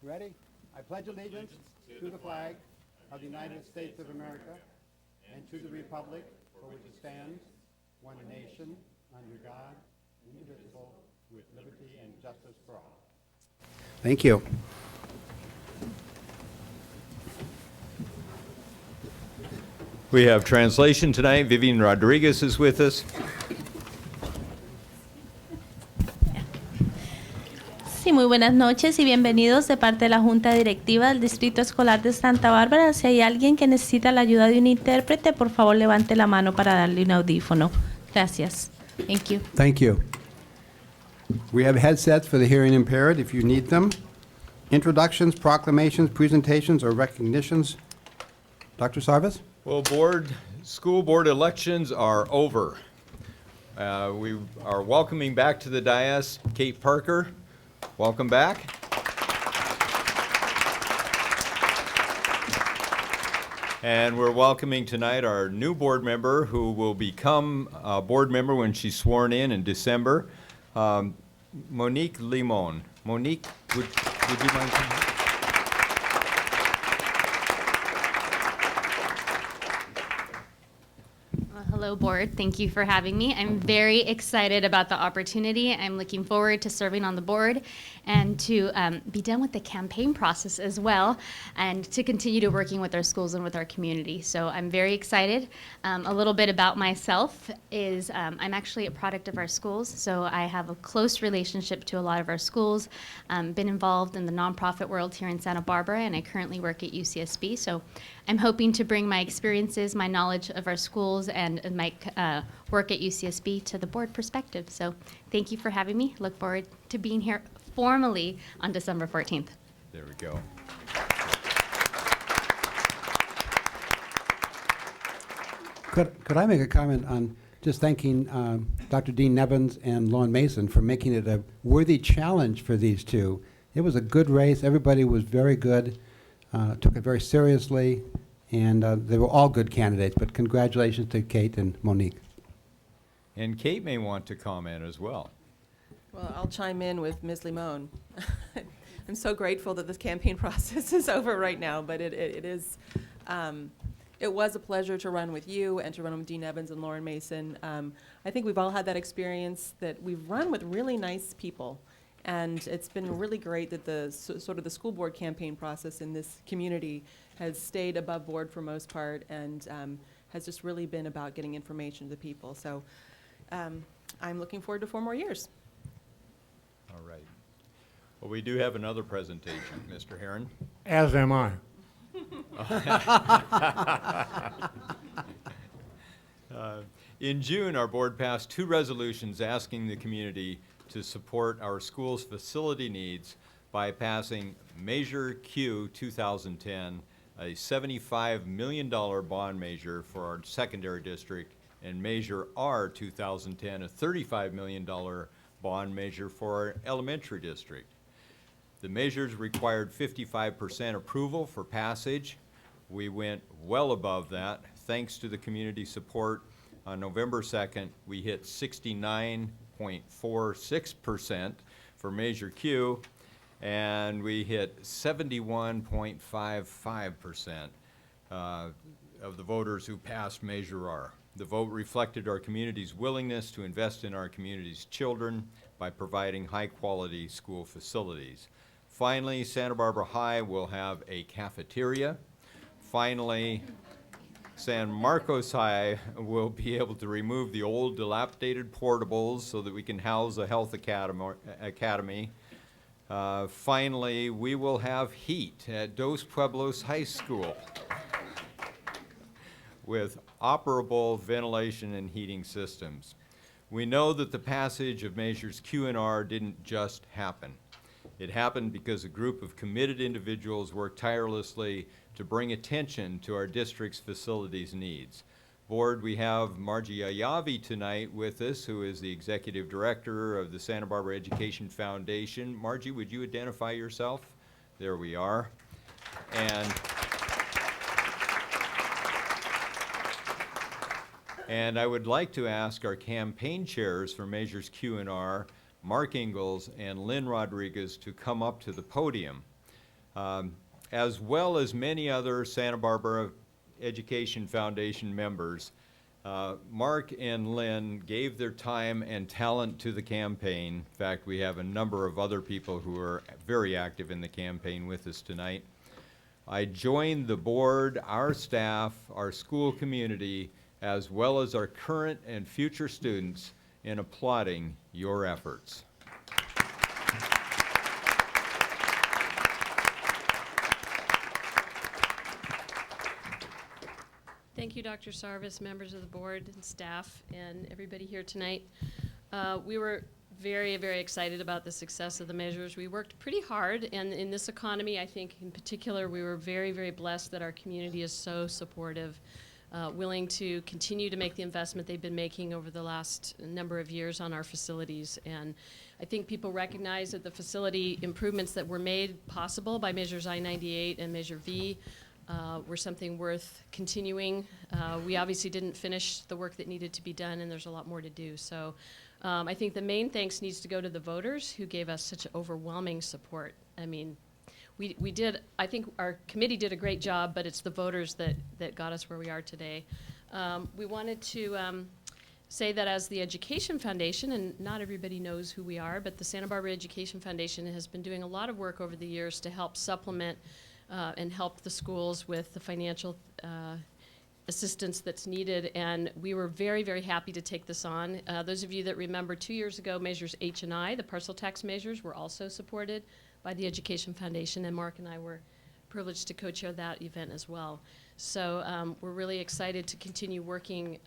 Ready? I pledge allegiance to the flag of the United States of America and to the republic for which it stands, one nation, under God, indivisible, with liberty and justice for all. Thank you. We have translation tonight. Vivian Rodriguez is with us. Sí, muy buenas noches y bienvenidos de parte de la Junta Directiva del Distrito Escolar de Santa Bárbara. Si hay alguien que necesita la ayuda de un intérprete, por favor levante la mano para darle un audífono. Gracias. Thank you. Thank you. We have headsets for the hearing impaired if you need them. Introductions, proclamations, presentations, or recognitions. Dr. Sarvis? Well, school board elections are over. We are welcoming back to the dais Kate Parker. Welcome back. And we're welcoming tonight our new board member who will become a board member when she's sworn in December, Monique Limon. Monique, would you mind coming? Hello, board. Thank you for having me. I'm very excited about the opportunity. I'm looking forward to serving on the board and to be done with the campaign process as well, and to continue to working with our schools and with our community. So I'm very excited. A little bit about myself is I'm actually a product of our schools, so I have a close relationship to a lot of our schools, been involved in the nonprofit world here in Santa Barbara, and I currently work at UCSB. So I'm hoping to bring my experiences, my knowledge of our schools, and my work at UCSB to the board perspective. So thank you for having me. Look forward to being here formally on December 14th. There we go. Could I make a comment on just thanking Dr. Dean Nevins and Lauren Mason for making it a worthy challenge for these two. It was a good race. Everybody was very good, took it very seriously, and they were all good candidates, but congratulations to Kate and Monique. And Kate may want to comment as well. Well, I'll chime in with Ms. Limon. I'm so grateful that this campaign process is over right now, but it was a pleasure to run with you and to run with Dean Evans and Lauren Mason. I think we've all had that experience that we've run with really nice people, and it's been really great that the sort of the school board campaign process in this community has stayed above board for most part, and has just really been about getting information to people. So I'm looking forward to 4 more years. All right. Well, we do have another presentation, Mr. Heron. As am I. In June, our board passed 2 resolutions asking the community to support our school's facility needs by passing Measure Q 2010, a $75 million bond measure for our secondary district, and Measure R 2010, a $35 million bond measure for our elementary district. The measures required 55% approval for passage. We went well above that. Thanks to the community support, on November 2nd, we hit 69.46% for Measure Q, and we hit 71.55% of the voters who passed Measure R. The vote reflected our community's willingness to invest in our community's children by providing high-quality school facilities. Finally, Santa Barbara High will have a cafeteria. Finally, San Marcos High will be able to remove the old dilapidated portables so that we can house a health academy. Finally, we will have heat at Dos Pueblos High School with operable ventilation and heating systems. We know that the passage of Measures Q and R didn't just happen. It happened because a group of committed individuals worked tirelessly to bring attention to our district's facilities needs. Board, we have Margie Ayavi tonight with us, who is the Executive Director of the Santa Barbara Education Foundation. Margie, would you identify yourself? There we are. And I would like to ask our campaign chairs for Measures Q and R, Mark Ingalls and Lynn Rodriguez, to come up to the podium. as well as many other Santa Barbara Education Foundation members. Mark and Lynn gave their time and talent to the campaign. In fact, we have a number of other people who are very active in the campaign with us tonight. I joined the board, our staff, our school community, as well as our current and future students in applauding your efforts. Thank you, Dr. Sarvis, members of the board and staff, and everybody here tonight. We were very, very excited about the success of the measures. We worked pretty hard, and in this economy, I think in particular, we were very, very blessed that our community is so supportive, willing to continue to make the investment they've been making over the last number of years on our facilities. And I think people recognize that the facility improvements that were made possible by Measures I-98 and Measure V were something worth continuing. We obviously didn't finish the work that needed to be done, and there's a lot more to do. So I think the main thanks needs to go to the voters who gave us such overwhelming support. I mean, we did, I think our committee did a great job, but it's the voters that got us where we are today. We wanted to say that as the Education Foundation, and not everybody knows who we are, but the Santa Barbara Education Foundation has been doing a lot of work over the years to help supplement and help the schools with the financial assistance that's needed, and we were very, very happy to take this on. Those of you that remember 2 years ago, Measures H and I, the parcel tax measures, were also supported by the Education Foundation, and Mark and I were privileged to co-chair that event as well. So we're really excited to continue working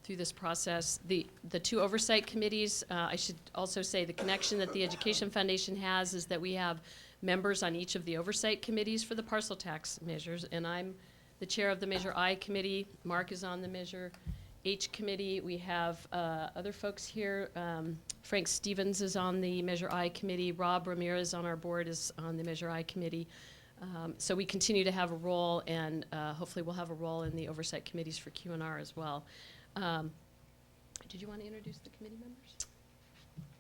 through this process. The two oversight committees, I should also say the connection that the Education Foundation has is that we have members on each of the oversight committees for the parcel tax measures, and I'm the chair of the Measure I committee. Mark is on the Measure H committee. We have other folks here. Frank Stevens is on the Measure I committee. Rob Ramirez on our board is on the Measure I committee. So we continue to have a role, and hopefully we'll have a role in the oversight committees for Q&R as well. Did you want to introduce the committee members?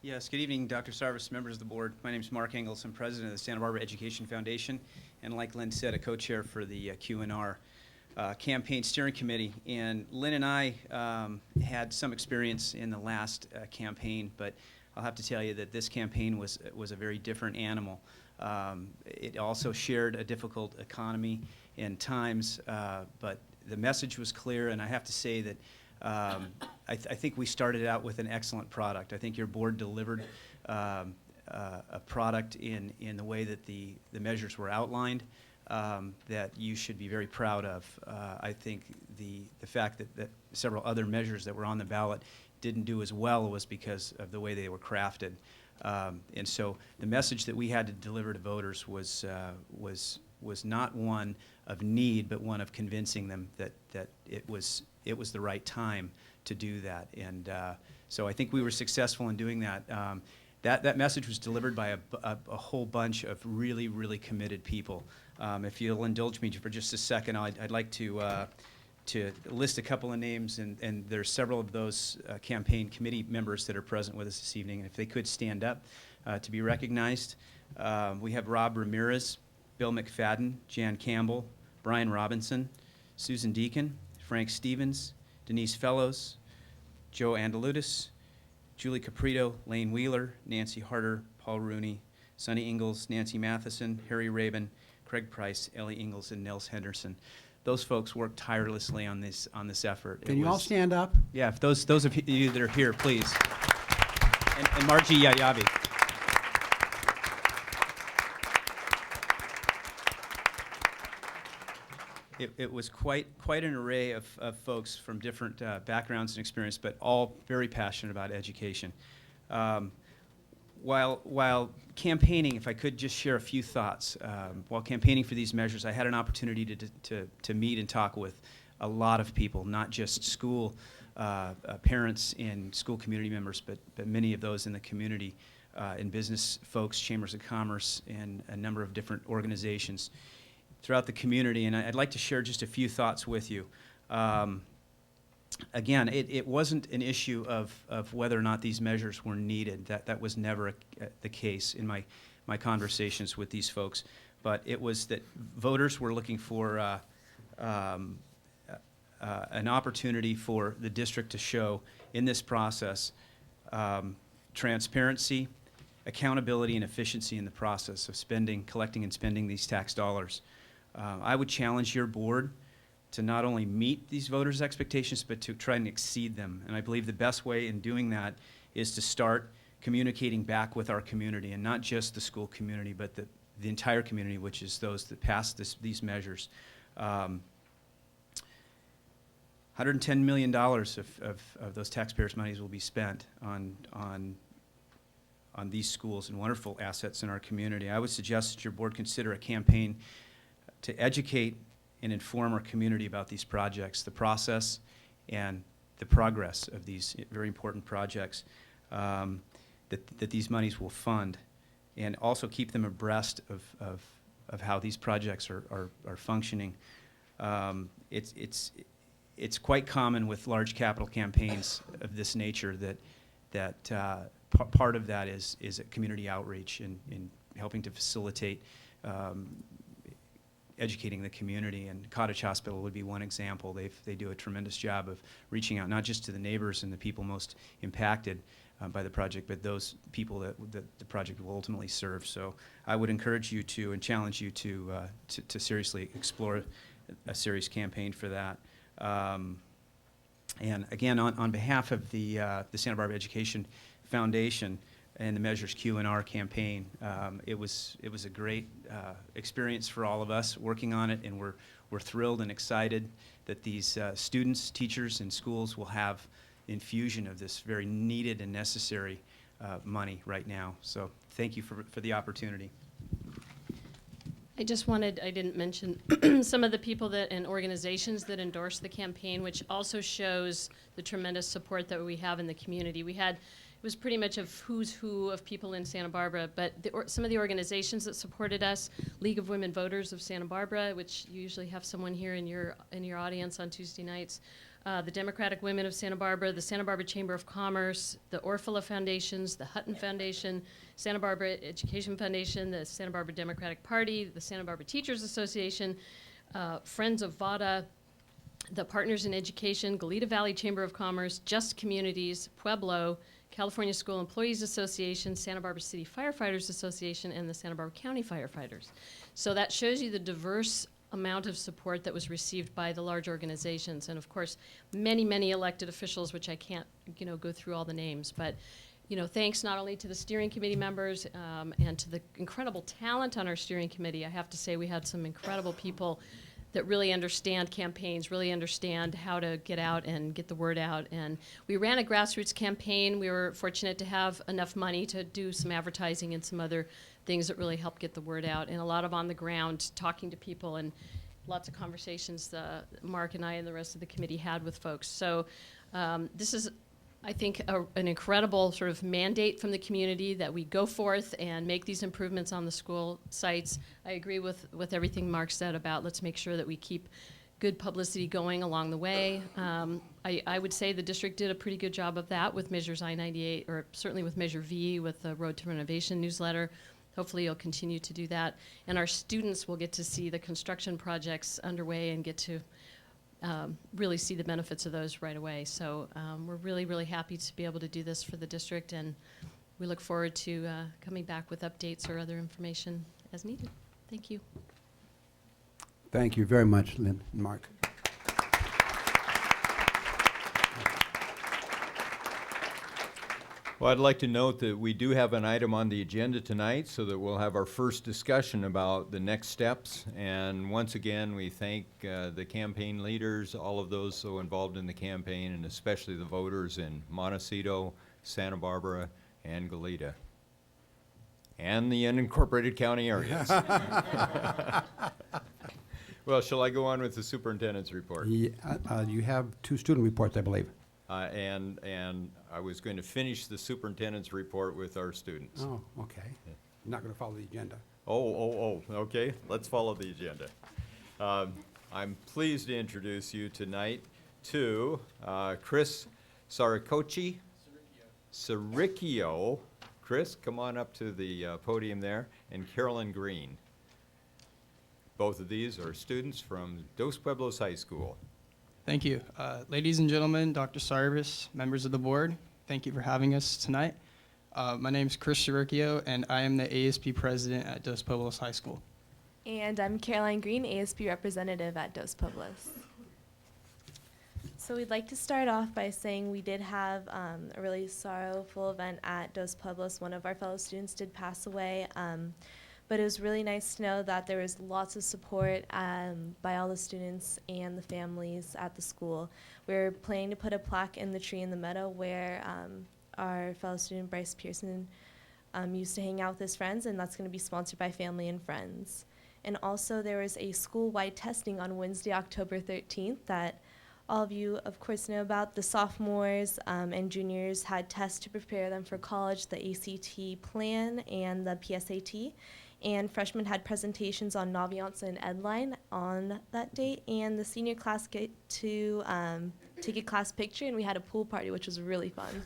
Yes, good evening, Dr. Sarvis, members of the board. My name is Mark Engels. I'm president of the Santa Barbara Education Foundation, and like Lynn said, a co-chair for the Q&R campaign steering committee. And Lynn and I had some experience in the last campaign, but I'll have to tell you that this campaign was a very different animal. It also shared a difficult economy and times, but the message was clear, and I have to say that I think we started out with an excellent product. I think your board delivered a product in the way that the measures were outlined that you should be very proud of. I think the fact that several other measures that were on the ballot didn't do as well was because of the way they were crafted. And so the message that we had to deliver to voters was not one of need, but one of convincing them that it was the right time to do that. And so I think we were successful in doing that. That message was delivered by a whole bunch of really, really committed people. If you'll indulge me for just a second, I'd like to list a couple of names, and there's several of those campaign committee members that are present with us this evening. And if they could stand up to be recognized. We have Rob Ramirez, Bill McFadden, Jan Campbell, Brian Robinson, Susan Deacon, Frank Stevens, Denise Fellows, Joe Andalutis, Julie Caprito, Lane Wheeler, Nancy Harder, Paul Rooney, Sonny Ingalls, Nancy Matheson, Harry Rabin, Craig Price, Ellie Ingalls, and Nels Henderson. Those folks worked tirelessly on this effort. Can you all stand up? Yeah, if those of you that are here, please. And Margie Yayabi. It was quite an array of folks from different backgrounds and experience, but all very passionate about education. While campaigning, if I could just share a few thoughts. While campaigning for these measures, I had an opportunity to meet and talk with a lot of people, not just school parents and school community members, but many of those in the community, and business folks, chambers of commerce, and a number of different organizations throughout the community. And I'd like to share just a few thoughts with you. Again, it wasn't an issue of whether or not these measures were needed. That was never the case in my conversations with these folks. but it was that voters were looking for an opportunity for the district to show in this process transparency, accountability, and efficiency in the process of collecting and spending these tax dollars. I would challenge your board to not only meet these voters' expectations, but to try and exceed them. And I believe the best way in doing that is to start communicating back with our community, and not just the school community, but the entire community, which is those that pass these measures. $110 million of those taxpayers' monies will be spent on these schools and wonderful assets in our community. I would suggest that your board consider a campaign to educate and inform our community about these projects, the process and the progress of these very important projects that these monies will fund, and also keep them abreast of how these projects are functioning. It's quite common with large capital campaigns of this nature that part of that is community outreach and helping to facilitate educating the community, and Cottage Hospital would be one example. They do a tremendous job of reaching out not just to the neighbors and the people most impacted by the project, but those people that the project will ultimately serve. So I would encourage you to and challenge you to seriously explore a serious campaign for that. And again, on behalf of the Santa Barbara Education Foundation and the Measures Q and R campaign, it was a great experience for all of us working on it, and we're thrilled and excited that these students, teachers, and schools will have infusion of this very needed and necessary money right now. So thank you for the opportunity. I didn't mention some of the people and organizations that endorsed the campaign, which also shows the tremendous support that we have in the community. It was pretty much a who's who of people in Santa Barbara, but some of the organizations that supported us: League of Women Voters of Santa Barbara, which you usually have someone here in your audience on Tuesday nights, the Democratic Women of Santa Barbara, the Santa Barbara Chamber of Commerce, the Orfila Foundations, the Hutton Foundation, Santa Barbara Education Foundation, the Santa Barbara Democratic Party, the Santa Barbara Teachers Association, Friends of VADA, the Partners in Education, Goleta Valley Chamber of Commerce, Just Communities, Pueblo, California School Employees Association, Santa Barbara City Firefighters Association, and the Santa Barbara County Firefighters. So that shows you the diverse amount of support that was received by the large organizations, and of course many, many elected officials, which I can't go through all the names, but thanks not only to the steering committee members and to the incredible talent on our steering committee. I have to say we had some incredible people that really understand campaigns, really understand how to get out and get the word out. And we ran a grassroots campaign. We were fortunate to have enough money to do some advertising and some other things that really helped get the word out, and a lot of on the ground talking to people, and lots of conversations Mark and I and the rest of the committee had with folks. So this is, I think, an incredible sort of mandate from the community that we go forth and make these improvements on the school sites. I agree with everything Mark said about let's make sure that we keep good publicity going along the way. I would say the district did a pretty good job of that with Measures I-98, or certainly with Measure V, with the Road to Renovation newsletter. Hopefully you'll continue to do that. And our students will get to see the construction projects underway and get to really see the benefits of those right away. So we're really, really happy to be able to do this for the district, and we look forward to coming back with updates or other information as needed. Thank you. Thank you very much, Lynn and Mark. Well, I'd like to note that we do have an item on the agenda tonight, so that we'll have our first discussion about the next steps. And once again, we thank the campaign leaders, all of those so involved in the campaign, and especially the voters in Montecito, Santa Barbara, and Goleta, and the unincorporated county areas. Well, shall I go on with the superintendent's report? Yeah, you have 2 student reports, I believe. And I was going to finish the superintendent's report with our students. Oh, okay. Not going to follow the agenda. Okay, let's follow the agenda. I'm pleased to introduce you tonight to Chris Saricocci. Saricchio. Chris, come on up to the podium there, and Carolyn Green. Both of these are students from Dos Pueblos High School. Thank you. Ladies and gentlemen, Dr. Sarvis, members of the board, thank you for having us tonight. My name is Chris Chirurchio, and I am the ASP president at Dos Pueblos High School. And I'm Caroline Green, ASP representative at Dos Pueblos. So we'd like to start off by saying we did have a really sorrowful event at Dos Pueblos. One of our fellow students did pass away, but it was really nice to know that there was lots of support by all the students and the families at the school. We're planning to put a plaque in the tree in the meadow where our fellow student Bryce Pearson used to hang out with his friends, and that's going to be sponsored by family and friends. And also there was a school-wide testing on Wednesday, October 13th that all of you, of course, know about. The sophomores and juniors had tests to prepare them for college, the ACT plan and the PSAT. And freshmen had presentations on Naviance and Edline on that date. And the senior class get to take a class picture, and we had a pool party, which was really fun.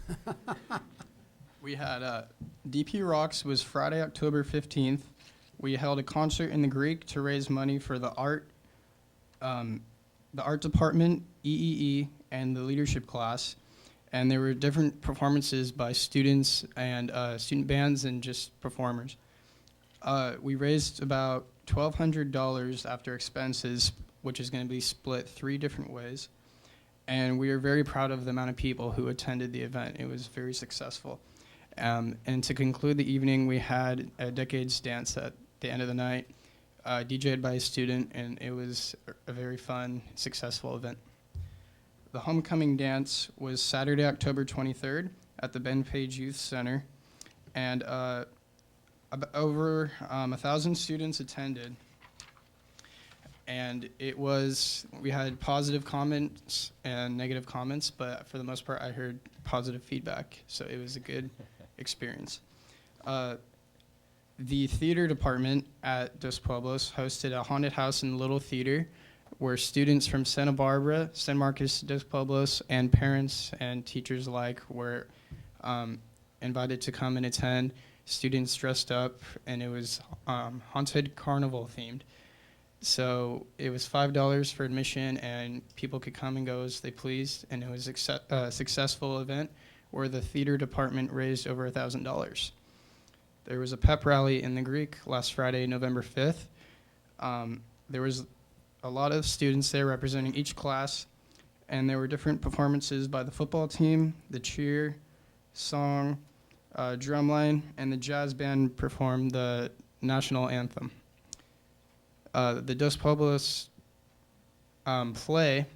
We had DP Rocks was Friday, October 15th. We held a concert in the Greek to raise money for the art department, EEE, and the leadership class. And there were different performances by students and student bands and just performers. We raised about $1,200 after expenses, which is going to be split 3 different ways. And we are very proud of the amount of people who attended the event. It was very successful. And to conclude the evening, we had a Decades dance at the end of the night, DJ'd by a student, and it was a very fun, successful event. The homecoming dance was Saturday, October 23rd at the Ben Page Youth Center, and over 1,000 students attended. And we had positive comments and negative comments, but for the most part, I heard positive feedback, so it was a good experience. The theater department at Dos Pueblos hosted a haunted house in the Little Theater where students from Santa Barbara, San Marcos, Dos Pueblos, and parents and teachers alike were invited to come and attend. Students dressed up, and it was haunted carnival themed. So it was $5 for admission, and people could come and go as they pleased, and it was a successful event where the theater department raised over $1,000. There was a pep rally in the Greek last Friday, November 5th. There was a lot of students there representing each class, and there were different performances by the football team, the cheer, song, drumline, and the jazz band performed the national anthem. The Dos Pueblos play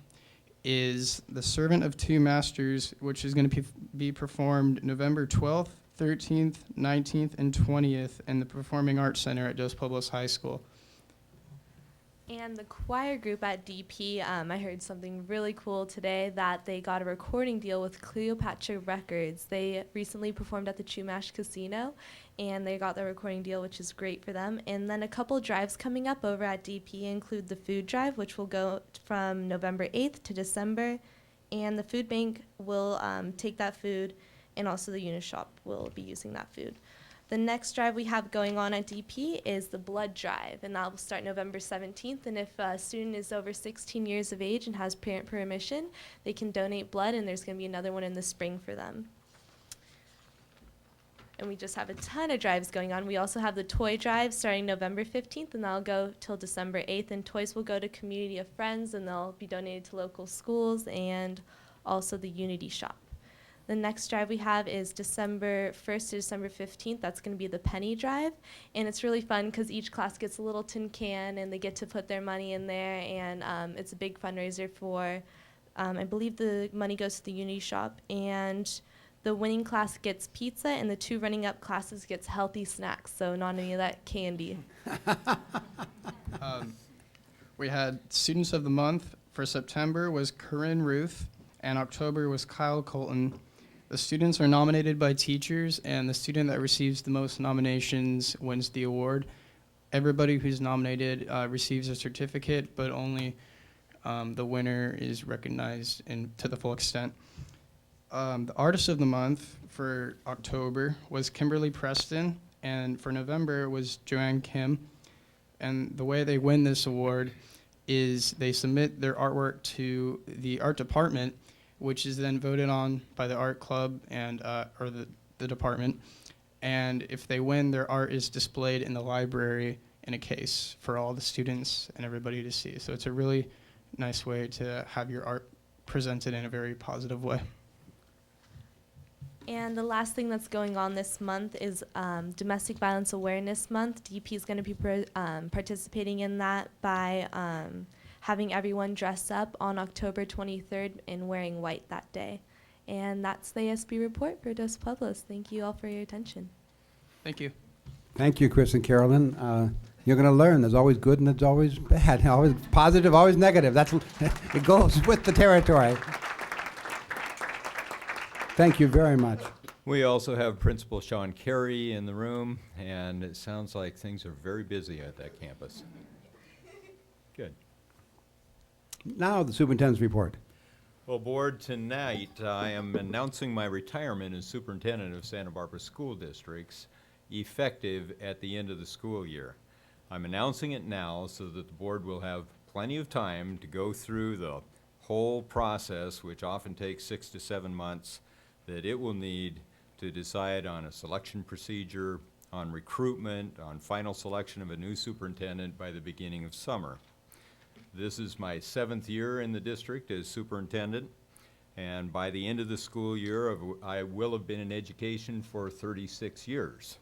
is The Servant of Two Masters, which is going to be performed November 12th, 13th, 19th, and 20th in the Performing Arts Center at Dos Pueblos High School. And the choir group at DP, I heard something really cool today, that they got a recording deal with Cleopatra Records. They recently performed at the Chumash Casino, and they got the recording deal, which is great for them. And then a couple drives coming up over at DP include the food drive, which will go from November 8th to December, and the food bank will take that food, and also the Unishop will be using that food. The next drive we have going on at DP is the blood drive, and that will start November 17th. And if a student is over 16 years of age and has parent permission, they can donate blood, and there's going to be another one in the spring for them. And we just have a ton of drives going on. We also have the toy drive starting November 15th, and that'll go till December 8th. And toys will go to Community of Friends, and they'll be donated to local schools and also the Unity Shop. The next drive we have is December 1st to December 15th. That's going to be the Penny Drive. And it's really fun because each class gets a little tin can, and they get to put their money in there. And it's a big fundraiser for, I believe the money goes to the Unity Shop. And the winning class gets pizza, and the 2 running up classes gets healthy snacks. So not any of that candy. We had Students of the Month for September was Corinne Ruth, and October was Kyle Colton. The students are nominated by teachers, and the student that receives the most nominations wins the award. Everybody who's nominated receives a certificate, but only the winner is recognized to the full extent. The Artist of the Month for October was Kimberly Preston, and for November was Joanne Kim. And the way they win this award is they submit their artwork to the art department, which is then voted on by the art club and or the department. And if they win, their art is displayed in the library in a case for all the students and everybody to see. So it's a really nice way to have your art presented in a very positive way. And the last thing that's going on this month is Domestic Violence Awareness Month. DP is going to be participating in that by having everyone dress up on October 23rd and wearing white that day. And that's the ASB report for Dos Pueblos. Thank you all for your attention. Thank you. Thank you, Chris and Carolyn. You're going to learn. There's always good and there's always bad. Always positive, always negative. That's it goes with the territory. Thank you very much. We also have Principal Sean Carey in the room, and it sounds like things are very busy at that campus. Good. Now the superintendent's report. Well, Board, tonight I am announcing my retirement as Superintendent of Santa Barbara School Districts, effective at the end of the school year. I'm announcing it now so that the Board will have plenty of time to go through the whole process, which often takes 6 to 7 months, that it will need to decide on a selection procedure, on recruitment, on final selection of a new superintendent by the beginning of summer. This is my 7th year in the district as superintendent, and by the end of the school year, I will have been in education for 36 years.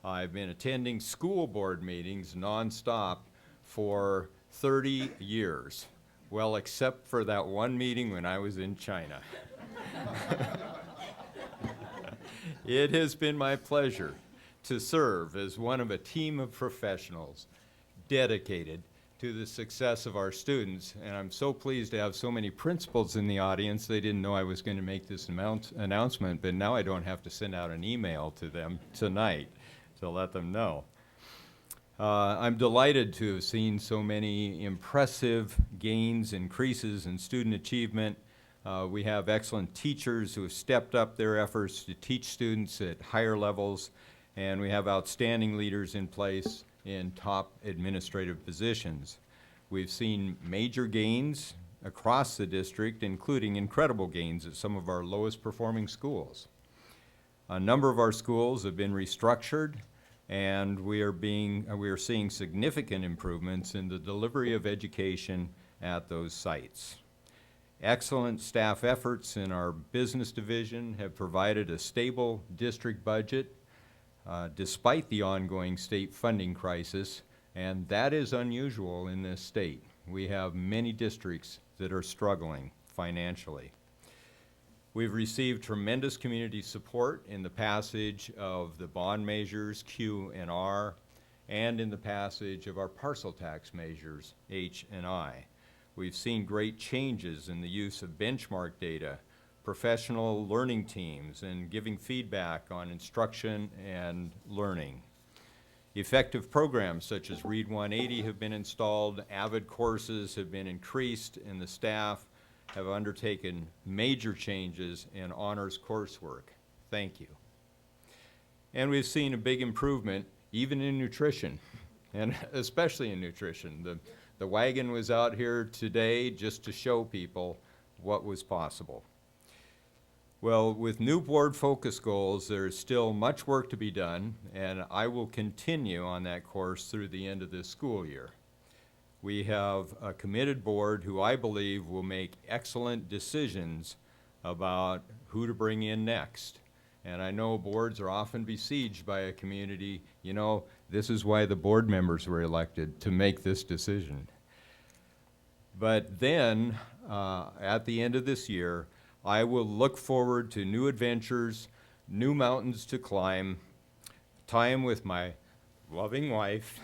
I've been attending school board meetings nonstop for 30 years. Well, except for that one meeting when I was in China. It has been my pleasure to serve as one of a team of professionals dedicated to the success of our students, and I'm so pleased to have so many principals in the audience. They didn't know I was going to make this announcement, but now I don't have to send out an email to them tonight to let them know. I'm delighted to have seen so many impressive gains, increases in student achievement. We have excellent teachers who have stepped up their efforts to teach students at higher levels, and we have outstanding leaders in place in top administrative positions. We've seen major gains across the district, including incredible gains at some of our lowest performing schools. A number of our schools have been restructured, and we are seeing significant improvements in the delivery of education at those sites. Excellent staff efforts in our business division have provided a stable district budget despite the ongoing state funding crisis, and that is unusual in this state. We have many districts that are struggling financially. We've received tremendous community support in the passage of the bond measures Q and R, and in the passage of our parcel tax measures H and I. We've seen great changes in the use of benchmark data, professional learning teams, and giving feedback on instruction and learning. Effective programs such as Read 180 have been installed, AVID courses have been increased, and the staff have undertaken major changes in honors coursework. Thank you. And we've seen a big improvement even in nutrition, and especially in nutrition. The wagon was out here today just to show people what was possible. Well, with new board focus goals, there's still much work to be done, and I will continue on that course through the end of this school year. We have a committed board who I believe will make excellent decisions about who to bring in next. And I know boards are often besieged by a community. You know, this is why the board members were elected, to make this decision. But then, at the end of this year, I will look forward to new adventures, new mountains to climb, time with my loving wife,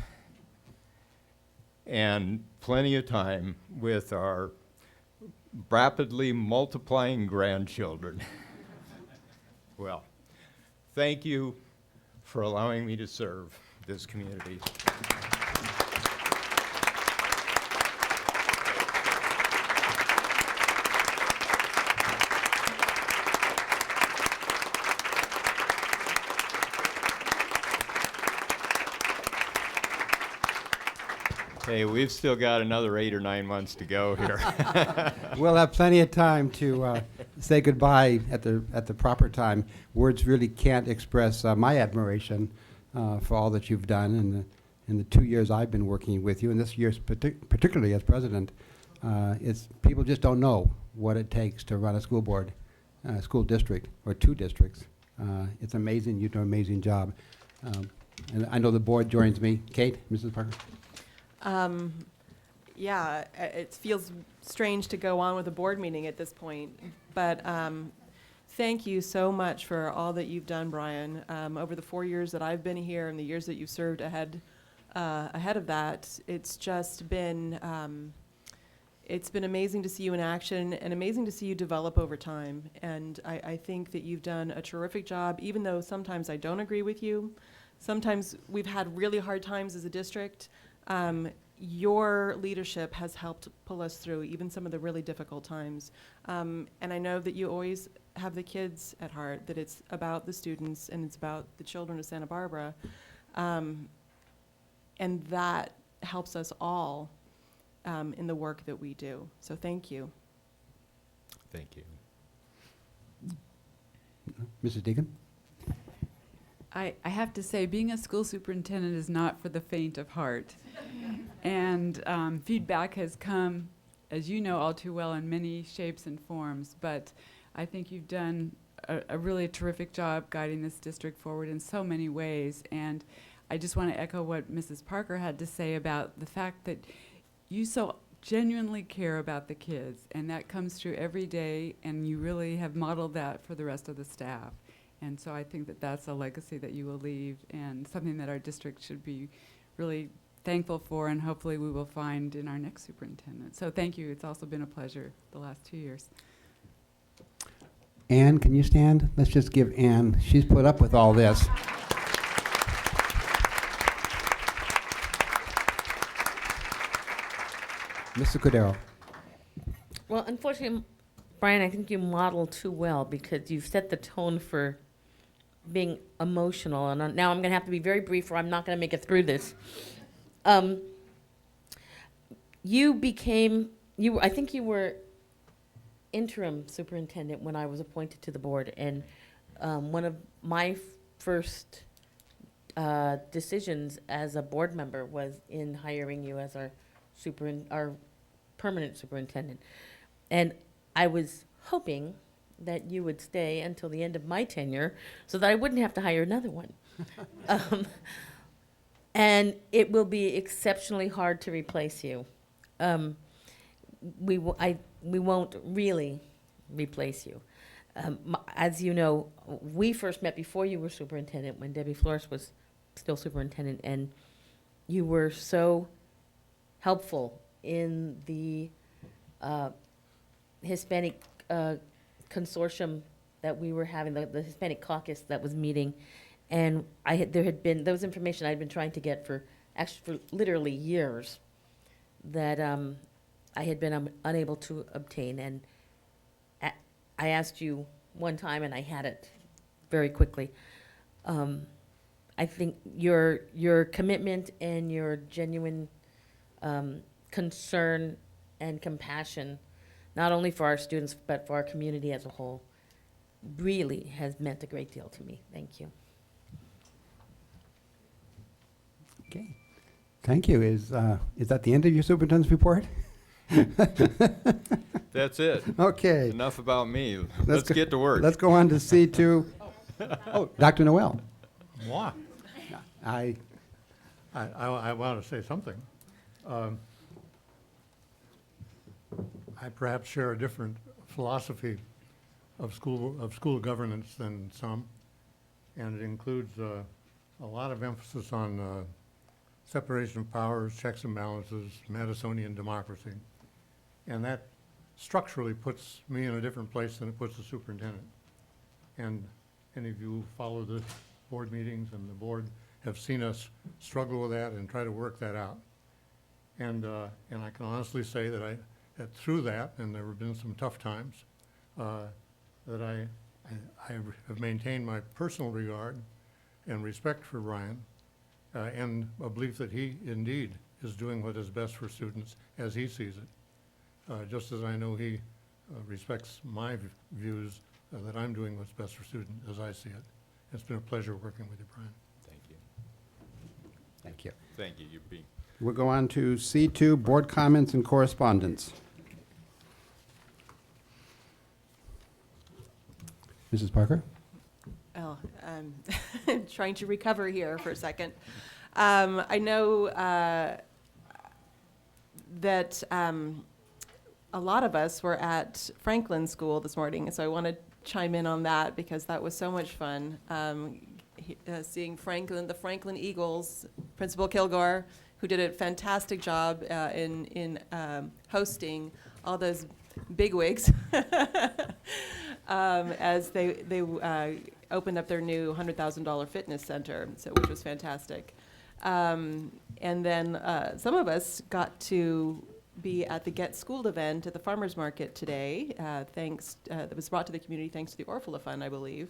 and plenty of time with our rapidly multiplying grandchildren. Well, thank you for allowing me to serve this community. Hey, we've still got another 8 or 9 months to go here. We'll have plenty of time to say goodbye at the proper time. Words really can't express my admiration for all that you've done in the 2 years I've been working with you, and this year particularly as president. It's people just don't know what it takes to run a school board, school district, or 2 districts. It's amazing. You do an amazing job. And I know the board joins me. Kate, Mrs. Parker? Yeah, it feels strange to go on with a board meeting at this point, but thank you so much for all that you've done, Brian. Over the 4 years that I've been here and the years that you've served ahead of that, it's just been it's been amazing to see you in action and amazing to see you develop over time. And I think that you've done a terrific job, even though sometimes I don't agree with you. Sometimes we've had really hard times as a district. Your leadership has helped pull us through even some of the really difficult times. And I know that you always have the kids at heart, that it's about the students and it's about the children of Santa Barbara. And that helps us all in the work that we do. So thank you. Thank you. Mrs. Deegan? I have to say, being a school superintendent is not for the faint of heart. And feedback has come, as you know all too well, in many shapes and forms. But I think you've done a really terrific job guiding this district forward in so many ways. And I just want to echo what Mrs. Parker had to say about the fact that you so genuinely care about the kids. And that comes through every day. And you really have modeled that for the rest of the staff. And so I think that that's a legacy that you will leave and something that our district should be really thankful for, and hopefully we will find in our next superintendent. So thank you. It's also been a pleasure the last 2 years. Ann, can you stand? Let's just give Ann, she's put up with all this. Mr. Cordero. Well, unfortunately, Brian, I think you model too well because you've set the tone for being emotional. And now I'm going to have to be very brief or I'm not going to make it through this. I think you were interim superintendent when I was appointed to the board. And one of my first decisions as a board member was in hiring you as our permanent superintendent. And I was hoping that you would stay until the end of my tenure so that I wouldn't have to hire another one. And it will be exceptionally hard to replace you. We won't really replace you. As you know, we first met before you were superintendent when Debbie Flores was still superintendent, and you were so helpful in the Hispanic consortium that we were having, the Hispanic caucus that was meeting, and there was information I'd been trying to get for literally years that I had been unable to obtain, and I asked you one time and I had it very quickly. I think your commitment and your genuine concern and compassion, not only for our students, but for our community as a whole, really has meant a great deal to me. Thank you. Okay. Thank you. Is that the end of your superintendent's report? That's it. Okay. Enough about me. Let's get to work. Let's go on to C2. Oh, Dr. Noel. Moi. I want to say something. I perhaps share a different philosophy of school governance than some, and it includes a lot of emphasis on separation of powers, checks and balances, Madisonian democracy, and that structurally puts me in a different place than it puts the superintendent. And any of you who follow the board meetings and the board have seen us struggle with that and try to work that out. And I can honestly say that that through that, and there have been some tough times, that I have maintained my personal regard and respect for Brian, and a belief that he indeed is doing what is best for students as he sees it, just as I know he respects my views that I'm doing what's best for students as I see it. It's been a pleasure working with you, Brian. Thank you. Thank you. Thank you. You're being We'll go on to C2, board comments and correspondence. Mrs. Parker? Oh, trying to recover here for a second. I know that a lot of us were at Franklin School this morning, so I want to chime in on that because that was so much fun. Seeing the Franklin Eagles, Principal Kilgore, who did a fantastic job in hosting all those bigwigs as they opened up their new $100,000 fitness center, which was fantastic. And then some of us got to be at the Get Schooled event at the Farmers Market today, that was brought to the community thanks to the Orphala Fund, I believe.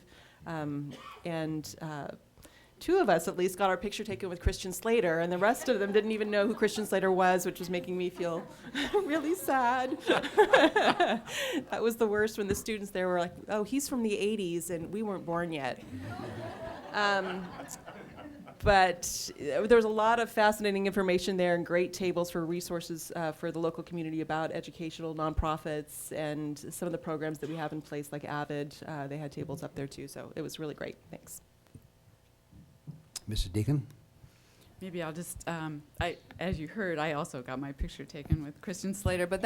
Two of us at least got our picture taken with Christian Slater, and the rest of them didn't even know who Christian Slater was, which was making me feel really sad. That was the worst when the students there were like, oh, he's from the 80s, and we weren't born yet. But there was a lot of fascinating information there and great tables for resources for the local community about educational nonprofits and some of the programs that we have in place, like AVID. They had tables up there too, so it was really great. Thanks. Mrs. Deacon? Maybe I'll just, as you heard, I also got my picture taken with Christian Slater, but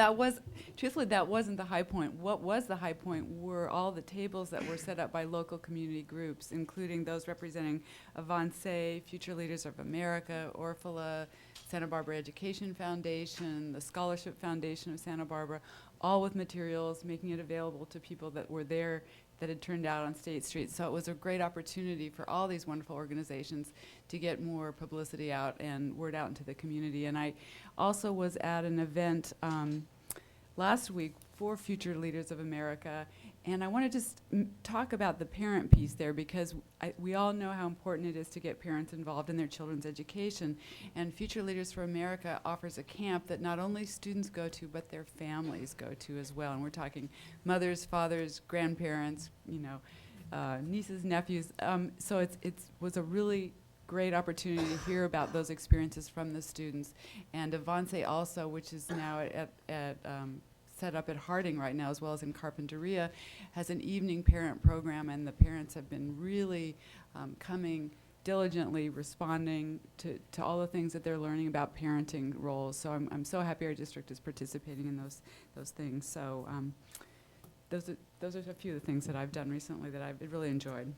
truthfully, that wasn't the high point. What was the high point were all the tables that were set up by local community groups, including those representing Avance, Future Leaders of America, Orphala, Santa Barbara Education Foundation, the Scholarship Foundation of Santa Barbara, all with materials, making it available to people that were there that had turned out on State Street. So it was a great opportunity for all these wonderful organizations to get more publicity out and word out into the community. And I also was at an event last week for Future Leaders of America, and I want to just talk about the parent piece there, because we all know how important it is to get parents involved in their children's education. And Future Leaders for America offers a camp that not only students go to, but their families go to as well. And we're talking mothers, fathers, grandparents, nieces, nephews. So it was a really great opportunity to hear about those experiences from the students. And Avance also, which is now set up at Harding right now, as well as in Carpinteria, has an evening parent program, and the parents have been really coming diligently, responding to all the things that they're learning about parenting roles. So I'm so happy our district is participating in those things. So those are a few of the things that I've done recently that I've really enjoyed.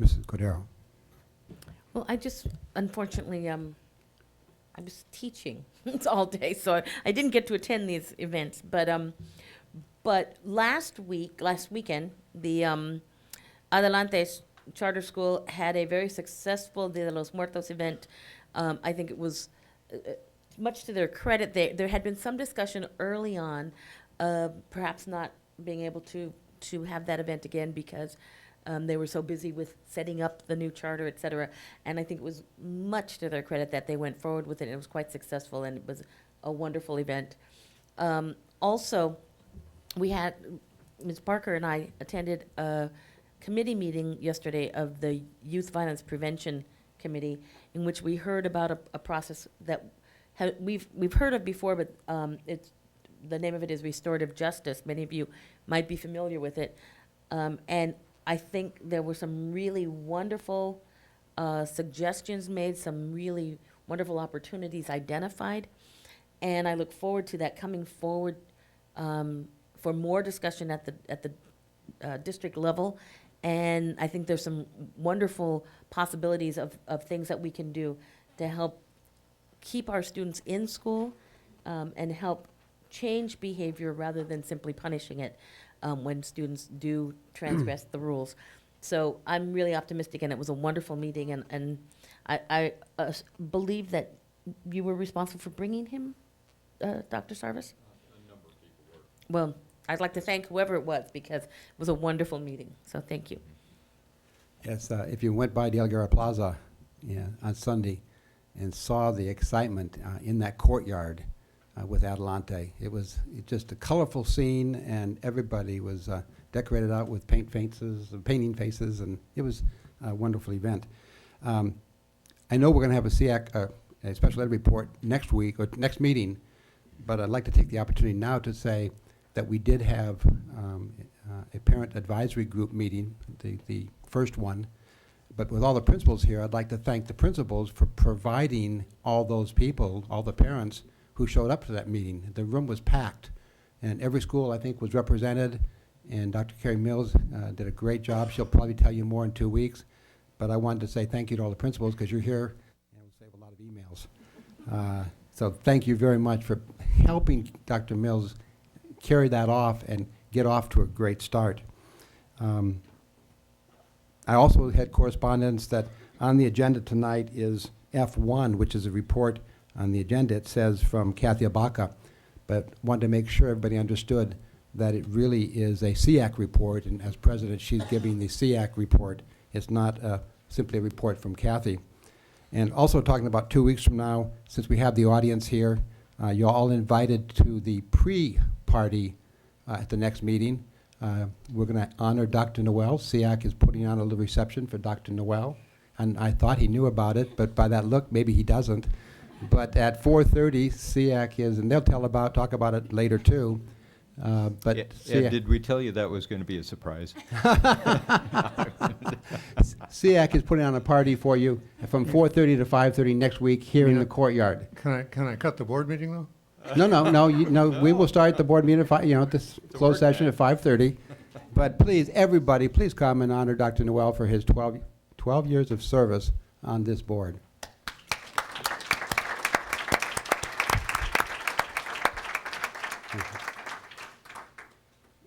Mrs. Cordero? Well, unfortunately, I was teaching all day, so I didn't get to attend these events. But last weekend, the Adelantes Charter School had a very successful Dia de los Muertos event. I think it was, much to their credit, there had been some discussion early on, perhaps not being able to have that event again because they were so busy with setting up the new charter, et cetera. And I think it was much to their credit that they went forward with it, and it was quite successful, and it was a wonderful event. Also, we had, Ms. Parker and I attended a committee meeting yesterday of the Youth Violence Prevention Committee, in which we heard about a process that we've heard of before, but the name of it is Restorative Justice. Many of you might be familiar with it. And I think there were some really wonderful suggestions made, some really wonderful opportunities identified, and I look forward to that coming forward for more discussion at the district level. And I think there's some wonderful possibilities of things that we can do to help keep our students in school and help change behavior rather than simply punishing it when students do transgress the rules. So I'm really optimistic, and it was a wonderful meeting, and I believe that you were responsible for bringing him, Dr. Sarvis? A number of people were. Well, I'd like to thank whoever it was, because it was a wonderful meeting, so thank you. Yes, if you went by the Elguera Plaza on Sunday and saw the excitement in that courtyard with Adelante. It was just a colorful scene, and everybody was decorated out with painting faces, and it was a wonderful event. I know we're going to have a SEAC, a special ed report next week, or next meeting, but I'd like to take the opportunity now to say that we did have a parent advisory group meeting, the first one. But with all the principals here, I'd like to thank the principals for providing all those people, all the parents who showed up to that meeting. The room was packed, and every school, I think, was represented, and Dr. Carrie Mills did a great job. She'll probably tell you more in 2 weeks, but I wanted to say thank you to all the principals, because you're here, and we'll save a lot of emails. So thank you very much for helping Dr. Mills carry that off and get off to a great start. I also had correspondence that on the agenda tonight is F1, which is a report on the agenda. It says from Kathy Abaca, but wanted to make sure everybody understood that it really is a SEAC report, and as president, she's giving the SEAC report. It's not simply a report from Kathy. And also talking about 2 weeks from now, since we have the audience here, you're all invited to the pre-party at the next meeting. We're going to honor Dr. Noel. SEAC is putting on a little reception for Dr. Noel. And I thought he knew about it, but by that look, maybe he doesn't. But at 4:30, SEAC is, and they'll talk about it later too. But Ed, did we tell you that was going to be a surprise? SEAC is putting on a party for you from 4:30 to 5:30 next week here in the courtyard. Can I cut the board meeting though? No, we will start the board meeting at this closed session at 5:30. But please, everybody, please come and honor Dr. Noel for his 12 years of service on this board.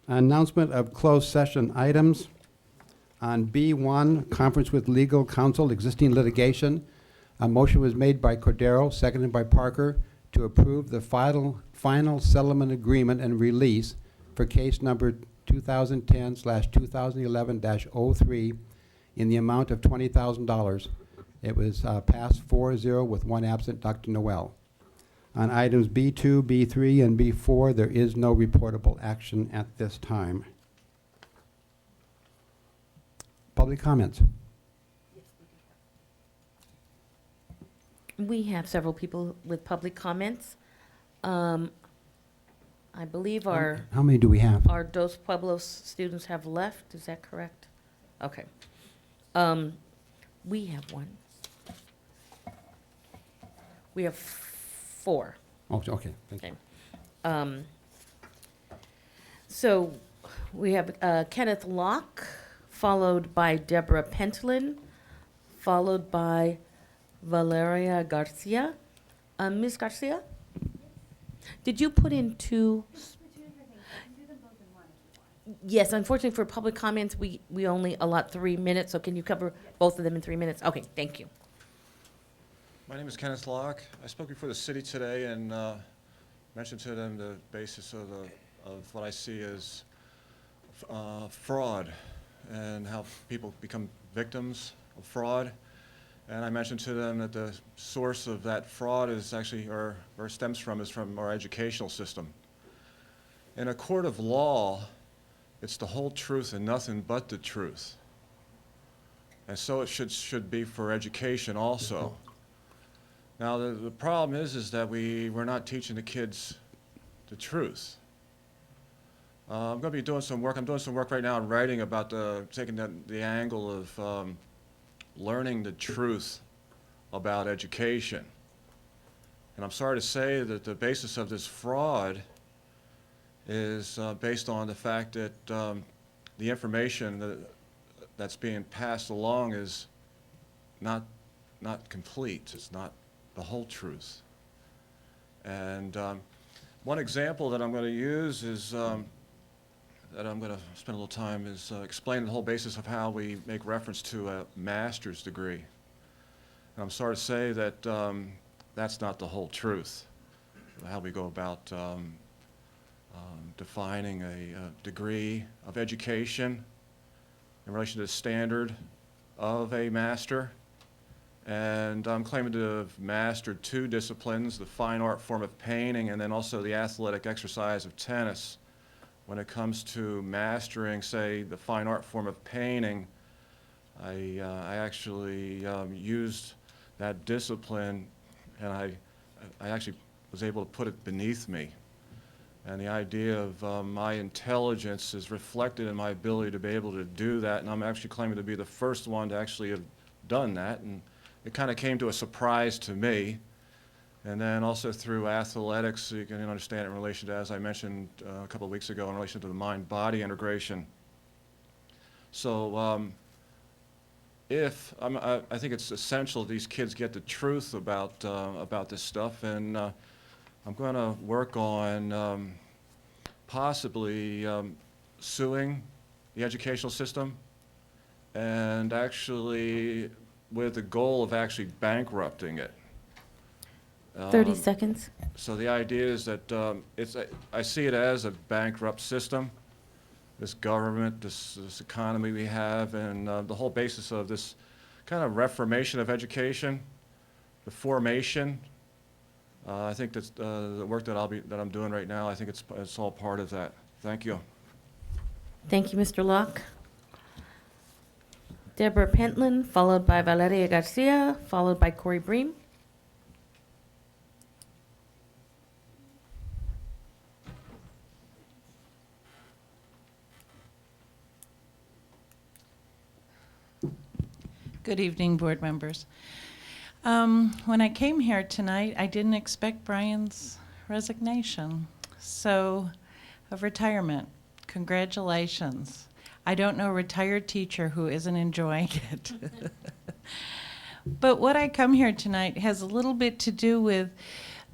Announcement of closed session items. On B1, conference with legal counsel, existing litigation. A motion was made by Cordero, seconded by Parker, to approve the final settlement agreement and release for case number 2010/2011-03 in the amount of $20,000. It was passed 4-0 with one absent, Dr. Noel. On items B2, B3, and B4, there is no reportable action at this time. Public comments. We have several people with public comments. I believe How many do we have? our Dos Pueblos students have left. Is that correct? Okay. We have one. We have 4. Oh, okay, thank you. Okay. So we have Kenneth Locke, followed by Deborah Pentland, followed by Valeria Garcia. Ms. Garcia? Did you put in 2? Yes, unfortunately for public comments, we only allot 3 minutes, so can you cover both of them in 3 minutes? Okay, thank you. My name is Kenneth Locke. I spoke before the city today and mentioned to them the basis of what I see as fraud and how people become victims of fraud. And I mentioned to them that the source of that fraud is actually, or stems from, is from our educational system. In a court of law, it's the whole truth and nothing but the truth. And so it should be for education also. Now, the problem is that we're not teaching the kids the truth. I'm going to be doing some work. I'm doing some work right now in writing about taking the angle of learning the truth about education. And I'm sorry to say that the basis of this fraud is based on the fact that the information that's being passed along is not complete. It's not the whole truth. And one example that I'm going to use is that I'm going to spend a little time is explaining the whole basis of how we make reference to a master's degree. And I'm sorry to say that that's not the whole truth, how we go about defining a degree of education in relation to the standard of a master And I'm claiming to have mastered 2 disciplines, the fine art form of painting and then also the athletic exercise of tennis. When it comes to mastering, say, the fine art form of painting, I actually used that discipline, and I actually was able to put it beneath me. And the idea of my intelligence is reflected in my ability to be able to do that, and I'm actually claiming to be the first one to actually have done that, and it kind of came to a surprise to me. And then also through athletics, you can understand it in relation to, as I mentioned a couple of weeks ago, in relation to the mind-body integration. So I think it's essential these kids get the truth about this stuff, and I'm going to work on possibly suing the educational system, and actually with the goal of actually bankrupting it. 30 seconds. So the idea is that I see it as a bankrupt system, this government, this economy we have, and the whole basis of this kind of reformation of education, the formation. I think that's the work that I'm doing right now. I think it's all part of that. Thank you. Thank you, Mr. Locke. Deborah Pentland, followed by Valeria Garcia, followed by Corey Bream. Good evening, board members. When I came here tonight, I didn't expect Brian's resignation, of retirement. Congratulations. I don't know a retired teacher who isn't enjoying it. But what I come here tonight has a little bit to do with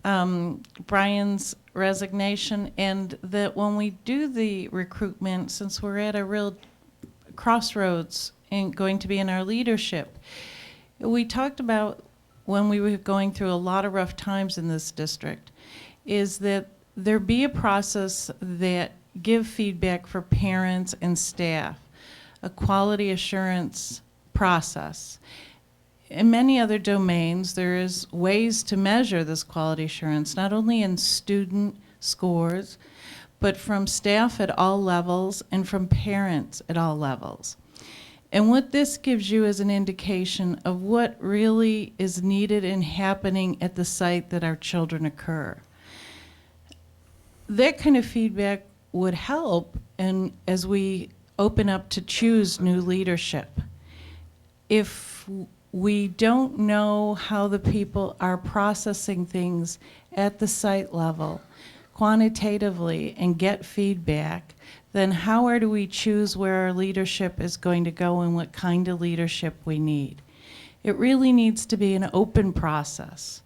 Brian's resignation, and that when we do the recruitment, since we're at a real crossroads and going to be in our leadership, we talked about when we were going through a lot of rough times in this district, is that there be a process that give feedback for parents and staff, a quality assurance process. In many other domains, there is ways to measure this quality assurance, not only in student scores, but from staff at all levels and from parents at all levels. And what this gives you is an indication of what really is needed and happening at the site that our children occur. That kind of feedback would help as we open up to choose new leadership. If we don't know how the people are processing things at the site level quantitatively and get feedback, then how do we choose where our leadership is going to go and what kind of leadership we need? It really needs to be an open process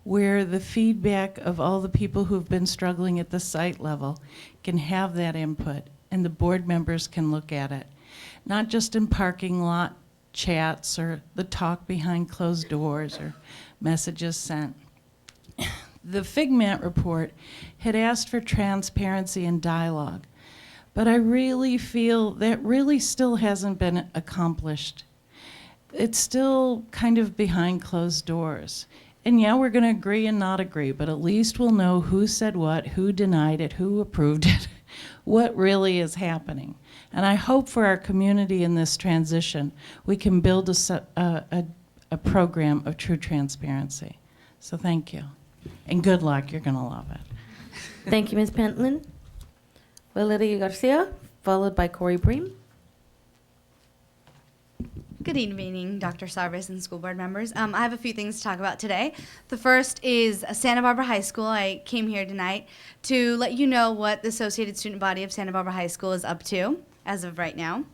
where the feedback of all the people who've been struggling at the site level can have that input and the board members can look at it. Not just in parking lot chats or the talk behind closed doors or messages sent. The Figment report had asked for transparency and dialogue, but I really feel that really still hasn't been accomplished. It's still kind of behind closed doors. And yeah, we're going to agree and not agree, but at least we'll know who said what, who denied it, who approved it, what really is happening. And I hope for our community in this transition, we can build a program of true transparency. So thank you. And good luck, you're going to love it. Thank you, Ms. Pentland. Valeria Garcia, followed by Corey Bream. Good evening, Dr. Sarvis and school board members. I have a few things to talk about today. The first is Santa Barbara High School. I came here tonight to let you know what the Associated Student Body of Santa Barbara High School is up to as of right now.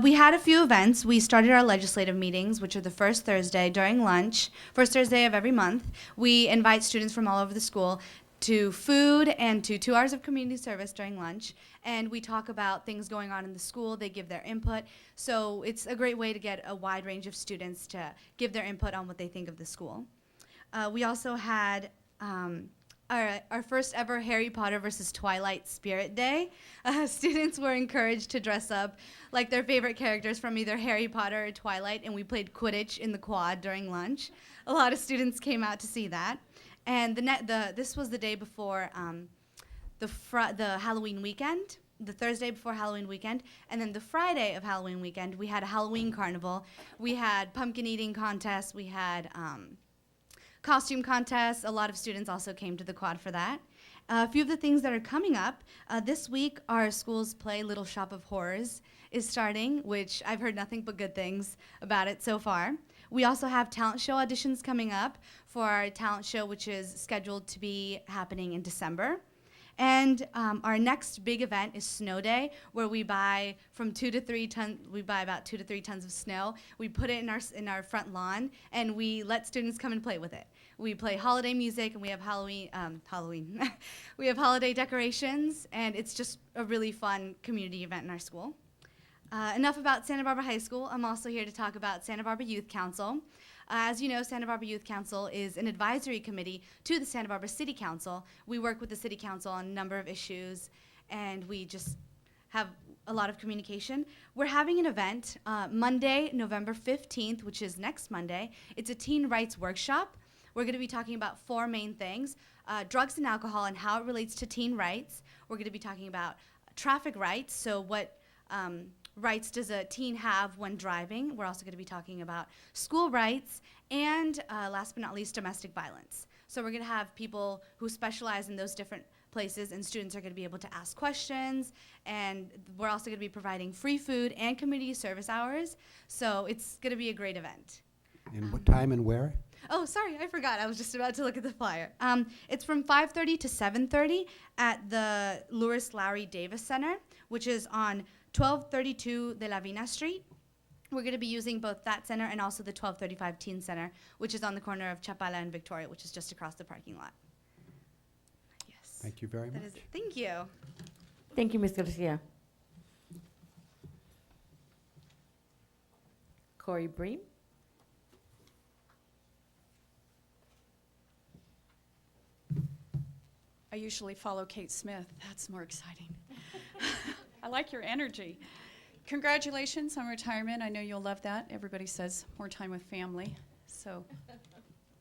We had a few events. We started our legislative meetings, which are the first Thursday during lunch, first Thursday of every month. We invite students from all over the school to food and to 2 hours of community service during lunch. And we talk about things going on in the school. They give their input. So it's a great way to get a wide range of students to give their input on what they think of the school. We also had our first ever Harry Potter versus Twilight Spirit Day. Students were encouraged to dress up like their favorite characters from either Harry Potter or Twilight, and we played Quidditch in the quad during lunch. A lot of students came out to see that. And this was the day before the Halloween weekend, the Thursday before Halloween weekend, and then the Friday of Halloween weekend, we had a Halloween carnival. We had pumpkin eating contests. We had costume contests. A lot of students also came to the quad for that. A few of the things that are coming up this week, our school's play Little Shop of Horrors is starting, which I've heard nothing but good things about it so far. We also have talent show auditions coming up for our talent show, which is scheduled to be happening in December. And our next big event is Snow Day, where we buy about 2 to 3 tons of snow. We put it in our front lawn, and we let students come and play with it. We play holiday music, and we have Halloween. We have holiday decorations, and it's just a really fun community event in our school. Enough about Santa Barbara High School. I'm also here to talk about Santa Barbara Youth Council. As you know, Santa Barbara Youth Council is an advisory committee to the Santa Barbara City Council. We work with the City Council on a number of issues, and we just have a lot of communication. We're having an event Monday, November 15th, which is next Monday. It's a teen rights workshop. We're going to be talking about 4 main things: drugs and alcohol and how it relates to teen rights. We're going to be talking about traffic rights, so what rights does a teen have when driving. We're also going to be talking about school rights, and last but not least, domestic violence. So we're going to have people who specialize in those different places, and students are going to be able to ask questions, and we're also going to be providing free food and community service hours. So it's going to be a great event. And what time and where? Oh, sorry, I forgot. I was just about to look at the flyer. It's from 5:30 to 7:30 at the Louis Lowry Davis Center, which is on 1232 de la Vina Street. We're going to be using both that center and also the 1235 Teen Center, which is on the corner of Chapala and Victoria, which is just across the parking lot. Yes. Thank you very much. Thank you. Thank you, Ms. Garcia. Corey Bream. I usually follow Kate Smith. That's more exciting. I like your energy. Congratulations on retirement. I know you'll love that. Everybody says more time with family. So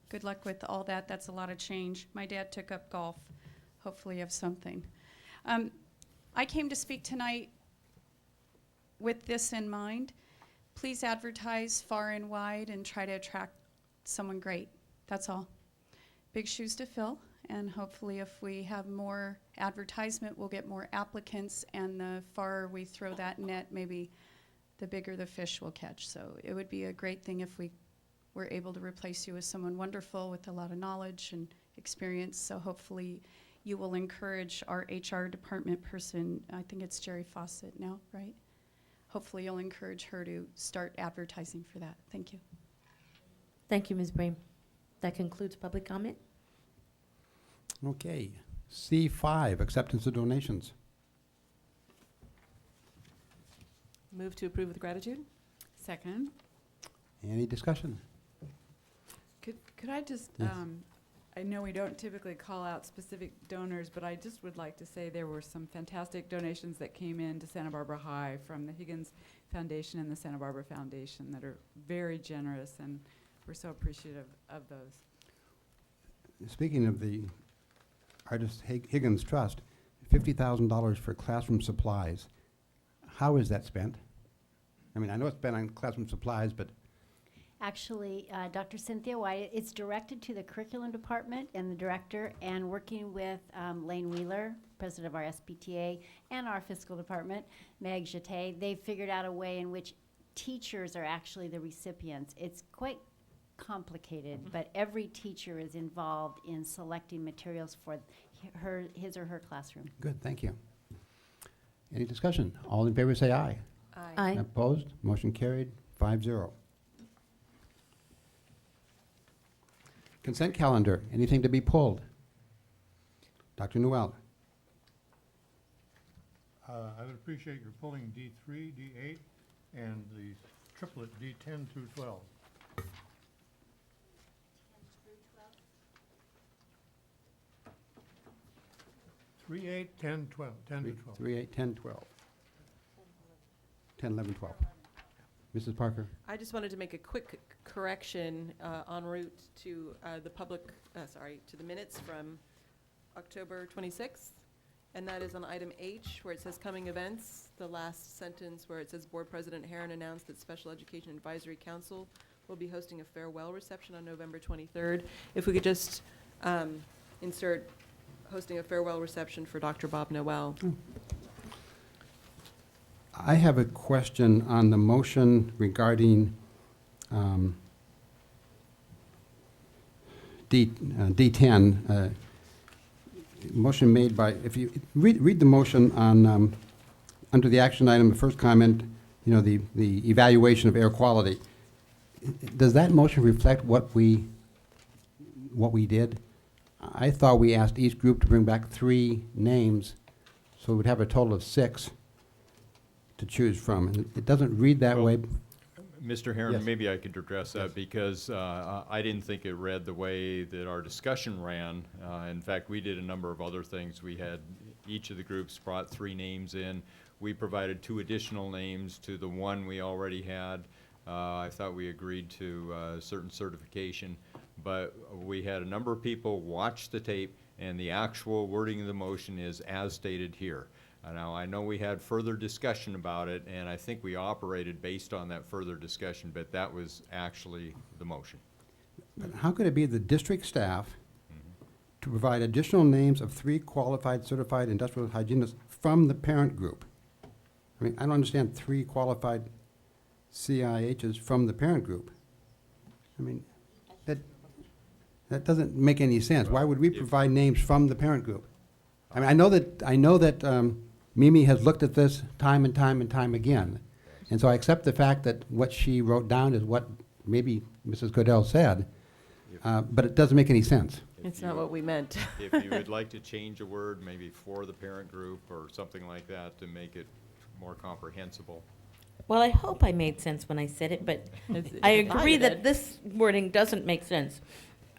good luck with all that. That's a lot of change. My dad took up golf. Hopefully you have something. I came to speak tonight with this in mind. Please advertise far and wide and try to attract someone great. That's all. Big shoes to fill. And hopefully if we have more advertisement, we'll get more applicants, and the farther we throw that net, maybe the bigger the fish will catch. So it would be a great thing if we were able to replace you with someone wonderful with a lot of knowledge and experience. So hopefully you will encourage our HR department person, I think it's Jerry Fawcett now, right? Hopefully you'll encourage her to start advertising for that. Thank you. Thank you, Ms. Bream. That concludes public comment. Okay. C5, acceptance of donations. Move to approve with gratitude. Second. Any discussion? Could I just, Yes. I know we don't typically call out specific donors, but I just would like to say there were some fantastic donations that came in to Santa Barbara High from the Higgins Foundation and the Santa Barbara Foundation that are very generous, and we're so appreciative of those. Speaking of the Artist Higgins Trust, $50,000 for classroom supplies. How is that spent? I mean, I know it's spent on classroom supplies, but Actually, Dr. Cynthia White, it's directed to the curriculum department and the director, and working with Lane Wheeler, president of our SPTA, and our fiscal department, Meg Jeté, they've figured out a way in which teachers are actually the recipients. It's quite complicated, but every teacher is involved in selecting materials for his or her classroom. good, thank you. Any discussion? All in favor say aye. Aye. Aye. Opposed? Motion carried, 5-0. Consent calendar, anything to be pulled? Dr. Newell. I would appreciate your pulling D3, D8, and the triplet D10 through 12. 3, 8, 10, 12, 10 to 12. 3, 8, 10, 12. 10, 11, 12. Mrs. Parker? I just wanted to make a quick correction en route to to the minutes from October 26th. And that is on item H, where it says coming events. The last sentence where it says Board President Herron announced that Special Education Advisory Council will be hosting a farewell reception on November 23rd. If we could just insert hosting a farewell reception for Dr. Bob Noel. I have a question on the motion regarding D10. Motion made by, if you read the motion on, under the action item, the first comment, you know, the evaluation of air quality. Does that motion reflect what we did? I thought we asked each group to bring back 3 names, so we'd have a total of 6 to choose from. And it doesn't read that Well, way. Mr. Herron, Yes. maybe I could address that because I didn't think it read the way that our discussion ran. In fact, we did a number of other things. We had, each of the groups brought 3 names in. We provided 2 additional names to the one we already had. I thought we agreed to certain certification, but we had a number of people watch the tape, and the actual wording of the motion is as stated here. Now, I know we had further discussion about it, and I think we operated based on that further discussion, but that was actually the motion. But how could it be the district staff to provide additional names of 3 qualified certified industrial hygienists from the parent group? I mean, I don't understand 3 qualified CIHs from the parent group. I mean, that doesn't make any sense. Why would we provide names from the parent group? I mean, I know that Mimi has looked at this time and time and time again, and so I accept the fact that what she wrote down is what maybe Mrs. Godell said, but it doesn't make any sense. It's not what we meant. If you would like to change a word, maybe for the parent group or something like that to make it more comprehensible. Well, I hope I made sense when I said it, but I agree that this wording doesn't make sense.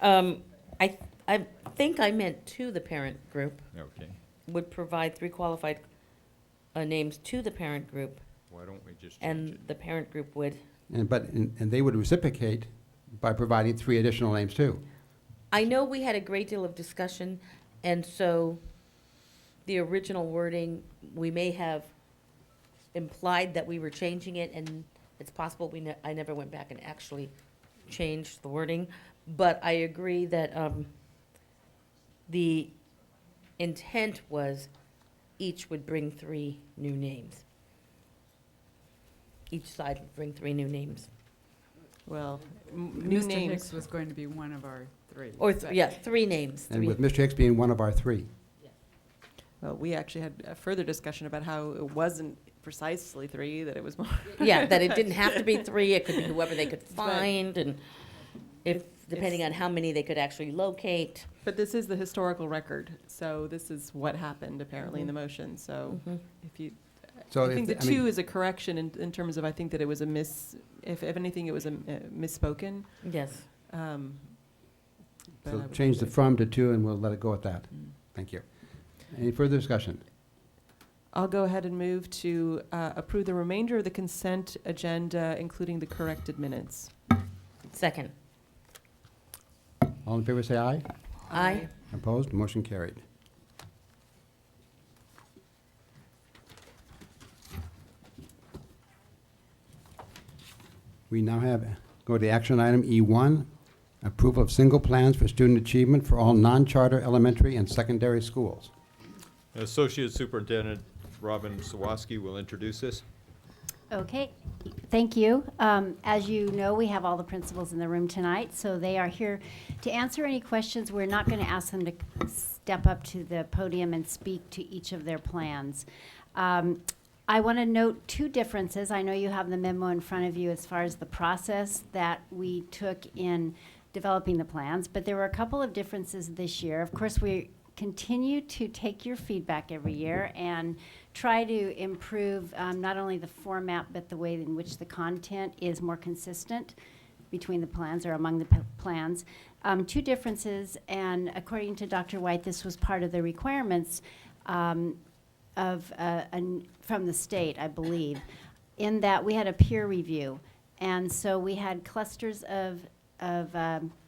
I think I meant to the parent group. Okay. Would provide 3 qualified names to the parent group. Why don't we just change And it? the parent group would. And they would reciprocate by providing 3 additional names too. I know we had a great deal of discussion, and so the original wording, we may have implied that we were changing it, and it's possible I never went back and actually changed the wording. But I agree that the intent was each would bring 3 new names. Each side would bring 3 new names. Well, new Mr. names. Hicks was going to be one of our 3. Or, but- yeah, 3 names. And 3. with Mr. Hicks being one of our 3. Well, we actually had a further discussion about how it wasn't precisely 3, that it was more. Yeah, that it didn't have to be 3, it could be whoever they could But- find, and depending on how many they could actually locate. But this is the historical record, so this is what happened apparently in the motion, so Mhm. if you, So I if think the the- I mean- 2 is a correction in terms of, I think that it was if anything, it was a misspoken. Yes. But I So would change the agree. from to to, and we'll let it go at that. Mm. Thank you. Any further discussion? I'll go ahead and move to approve the remainder of the consent agenda, including the corrected minutes. Second. All in favor, say aye. Aye. Opposed? Motion carried. We now go to action item E1, approval of single plans for student achievement for all non-charter elementary and secondary schools. Associate Superintendent Robin Sawaski will introduce this. Okay, thank you. As you know, we have all the principals in the room tonight, so they are here to answer any questions. We're not going to ask them to step up to the podium and speak to each of their plans. I want to note 2 differences. I know you have the memo in front of you as far as the process that we took in developing the plans, but there were a couple of differences this year. Of course, we continue to take your feedback every year and try to improve not only the format, but the way in which the content is more consistent between the plans or among the plans. 2 differences, and according to Dr. White, this was part of the requirements. from the state, I believe, in that we had a peer review. And so we had clusters of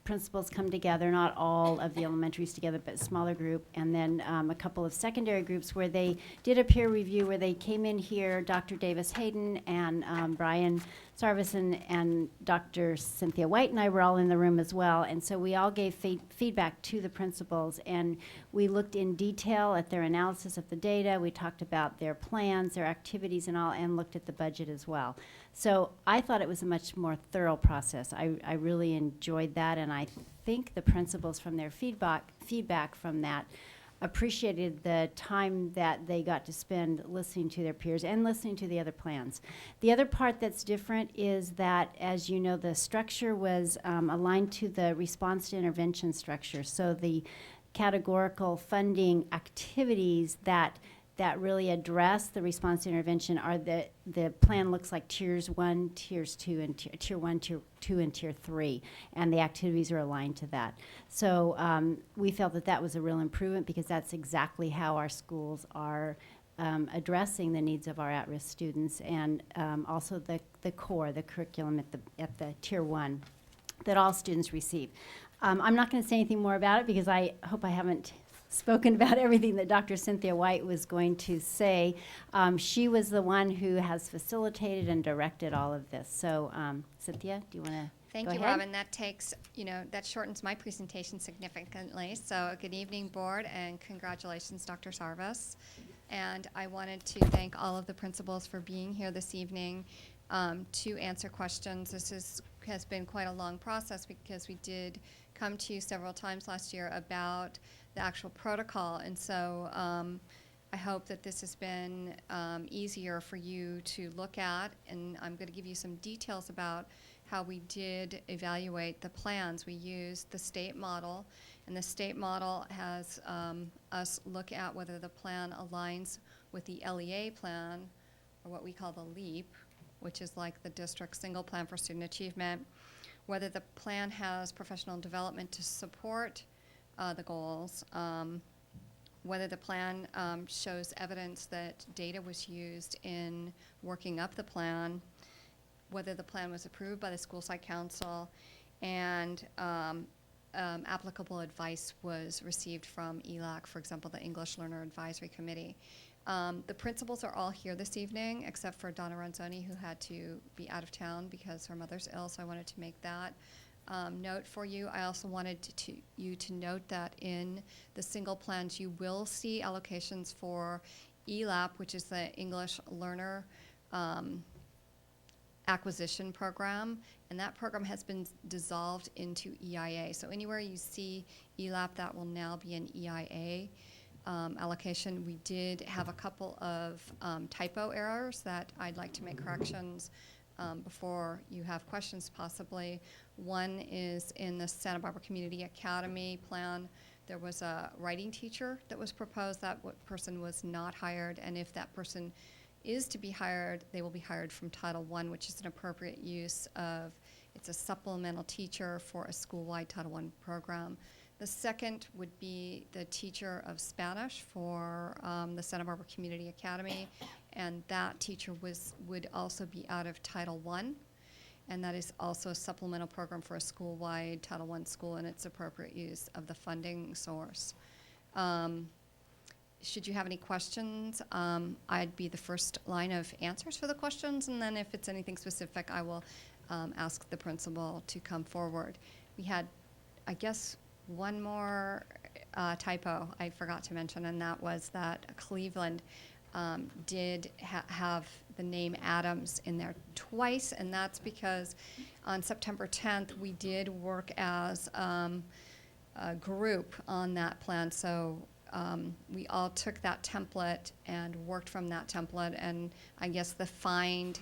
principals come together, not all of the elementaries together, but a smaller group, and then a couple of secondary groups where they did a peer review where they came in here, Dr. Davis Hayden and Brian Sarvis and Dr. Cynthia White and I were all in the room as well. And so we all gave feedback to the principals, and we looked in detail at their analysis of the data. We talked about their plans, their activities and all, and looked at the budget as well. So I thought it was a much more thorough process. I really enjoyed that, and I think the principals from their feedback from that appreciated the time that they got to spend listening to their peers and listening to the other plans. The other part that's different is that, as you know, the structure was aligned to the response to intervention structure. So the categorical funding activities that really address the response to intervention are the plan looks like tiers 1, tiers 2, and tier 1, tier 2, and tier 3, and the activities are aligned to that. So we felt that was a real improvement because that's exactly how our schools are addressing the needs of our at-risk students, and also the core, the curriculum at the tier 1 that all students receive. I'm not going to say anything more about it because I hope I haven't spoken about everything that Dr. Cynthia White was going to say. She was the one who has facilitated and directed all of this. So, Cynthia, do you want to Thank go you, ahead? Robin. That takes, that shortens my presentation significantly. So good evening, board, and congratulations, Dr. Sarvis. And I wanted to thank all of the principals for being here this evening to answer questions. This has been quite a long process because we did come to you several times last year about the actual protocol. And so I hope that this has been easier for you to look at. And I'm going to give you some details about how we did evaluate the plans. We used the state model, and the state model has us look at whether the plan aligns with the LEA plan, or what we call the LEAP, which is like the district's single plan for student achievement, whether the plan has professional development to support the goals, whether the plan shows evidence that data was used in working up the plan, whether the plan was approved by the school site council, and applicable advice was received from ELAC, for example, the English Learner Advisory Committee. The principals are all here this evening, except for Donna Ronzoni, who had to be out of town because her mother's ill, so I wanted to make that note for you. I also wanted you to note that in the single plans, you will see allocations for ELAP, which is the English Learner Acquisition Program, and that program has been dissolved into EIA. So anywhere you see ELAP, that will now be an EIA allocation. We did have a couple of typo errors that I'd like to make corrections before you have questions possibly. One is in the Santa Barbara Community Academy plan, there was a writing teacher that was proposed. That person was not hired, and if that person is to be hired, they will be hired from Title I, which is an appropriate use of, it's a supplemental teacher for a school-wide Title I program. The second would be the teacher of Spanish for the Santa Barbara Community Academy, and that teacher would also be out of Title I, and that is also a supplemental program for a school-wide Title I school, and its appropriate use of the funding source. Should you have any questions, I'd be the first line of answers for the questions, and then if it's anything specific, I will ask the principal to come forward. We had, I guess, one more typo I forgot to mention, and that was that Cleveland did have the name Adams in there twice, and that's because on September 10th, we did work as a group on that plan. So we all took that template and worked from that template, and I guess the find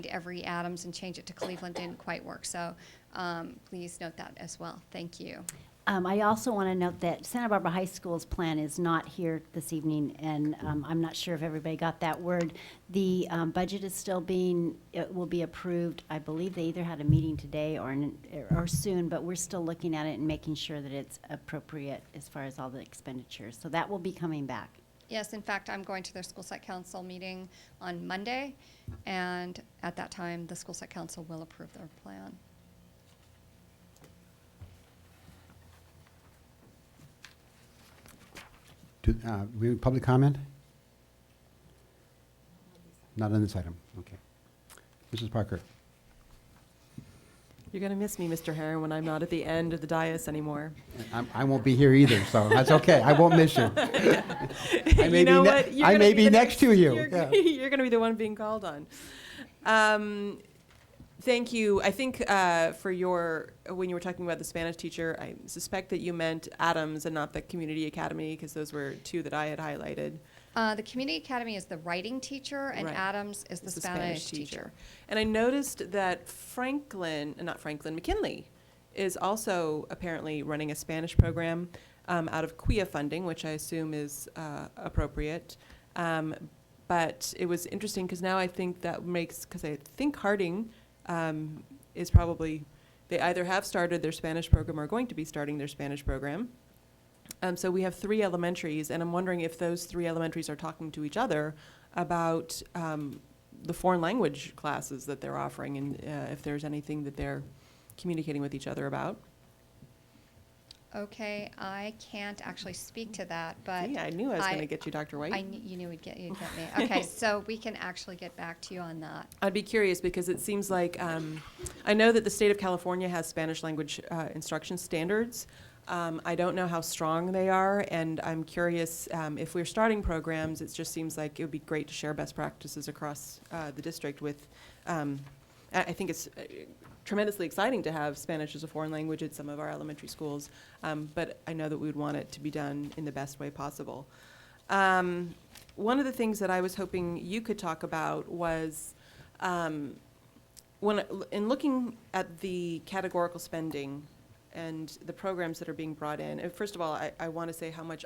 every Adams and change it to Cleveland didn't quite work. So please note that as well. Thank you. I also want to note that Santa Barbara High School's plan is not here this evening, and I'm not sure if everybody got that word. The budget is still it will be approved. I believe they either had a meeting today or soon, but we're still looking at it and making sure that it's appropriate as far as all the expenditures. So that will be coming back. Yes, in fact, I'm going to their school site council meeting on Monday, and at that time, the school site council will approve their plan. We have public comment? Not on this item, okay. Mrs. Parker. You're going to miss me, Mr. Herron, when I'm not at the end of the dais anymore. I won't be here either, so that's okay. I won't miss you. I may You know be, what? You're I gonna may be be the next to you. You're, Yeah. you're going to be the one being called on. Thank you. I think for your, when you were talking about the Spanish teacher, I suspect that you meant Adams and not the Community Academy, because those were two that I had highlighted. The Community Academy is the writing teacher, and Right. Adams is the It's Spanish teacher. And I noticed that McKinley is also apparently running a Spanish program out of QIA funding, which I assume is appropriate. But it was interesting because now I think that makes, because I think Harding is probably, they either have started their Spanish program or are going to be starting their Spanish program. So we have 3 elementaries, and I'm wondering if those 3 elementaries are talking to each other about the foreign language classes that they're offering, and if there's anything that they're communicating with each other about. Okay, I can't actually speak to that, but See, I knew I was going to get you, Dr. White. You knew you'd get me. Okay, so we can actually get back to you on that. I'd be curious because it seems like, I know that the state of California has Spanish language instruction standards. I don't know how strong they are, and I'm curious if we're starting programs, it just seems like it would be great to share best practices across the district with, I think it's tremendously exciting to have Spanish as a foreign language at some of our elementary schools, but I know that we would want it to be done in the best way possible. One of the things that I was hoping you could talk about was in looking at the categorical spending and the programs that are being brought in, first of all, I want to say how much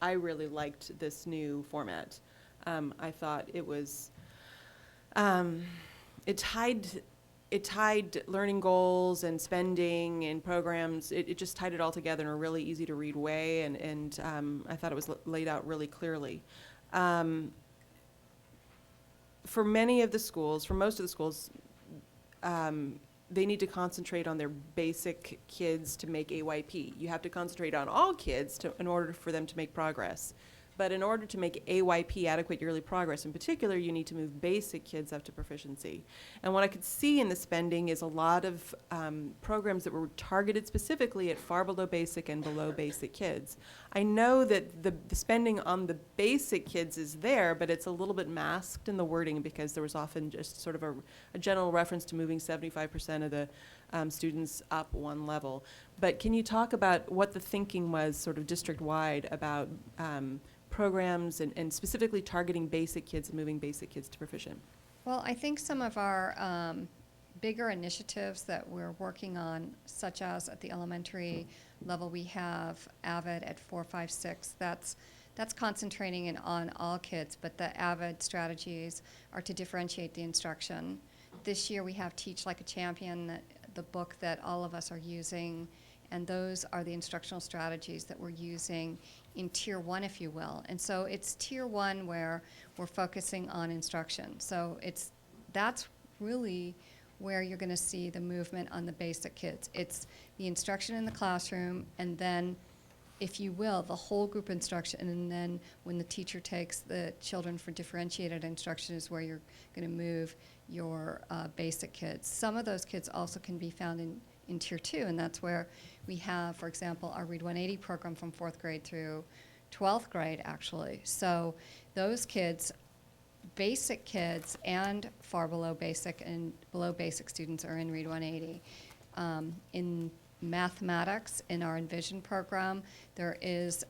I really liked this new format. I thought it was, it tied learning goals and spending and programs. It just tied it all together in a really easy to read way, and I thought it was laid out really clearly. For many of the schools, for most of the schools, they need to concentrate on their basic kids to make AYP. You have to concentrate on all kids in order for them to make progress. But in order to make AYP, adequate yearly progress, in particular, you need to move basic kids up to proficiency. And what I could see in the spending is a lot of programs that were targeted specifically at far below basic and below basic kids. I know that the spending on the basic kids is there, but it's a little bit masked in the wording because there was often just sort of a general reference to moving 75% of the students up one level. But can you talk about what the thinking was sort of district-wide about programs and specifically targeting basic kids and moving basic kids to proficient? Well, I think some of our bigger initiatives that we're working on, such as at the elementary level, we have AVID at 4, 5, 6. That's concentrating on all kids, but the AVID strategies are to differentiate the instruction. This year we have Teach Like a Champion, the book that all of us are using, and those are the instructional strategies that we're using in Tier 1, if you will. And so it's Tier 1 where we're focusing on instruction. So that's really where you're going to see the movement on the basic kids. It's the instruction in the classroom, and then, if you will, the whole group instruction, and then when the teacher takes the children for differentiated instruction is where you're going to move your basic kids. Some of those kids also can be found in Tier 2, and that's where we have, for example, our Read 180 program from 4th grade through 12th grade, actually. So those kids, basic kids and far below basic and below basic students are in Read 180. In mathematics, in our Envision program, there is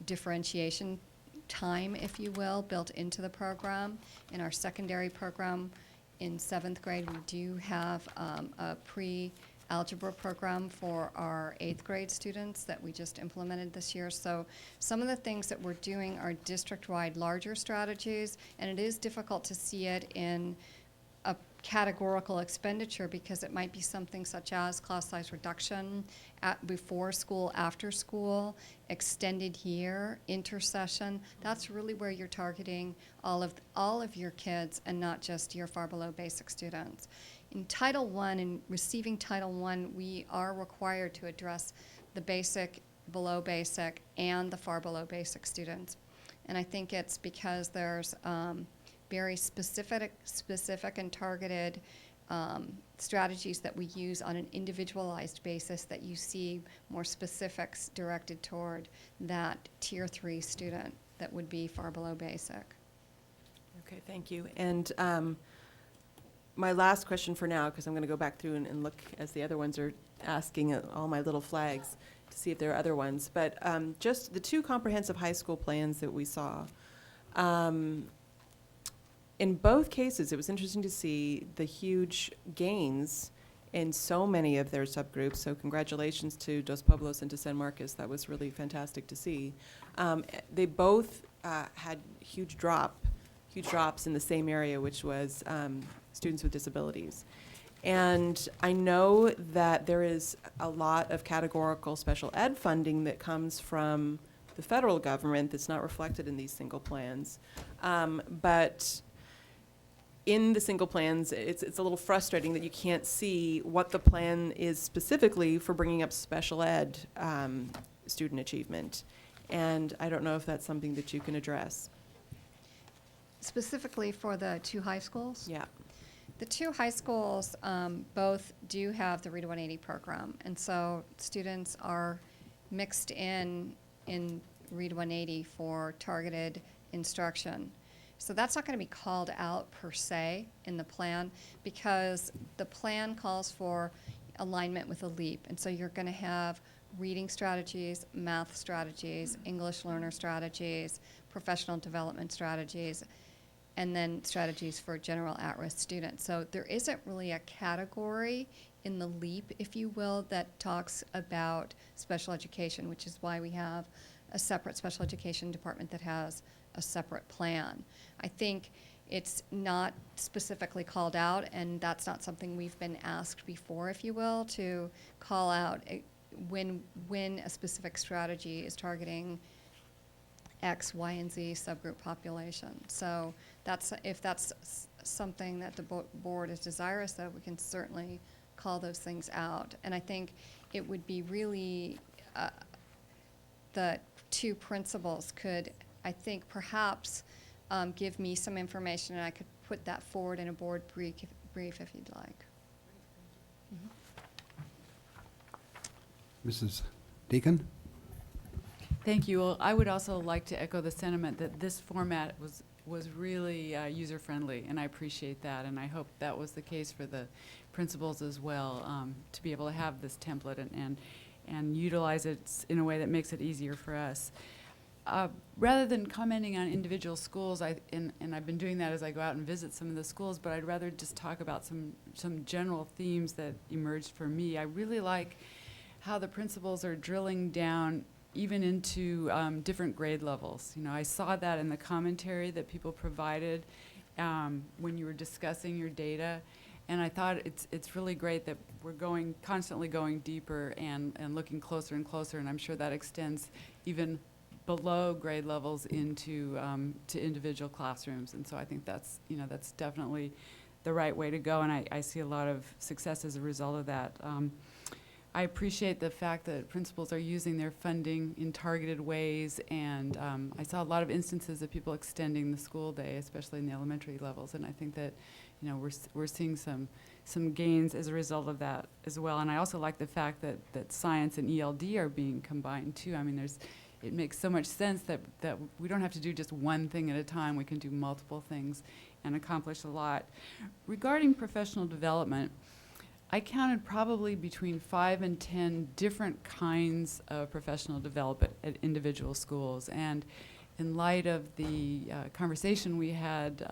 differentiation time, if you will, built into the program. In our secondary program, in 7th grade, we do have a pre-algebra program for our 8th grade students that we just implemented this year. So some of the things that we're doing are district-wide larger strategies, and it is difficult to see it in a categorical expenditure, because it might be something such as class size reduction before school, after school, extended year, intersession. That's really where you're targeting all of your kids and not just your far below basic students. In Title I, in receiving Title I, we are required to address the basic, below basic, and the far below basic students. And I think it's because there's very specific and targeted strategies that we use on an individualized basis that you see more specifics directed toward that Tier 3 student that would be far below basic. Okay, thank you. And my last question for now, because I'm going to go back through and look as the other ones are asking all my little flags to see if there are other ones. But just the 2 comprehensive high school plans that we saw, in both cases, it was interesting to see the huge gains in so many of their subgroups. So congratulations to Dos Pueblos and to San Marcos. That was really fantastic to see. They both had huge drops in the same area, which was students with disabilities. And I know that there is a lot of categorical special ed funding that comes from the federal government that's not reflected in these single plans. But in the single plans, it's a little frustrating that you can't see what the plan is specifically for bringing up special ed student achievement. And I don't know if that's something that you can address. Specifically for the 2 high schools? Yeah. The 2 high schools both do have the Read 180 program, and so students are mixed in Read 180 for targeted instruction. So that's not going to be called out per se in the plan, because the plan calls for alignment with a LEAP, and so you're going to have reading strategies, math strategies, English learner strategies, professional development strategies, and then strategies for general at-risk students. So there isn't really a category in the LEAP, if you will, that talks about special education, which is why we have a separate special education department that has a separate plan. I think it's not specifically called out, and that's not something we've been asked before, if you will, to call out when a specific strategy is targeting X, Y, and Z subgroup population. So if that's something that the board is desirous of, we can certainly call those things out. And I think it would be really, the 2 principals could, I think, perhaps give me some information, and I could put that forward in a board brief if you'd like. Mrs. Deacon? Thank you. Well, I would also like to echo the sentiment that this format was really user-friendly, and I appreciate that, and I hope that was the case for the principals as well, to be able to have this template and utilize it in a way that makes it easier for us. Rather than commenting on individual schools, and I've been doing that as I go out and visit some of the schools, but I'd rather just talk about some general themes that emerged for me. I really like how the principals are drilling down even into different grade levels. You know, I saw that in the commentary that people provided when you were discussing your data, and I thought it's really great that we're constantly going deeper and looking closer and closer, and I'm sure that extends even below grade levels into to individual classrooms. And so I think that's definitely the right way to go, and I see a lot of success as a result of that. I appreciate the fact that principals are using their funding in targeted ways, and I saw a lot of instances of people extending the school day, especially in the elementary levels, and I think that we're seeing some gains as a result of that as well. And I also like the fact that science and ELD are being combined too. I mean, it makes so much sense that we don't have to do just one thing at a time. We can do multiple things and accomplish a lot. Regarding professional development, I counted probably between 5 and 10 different kinds of professional development at individual schools. And in light of the conversation we had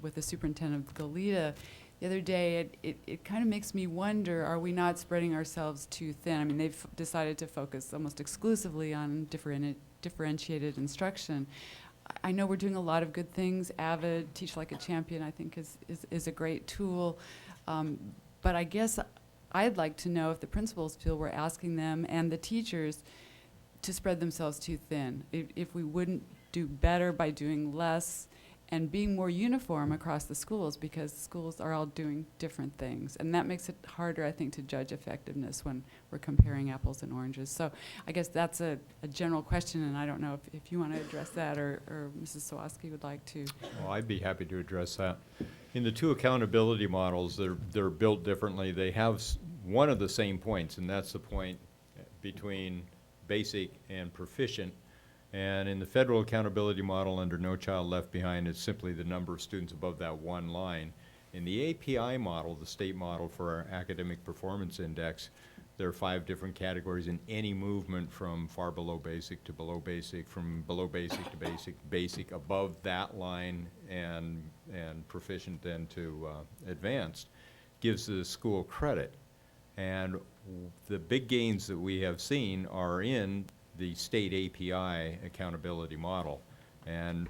with the superintendent of Goleta the other day, it kind of makes me wonder, are we not spreading ourselves too thin? I mean, they've decided to focus almost exclusively on differentiated instruction. I know we're doing a lot of good things. Avid, Teach Like a Champion, I think is a great tool. But I guess I'd like to know if the principals feel we're asking them and the teachers to spread themselves too thin. If we wouldn't do better by doing less and being more uniform across the schools, because schools are all doing different things. And that makes it harder, I think, to judge effectiveness when we're comparing apples and oranges. So I guess that's a general question, and I don't know if you want to address that or Mrs. Sawatsky would like to. Well, I'd be happy to address that. In the two accountability models, they're built differently. They have one of the same points, and that's the point between basic and proficient. And in the federal accountability model under No Child Left Behind, it's simply the number of students above that one line. In the API model, the state model for our academic performance index, there are 5 different categories in any movement from far below basic to below basic, from below basic to basic, basic above that line, and proficient then to advanced, gives the school credit. And the big gains that we have seen are in the state API accountability model. And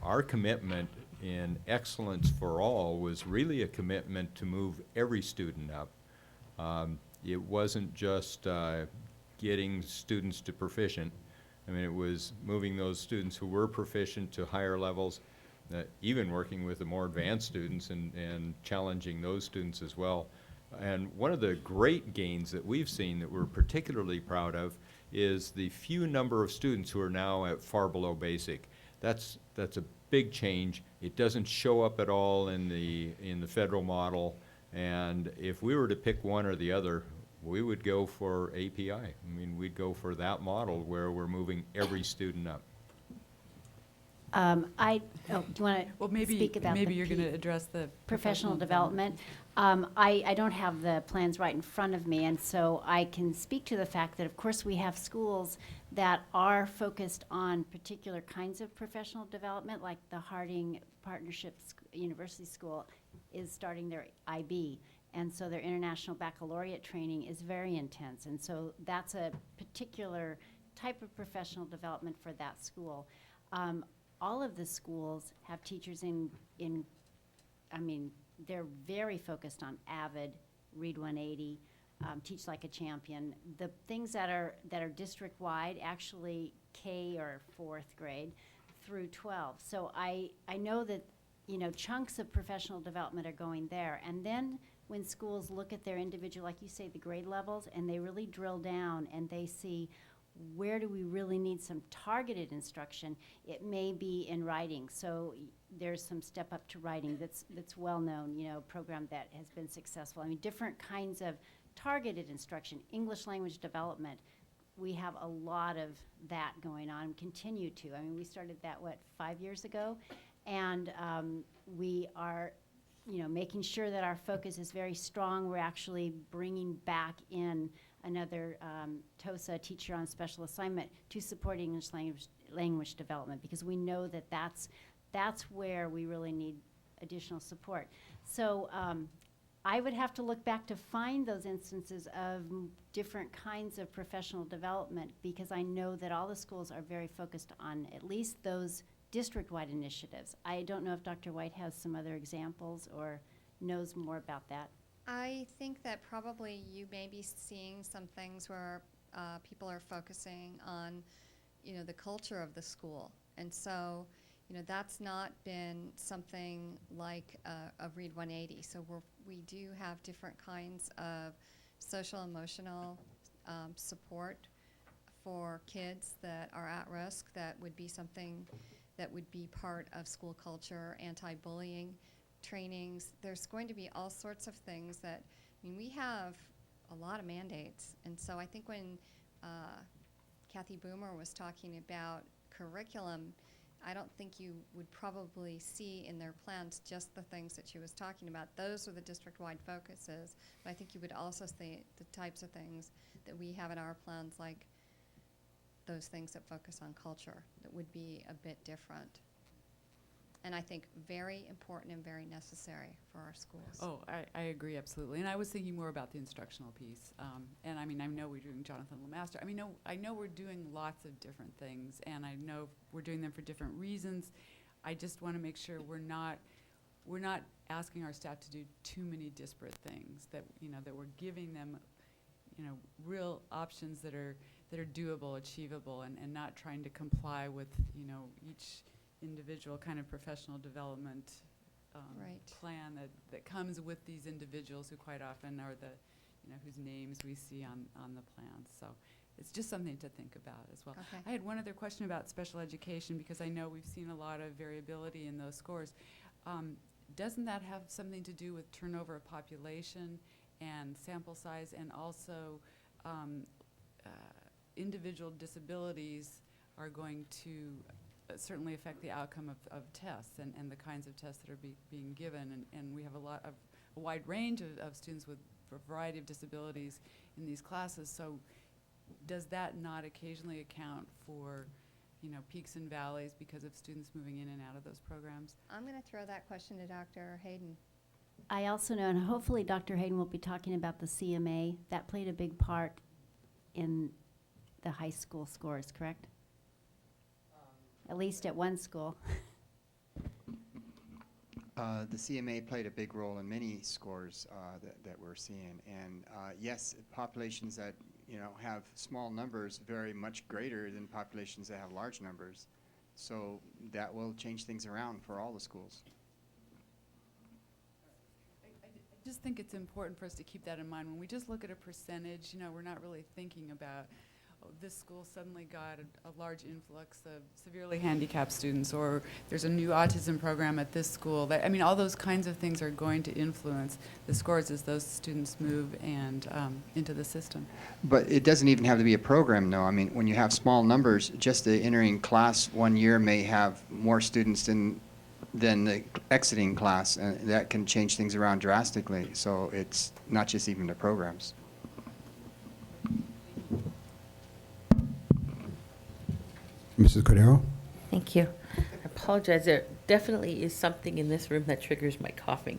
our commitment in Excellence for All was really a commitment to move every student up. It wasn't just getting students to proficient. I mean, it was moving those students who were proficient to higher levels, even working with the more advanced students and challenging those students as well. And one of the great gains that we've seen that we're particularly proud of is the few number of students who are now at far below basic. That's a big change. It doesn't show up at all in the federal model. And if we were to pick one or the other, we would go for API. I mean, we'd go for that model where we're moving every student up. Do you want to speak about maybe the you're going to address the professional development? I don't have the plans right in front of me, and so I can speak to the fact that, of course, we have schools that are focused on particular kinds of professional development, like the Harding Partnership University School is starting their IB, and so their International Baccalaureate training is very intense, and so that's a particular type of professional development for that school. All of the schools have teachers I mean, they're very focused on AVID, Read 180, Teach Like a Champion. The things that are district-wide, actually K or 4th grade through 12. So I know that, you know, chunks of professional development are going there. And then when schools look at their individual, like you say, the grade levels, and they really drill down and they see where do we really need some targeted instruction, it may be in writing. So there's some step up to writing that's well known, you know, program that has been successful. I mean, different kinds of targeted instruction. English language development, we have a lot of that going on, continue to. I mean, we started that, 5 years ago? And we are, you know, making sure that our focus is very strong. We're actually bringing back in another TOSA, teacher on special assignment, to support English language development, because we know that that's where we really need additional support. So I would have to look back to find those instances of different kinds of professional development, because I know that all the schools are very focused on at least those district-wide initiatives. I don't know if Dr. White has some other examples or knows more about that. I think that probably you may be seeing some things where people are focusing on, you know, the culture of the school. And so, you know, that's not been something like a Read 180. So we do have different kinds of social emotional support for kids that are at risk. That would be something that would be part of school culture, anti-bullying trainings. There's going to be all sorts of things that, I mean, we have a lot of mandates. And so I think when Kathy Boomer was talking about curriculum, I don't think you would probably see in their plans just the things that she was talking about. Those are the district-wide focuses. But I think you would also see the types of things that we have in our plans, like those things that focus on culture, that would be a bit different. and I think very important and very necessary for our schools. Oh, I agree absolutely. And I was thinking more about the instructional piece. And I mean, I know we're doing Jonathan Lemaster. I know we're doing lots of different things, and I know we're doing them for different reasons. I just want to make sure we're not asking our staff to do too many disparate things, that, you know, that we're giving them, you know, real options that are doable, achievable, and not trying to comply with, you know, each individual kind of professional development Right. plan that comes with these individuals who quite often are the, you know, whose names we see on the plans. So it's just something to think about as well. Okay. I had one other question about special education, because I know we've seen a lot of variability in those scores. Doesn't that have something to do with turnover of population and sample size, and also individual disabilities are going to certainly affect the outcome of tests and the kinds of tests that are being given, and we have a wide range of students with a variety of disabilities in these classes. So does that not occasionally account for, you know, peaks and valleys because of students moving in and out of those programs? I'm going to throw that question to Dr. Hayden. I also know, and hopefully Dr. Hayden will be talking about the CMA. That played a big part in the high school scores, correct? At least at one school. The CMA played a big role in many scores that we're seeing, and yes, populations that, you know, have small numbers very much greater than populations that have large numbers. So that will change things around for all the schools. I just think it's important for us to keep that in mind. When we just look at a percentage, you know, we're not really thinking about, oh, this school suddenly got a large influx of severely handicapped students, or there's a new autism program at this school. I mean, all those kinds of things are going to influence the scores as those students move and into the system. But it doesn't even have to be a program, though. I mean, when you have small numbers, just the entering class one year may have more students than the exiting class, and that can change things around drastically. So it's not just even the programs. Mrs. Cordero? Thank you. I apologize. There definitely is something in this room that triggers my coughing.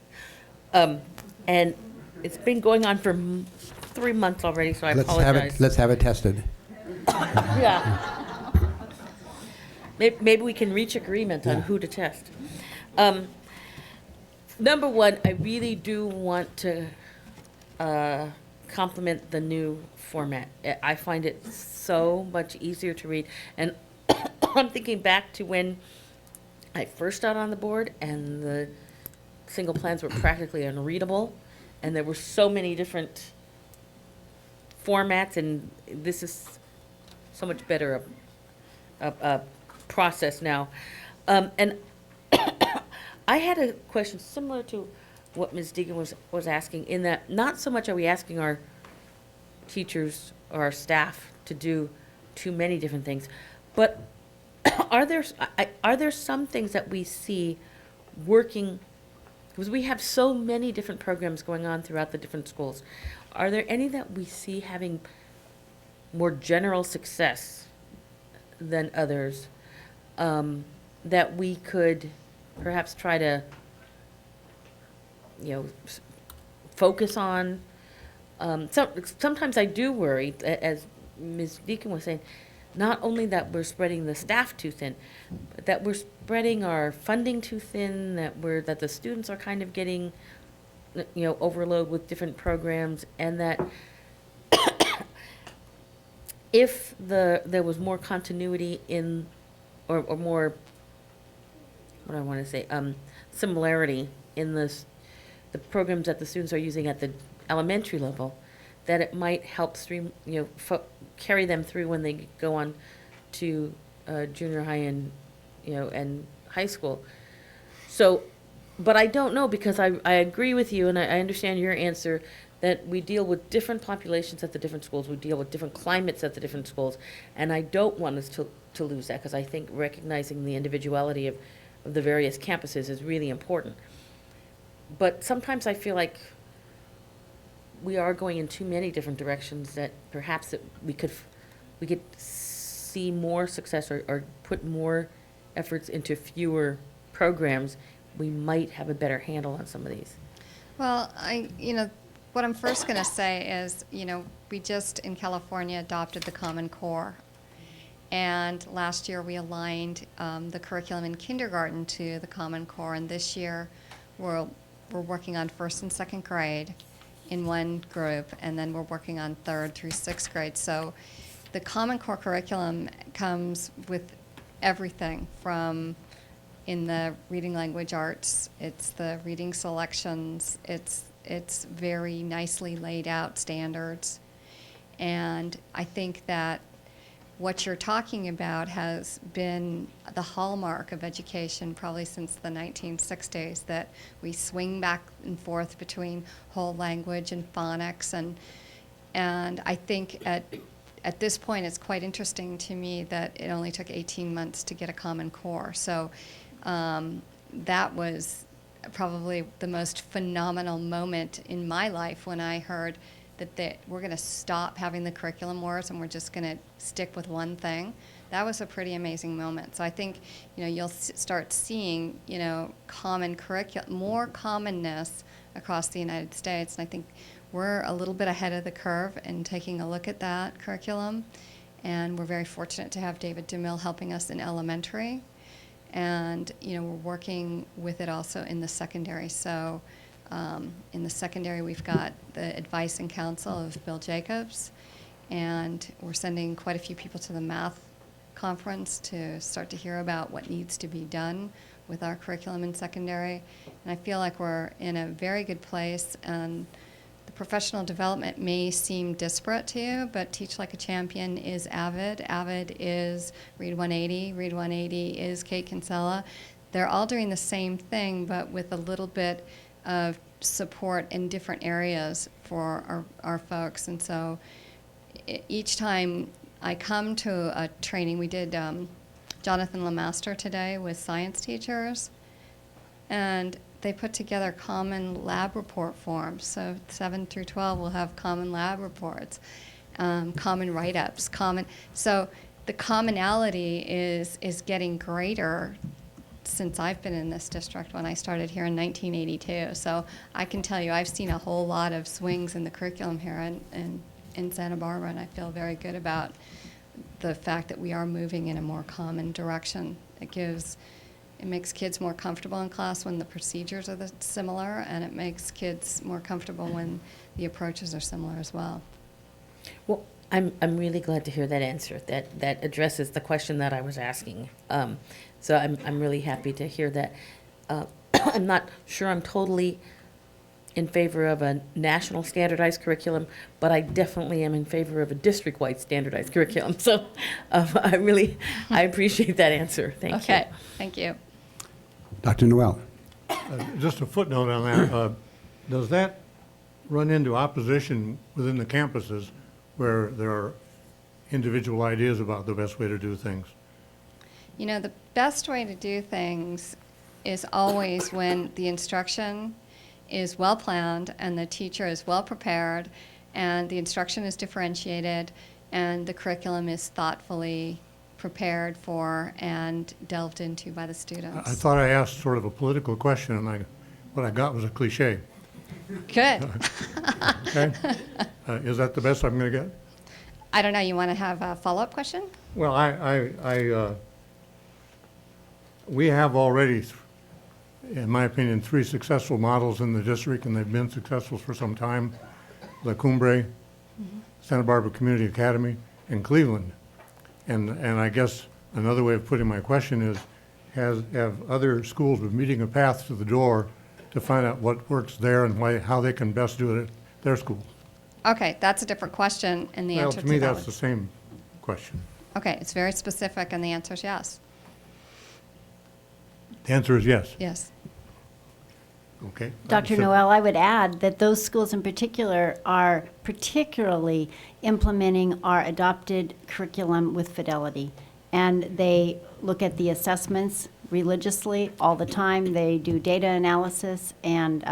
And it's been going on for 3 months already, so I apologize. Let's have it tested. Yeah. Maybe we can reach agreement on who to test. Number one, I really do want to compliment the new format. I find it so much easier to read. And I'm thinking back to when I first got on the board and the single plans were practically unreadable, and there were so many different formats, and this is so much better a process now. And I had a question similar to what Ms. Deegan was asking, in that not so much are we asking our teachers or our staff to do too many different things, but are there some things that we see working, because we have so many different programs going on throughout the different schools. Are there any that we see having more general success than others, that we could perhaps try to, you know, focus on? Sometimes I do worry, as Ms. Deacon was saying, not only that we're spreading the staff too thin, but that we're spreading our funding too thin, that the students are kind of getting, you know, overload with different programs, and that if there was more continuity in, or more, what do I want to say, similarity in the programs that the students are using at the elementary level, that it might help carry them through when they go on to junior high and, you know, and high school. So, but I don't know, because I agree with you, and I understand your answer, that we deal with different populations at the different schools, we deal with different climates at the different schools, and I don't want us to lose that, because I think recognizing the individuality of the various campuses is really important. But sometimes I feel like we are going in too many different directions, that perhaps we could see more success, or put more efforts into fewer programs, we might have a better handle on some of these. Well, what I'm first going to say is, we just in California adopted the Common Core. And last year we aligned the curriculum in kindergarten to the Common Core. And this year we're working on first and second grade in one group, and then we're working on third through sixth grade. So the Common Core curriculum comes with everything from in the reading language arts, it's the reading selections, it's very nicely laid out standards. And I think that what you're talking about has been the hallmark of education probably since the 1960s, that we swing back and forth between whole language and phonics. And I think at this point it's quite interesting to me that it only took 18 months to get a Common Core. So that was probably the most phenomenal moment in my life when I heard that we're going to stop having the curriculum wars and we're just going to stick with one thing. That was a pretty amazing moment. So I think, you'll start seeing, common curriculum, more commonness across the United States. And I think we're a little bit ahead of the curve in taking a look at that curriculum. And we're very fortunate to have David DeMille helping us in elementary. And, we're working with it also in the secondary. So in the secondary, we've got the advice and counsel of Bill Jacobs, and we're sending quite a few people to the math conference to start to hear about what needs to be done with our curriculum in secondary. And I feel like we're in a very good place, and the professional development may seem disparate to you, but Teach Like a Champion is AVID. AVID is Read 180. Read 180 is Kate Kinsella. They're all doing the same thing, but with a little bit of support in different areas for our folks. And so each time I come to a training, we did Jonathan Lemaster today with science teachers, and they put together common lab report forms. So 7 through 12 will have common lab reports, common write-ups, so the commonality is getting greater since I've been in this district when I started here in 1982. So I can tell you I've seen a whole lot of swings in the curriculum here in Santa Barbara, and I feel very good about the fact that we are moving in a more common direction. It makes kids more comfortable in class when the procedures are similar, and it makes kids more comfortable when the approaches are similar as well. Well, I'm really glad to hear that answer. That addresses the question that I was asking. So I'm really happy to hear that. I'm not sure I'm totally in favor of a national standardized curriculum, but I definitely am in favor of a district-wide standardized curriculum. So I appreciate that answer. Thank you. Okay, thank you. Dr. Noel. Just a footnote on that. Does that run into opposition within the campuses where there are individual ideas about the best way to do things? The best way to do things is always when the instruction is well planned and the teacher is well prepared and the instruction is differentiated and the curriculum is thoughtfully prepared for and delved into by the students. I thought I asked sort of a political question, and what I got was a cliche. Good. Okay. Is that the best I'm going to get? I don't know. You want to have a follow-up question? Well, we have already, in my opinion, 3 successful models in the district, and they've been successful for some time. La Cumbre, Santa Barbara Community Academy, and Cleveland. And I guess another way of putting my question is, have other schools been meeting a path to the door to find out what works there and how they can best do it at their school? Okay, that's a different question, and the answer to me, that that's the same question. Okay, it's very specific, and the answer is yes. The answer is yes. Yes. Okay. Dr. Noel, I would add that those schools in particular are particularly implementing our adopted curriculum with fidelity. And they look at the assessments religiously all the time. They do data analysis, and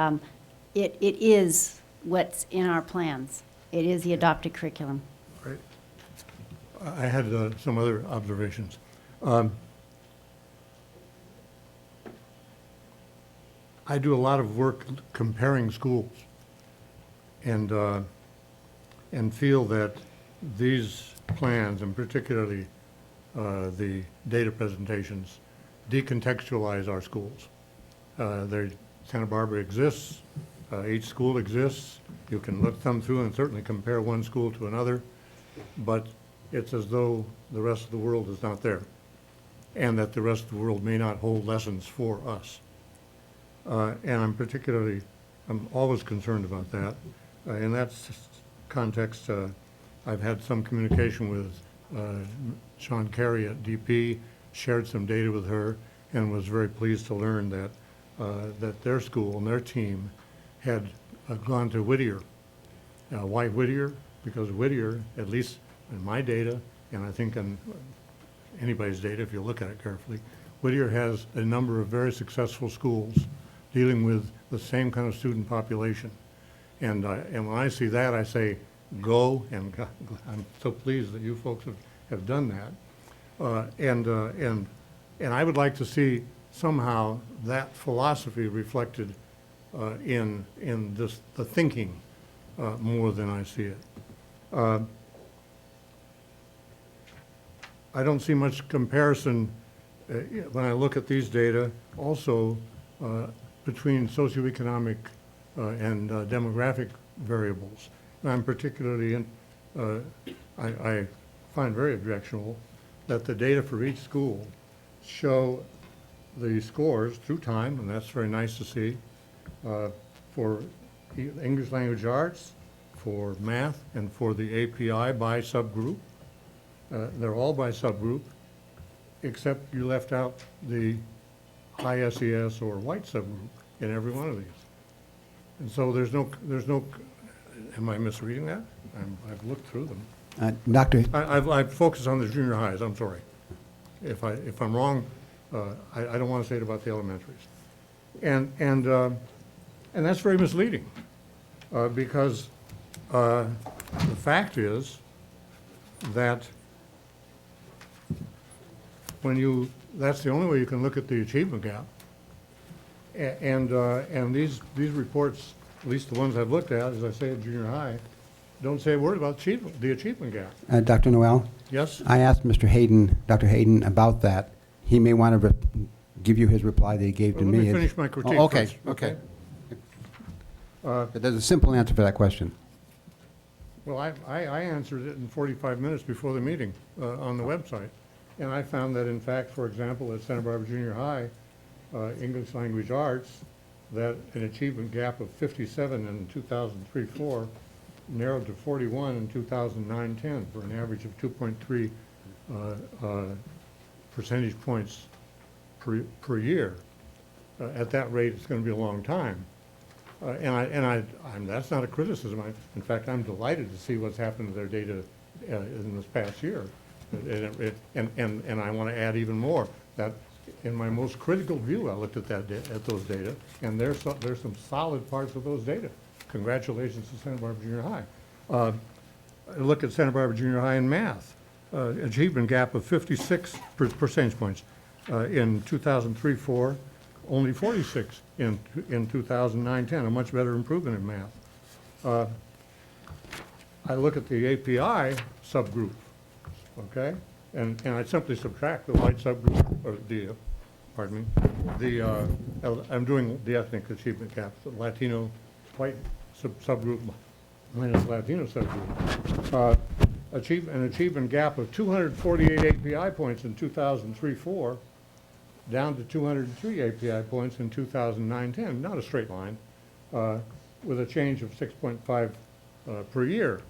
it is what's in our plans. It is the adopted curriculum. Great. I had some other observations. I do a lot of work comparing schools and feel that these plans, and particularly the data presentations, decontextualize our schools. Santa Barbara exists, each school exists. You can look them through and certainly compare one school to another, but it's as though the rest of the world is not there, and that the rest of the world may not hold lessons for us. And I'm always concerned about that. In that context, I've had some communication with Sean Carey at DP, shared some data with her, and was very pleased to learn that that their school and their team had gone to Whittier. Why Whittier? Because Whittier, at least in my data, and I think in anybody's data if you look at it carefully, Whittier has a number of very successful schools dealing with the same kind of student population. And when I see that, I say, go, and I'm so pleased that you folks have done that. And I would like to see somehow that philosophy reflected in the thinking more than I see it. I don't see much comparison when I look at these data also between socioeconomic and demographic variables. And I'm particularly I find very objectionable that the data for each school show the scores through time, and that's very nice to see, for English language arts, for math, and for the API by subgroup. They're all by subgroup, except you left out the high SES or white subgroup in every one of these. And so there's no, am I misreading that? I've looked through them. Doctor, I've focused on the junior highs, I'm sorry. If I'm wrong, I don't want to say it about the elementaries. And that's very misleading, because the fact is that that's the only way you can look at the achievement gap. And these reports, at least the ones I've looked at, as I say at junior high, don't say a word about the achievement gap. Dr. Noel? Yes? I asked Dr. Hayden about that. He may want to give you his reply that he gave to Well, me. let me finish my critique Okay, first, okay. But there's a simple answer for that question. Well, I answered it in 45 minutes before the meeting on the website. And I found that, in fact, for example, at Santa Barbara Junior High, English language arts, that an achievement gap of 57 in 2003-04 narrowed to 41 in 2009-10 for an average of 2.3 percentage points per year. At that rate, it's going to be a long time. That's not a criticism. In fact, I'm delighted to see what's happened to their data in this past year. And I want to add even more, that in my most critical view, I looked at those data, and there's some solid parts of those data. Congratulations to Santa Barbara Junior High. Look at Santa Barbara Junior High in math. Achievement gap of 56 percentage points in 2003-04, only 46 in 2009-10, a much better improvement in math. I look at the API subgroup, okay, and I simply subtract the white subgroup, or I'm doing the ethnic achievement gap, the Latino white subgroup minus Latino subgroup. An achievement gap of 248 API points in 2003-04, down to 203 API points in 2009-10, not a straight line, with a change of 6.5 per year.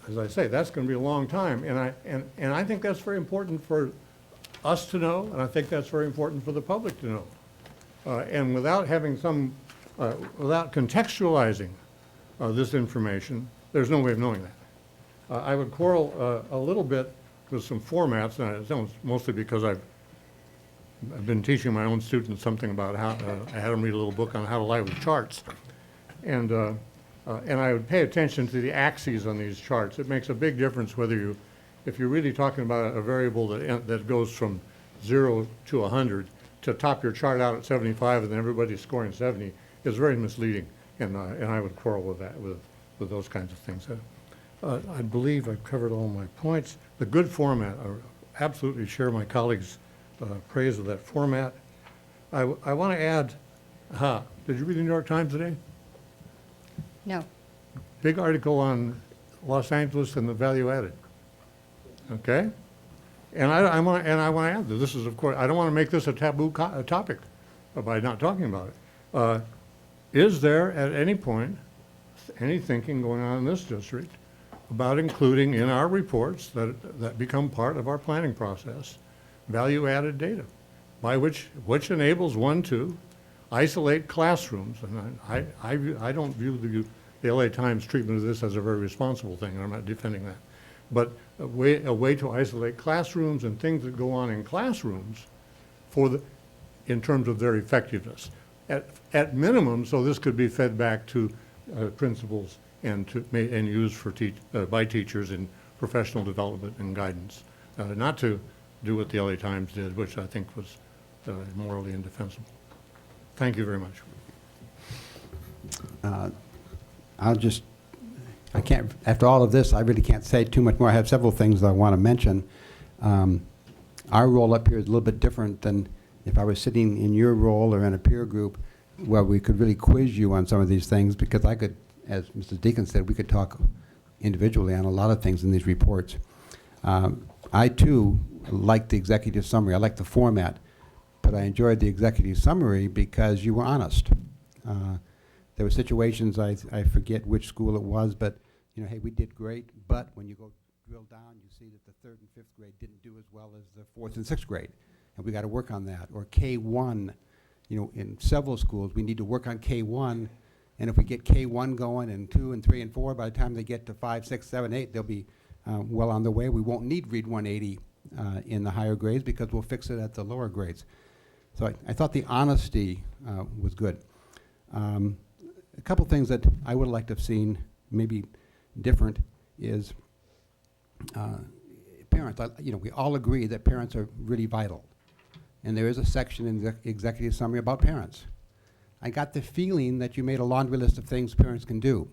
As I say, that's going to be a long time, and I think that's very important for us to know, and I think that's very important for the public to know. And without having without contextualizing this information, there's no way of knowing that. I would quarrel a little bit with some formats, and it's mostly because I've been teaching my own students something about how I had them read a little book on how to lie with charts, and I would pay attention to the axes on these charts. It makes a big difference if you're really talking about a variable that goes from 0 to 100 to top your chart out at 75 and then everybody's scoring 70 is very misleading, and I would quarrel with that, with those kinds of things. I believe I've covered all my points. The good format, I absolutely share my colleagues' praise of that format. I want to add, did you read the New York Times today? No. Big article on Los Angeles and the value added. Okay? And I want to add that this is, of course, I don't want to make this a taboo topic by not talking about it. Is there at any point any thinking going on in this district about including in our reports that become part of our planning process value-added data, by which enables one to isolate classrooms? And I don't view the LA Times treatment of this as a very responsible thing, and I'm not defending that. But a way to isolate classrooms and things that go on in classrooms in terms of their effectiveness. At minimum, so this could be fed back to principals and used by teachers in professional development and guidance. Not to do what the LA Times did, which I think was morally indefensible. Thank you very much. I can't, after all of this, I really can't say too much more. I have several things I want to mention. Our role up here is a little bit different than if I was sitting in your role or in a peer group where we could really quiz you on some of these things, because I could, as Mrs. Deacon said, we could talk individually on a lot of things in these reports. I too like the executive summary. I like the format, but I enjoyed the executive summary because you were honest. There were situations, I forget which school it was, but hey, we did great, but when you go drill down, you see that the 3rd and 5th grade didn't do as well as the 4th and 6th grade, and we got to work on that. Or K1, in several schools, we need to work on K1, and if we get K1 going and 2 and 3 and 4, by the time they get to 5, 6, 7, 8, they'll be well on their way. We won't need Read 180 in the higher grades because we'll fix it at the lower grades. So I thought the honesty was good. A couple things that I would like to have seen maybe different is parents. We all agree that parents are really vital. And there is a section in the executive summary about parents. I got the feeling that you made a laundry list of things parents can do.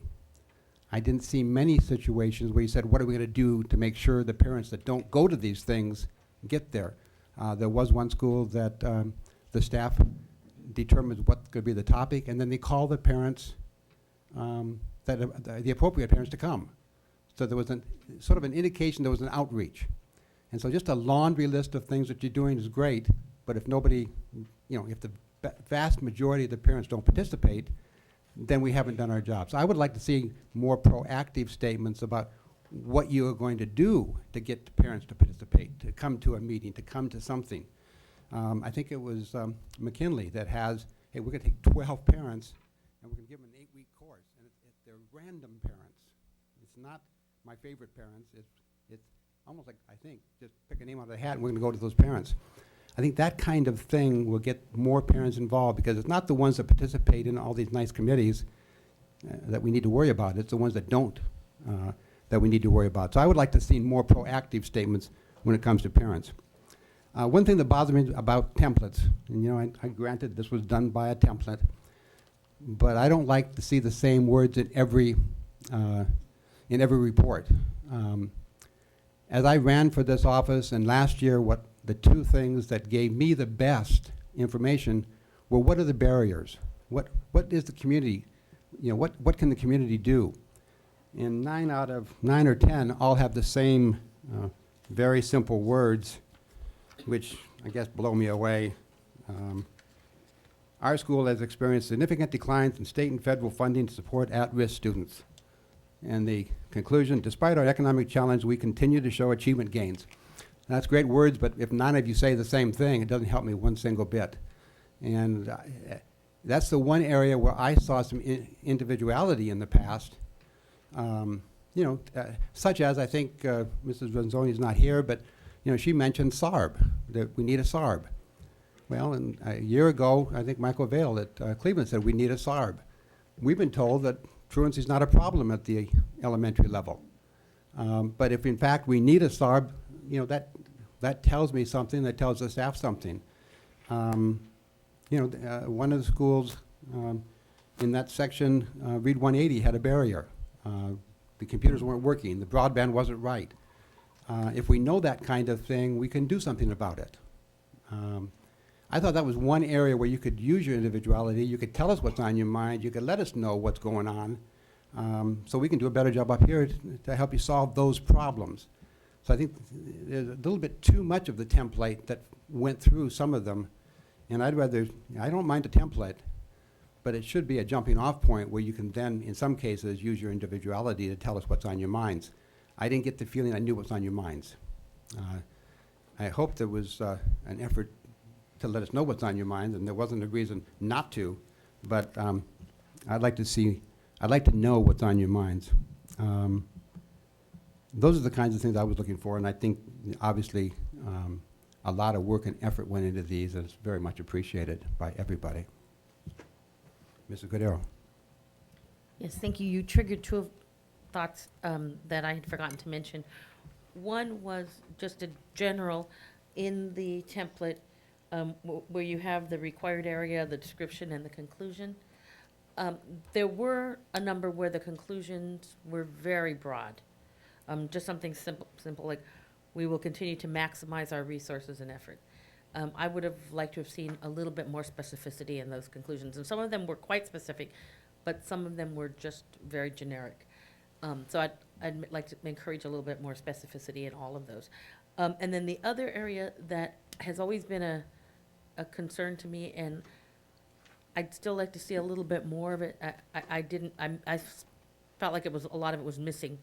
I didn't see many situations where you said, what are we going to do to make sure the parents that don't go to these things get there? There was one school that the staff determines what could be the topic, and then they call the parents, the appropriate parents to come. So there was sort of an indication there was an outreach. And so just a laundry list of things that you're doing is great, but if nobody, if the vast majority of the parents don't participate, then we haven't done our job. So I would like to see more proactive statements about what you are going to do to get the parents to participate, to come to a meeting, to come to something. I think it was McKinley that has, hey, we're going to take 12 parents and we're going to give them an 8-week course. And they're random parents. It's not my favorite parents. It's almost like, I think, just pick a name out of the hat and we're going to go to those parents. I think that kind of thing will get more parents involved, because it's not the ones that participate in all these nice committees that we need to worry about. It's the ones that don't that we need to worry about. So I would like to see more proactive statements when it comes to parents. One thing that bothers me about templates, and I granted this was done by a template, but I don't like to see the same words in every report. As I ran for this office, and last year, the two things that gave me the best information were, what are the barriers? What is the community? What can the community do? And 9 out of 9 or 10 all have the same very simple words, which I guess blow me away. Our school has experienced significant declines in state and federal funding to support at-risk students. And the conclusion, despite our economic challenge, we continue to show achievement gains. That's great words, but if none of you say the same thing, it doesn't help me one single bit. And that's the one area where I saw some individuality in the past. Such as, I think Mrs. Renzoni is not here, but she mentioned SARB, that we need a SARB. Well, and a year ago, I think Michael Vail at Cleveland said we need a SARB. We've been told that truancy is not a problem at the elementary level. But if in fact we need a SARB, that tells me something, that tells the staff something. One of the schools in that section, Read 180, had a barrier. The computers weren't working, the broadband wasn't right. If we know that kind of thing, we can do something about it. I thought that was one area where you could use your individuality, you could tell us what's on your mind, you could let us know what's going on, so we can do a better job up here to help you solve those problems. So I think there's a little bit too much of the template that went through some of them, and I don't mind a template, but it should be a jumping off point where you can then, in some cases, use your individuality to tell us what's on your minds. I didn't get the feeling I knew what's on your minds. I hope there was an effort to let us know what's on your minds, and there wasn't a reason not to, but I'd like to know what's on your minds. Those are the kinds of things I was looking for, and I think, obviously, a lot of work and effort went into these, and it's very much appreciated by everybody. Mrs. Cordero. Yes, thank you. You triggered two thoughts that I had forgotten to mention. One was just a general in the template where you have the required area, the description, and the conclusion. There were a number where the conclusions were very broad. Just something simple like, we will continue to maximize our resources and effort. I would have liked to have seen a little bit more specificity in those conclusions. And some of them were quite specific, but some of them were just very generic. So I'd like to encourage a little bit more specificity in all of those. And then the other area that has always been a concern to me, and I'd still like to see a little bit more of it, I felt like a lot of it was missing,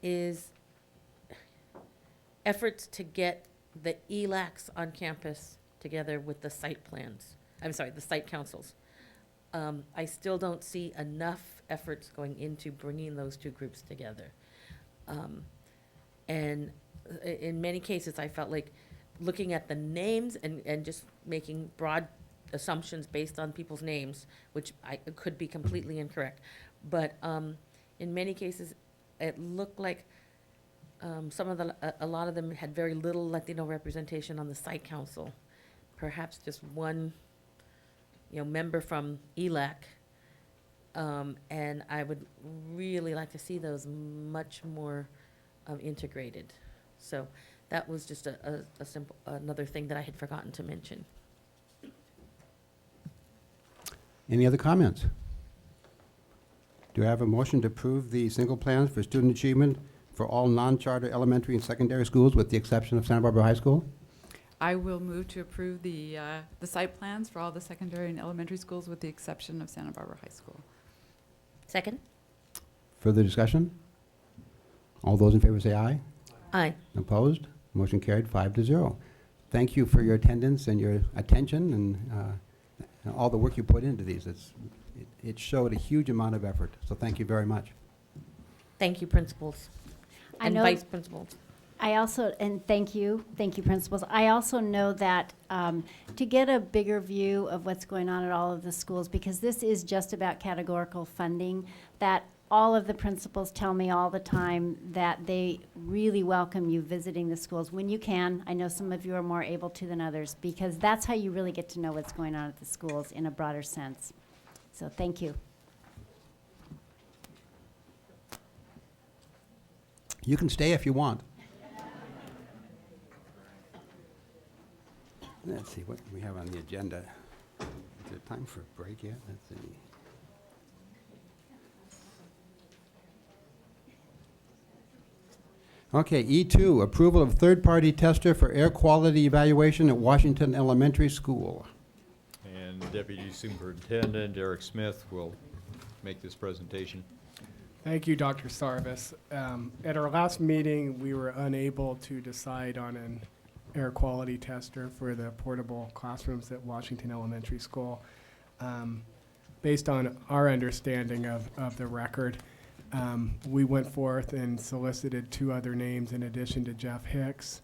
is efforts to get the ELACs on campus together with the site plans. The site councils. I still don't see enough efforts going into bringing those two groups together. And in many cases, I felt like looking at the names and just making broad assumptions based on people's names, which could be completely incorrect. But in many cases, it looked like a lot of them had very little Latino representation on the site council. Perhaps just one, member from ELAC. And I would really like to see those much more integrated. So that was just a simple, another thing that I had forgotten to mention. Any other comments? Do I have a motion to approve the single plans for student achievement for all non-charter elementary and secondary schools with the exception of Santa Barbara High School? I will move to approve the site plans for all the secondary and elementary schools with the exception of Santa Barbara High School. Second? Further discussion? All those in favor say aye. Aye. Opposed? Motion carried 5-0. Thank you for your attendance and your attention and all the work you put into these. It showed a huge amount of effort, so thank you very much. Thank you, principals and vice principals. I also, and thank you, principals. I also know that to get a bigger view of what's going on at all of the schools, because this is just about categorical funding, that all of the principals tell me all the time that they really welcome you visiting the schools when you can. I know some of you are more able to than others, because that's how you really get to know what's going on at the schools in a broader sense. So thank you. You can stay if you want. Let's see what we have on the agenda. Is there time for a break yet? Let's see. Okay, E2, approval of third-party tester for air quality evaluation at Washington Elementary School. And Deputy Superintendent Eric Smith will make this presentation. Thank you, Dr. Sarvis. At our last meeting, we were unable to decide on an air quality tester for the portable classrooms at Washington Elementary School. Based on our understanding of the record, we went forth and solicited 2 other names in addition to Jeff Hicks,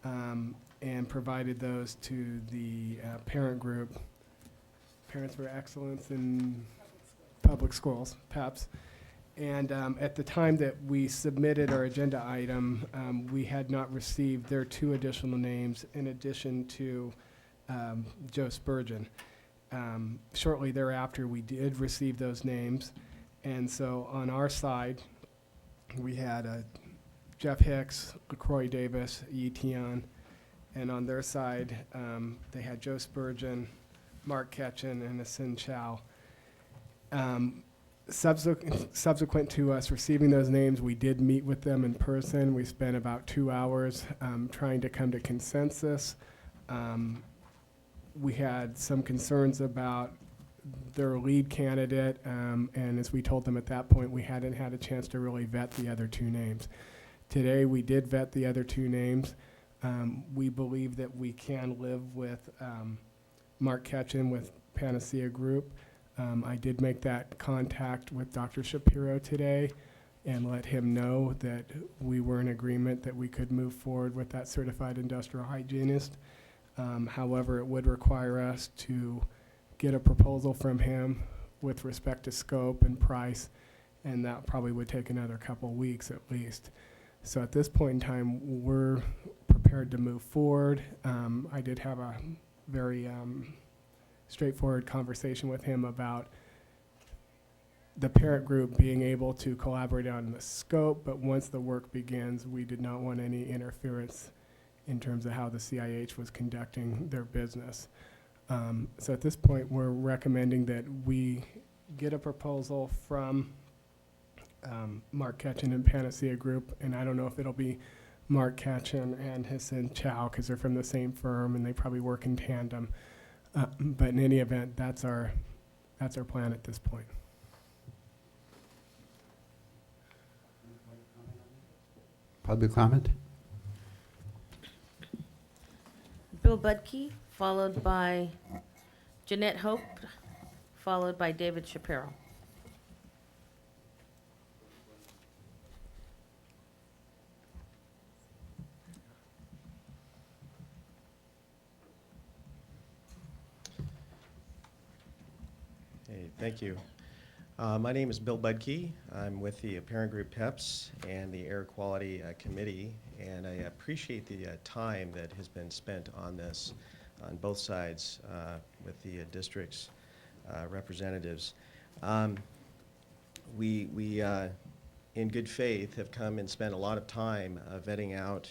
and provided those to the parent group, Parents for Excellence in Public Schools, PEPS. And at the time that we submitted our agenda item, we had not received their 2 additional names in addition to Joe Spurgeon. Shortly thereafter, we did receive those names. And so on our side, we had Jeff Hicks, LaCroix Davis, Yi Tian. And on their side, they had Joe Spurgeon, Mark Ketchen, and Asin Chow. Subsequent to us receiving those names, we did meet with them in person. We spent about 2 hours trying to come to consensus. We had some concerns about their lead candidate, and as we told them at that point, we hadn't had a chance to really vet the other two names. Today, we did vet the other two names. We believe that we can live with Mark Ketchen with Panacea Group. I did make that contact with Dr. Shapiro today and let him know that we were in agreement that we could move forward with that certified industrial hygienist. However, it would require us to get a proposal from him with respect to scope and price, and that probably would take another couple weeks at least. So at this point in time, we're prepared to move forward. I did have a very straightforward conversation with him about the parent group being able to collaborate on the scope, but once the work begins, we did not want any interference in terms of how the CIH was conducting their business. So at this point, we're recommending that we get a proposal from Mark Ketchen and Panacea Group, and I don't know if it'll be Mark Ketchen and Hassan Chow because they're from the same firm and they probably work in tandem. But in any event, that's our plan at this point. Public comment? Bill Budke, followed by Jeanette Hope, followed by David Shapiro. Hey, thank you. My name is Bill Budke. I'm with the Parent Group PEPS and the Air Quality Committee, and I appreciate the time that has been spent on this on both sides with the district's representatives. We in good faith, have come and spent a lot of time vetting out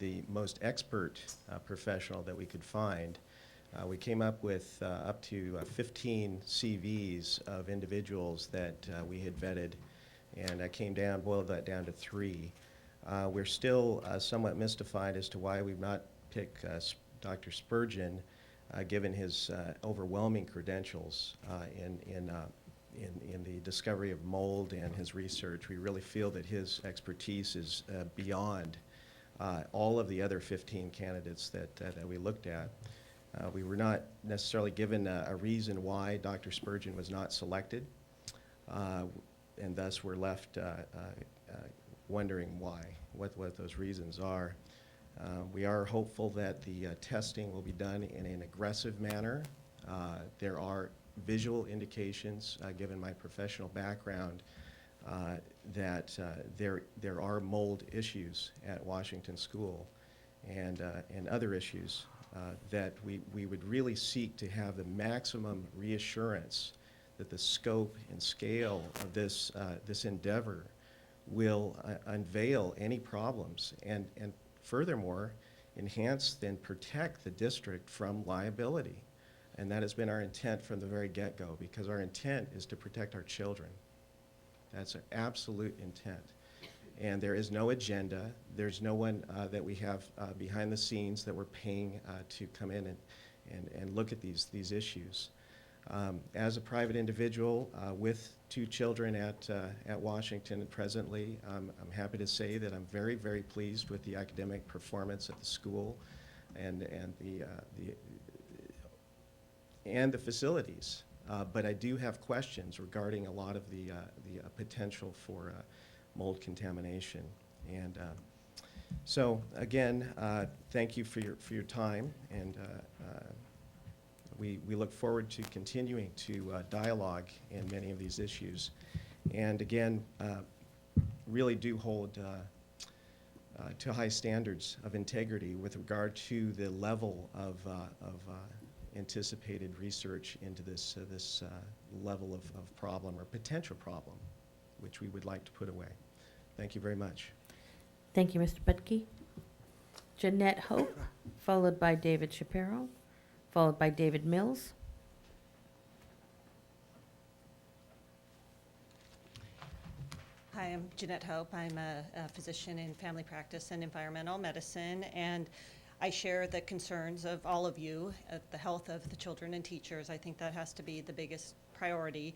the most expert professional that we could find. We came up with up to 15 CVs of individuals that we had vetted, and I boiled that down to 3. We're still somewhat mystified as to why we've not picked Dr. Spurgeon, given his overwhelming credentials in the discovery of mold and his research. We really feel that his expertise is beyond all of the other 15 candidates that we looked at. We were not necessarily given a reason why Dr. Spurgeon was not selected, and thus we're left wondering why, what those reasons are. We are hopeful that the testing will be done in an aggressive manner. There are visual indications, given my professional background, that there are mold issues at Washington School and other issues that we would really seek to have the maximum reassurance that the scope and scale of this endeavor will unveil any problems and furthermore enhance and protect the district from liability. And that has been our intent from the very get-go, because our intent is to protect our children. That's our absolute intent. And there is no agenda. There's no one that we have behind the scenes that we're paying to come in and look at these issues. As a private individual with 2 children at Washington presently, I'm happy to say that I'm very, very pleased with the academic performance at the school and the facilities. But I do have questions regarding a lot of the potential for mold contamination. And so again, thank you for your time, and we look forward to continuing to dialogue in many of these issues. And again, really do hold to high standards of integrity with regard to the level of anticipated research into this level of problem or potential problem, which we would like to put away. Thank you very much. Thank you, Mr. Butke. Jeanette Hope, followed by David Shapiro, followed by David Mills. Hi, I'm Jeanette Hope. I'm a physician in family practice and environmental medicine, and I share the concerns of all of you, the health of the children and teachers. I think that has to be the biggest priority.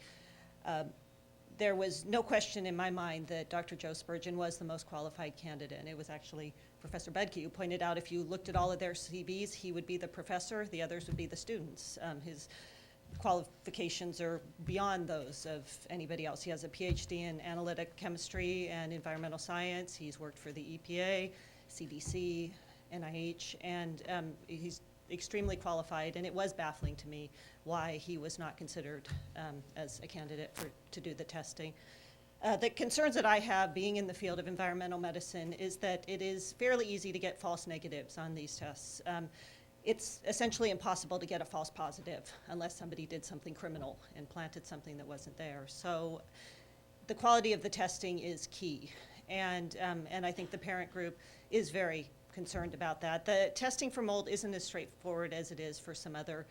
There was no question in my mind that Dr. Joe Spurgeon was the most qualified candidate. And it was actually Professor Bedke who pointed out if you looked at all of their CVs, he would be the professor, the others would be the students. His qualifications are beyond those of anybody else. He has a PhD in analytic chemistry and environmental science. He's worked for the EPA, CDC, NIH, and he's extremely qualified, and it was baffling to me why he was not considered as a candidate to do the testing. The concerns that I have being in the field of environmental medicine is that it is fairly easy to get false negatives on these tests. It's essentially impossible to get a false positive unless somebody did something criminal and planted something that wasn't there. So the quality of the testing is key, and I think the parent group is very concerned about that. The testing for mold isn't as straightforward as it is for some other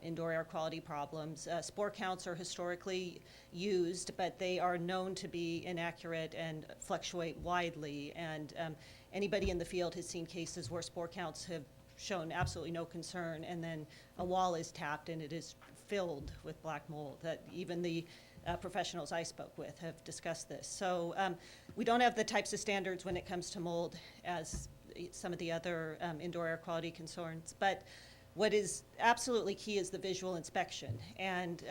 indoor air quality problems. Spore counts are historically used, but they are known to be inaccurate and fluctuate widely. And anybody in the field has seen cases where spore counts have shown absolutely no concern, and then a wall is tapped and it is filled with black mold. That even the professionals I spoke with have discussed this. So we don't have the types of standards when it comes to mold as some of the other indoor air quality concerns. But what is absolutely key is the visual inspection. And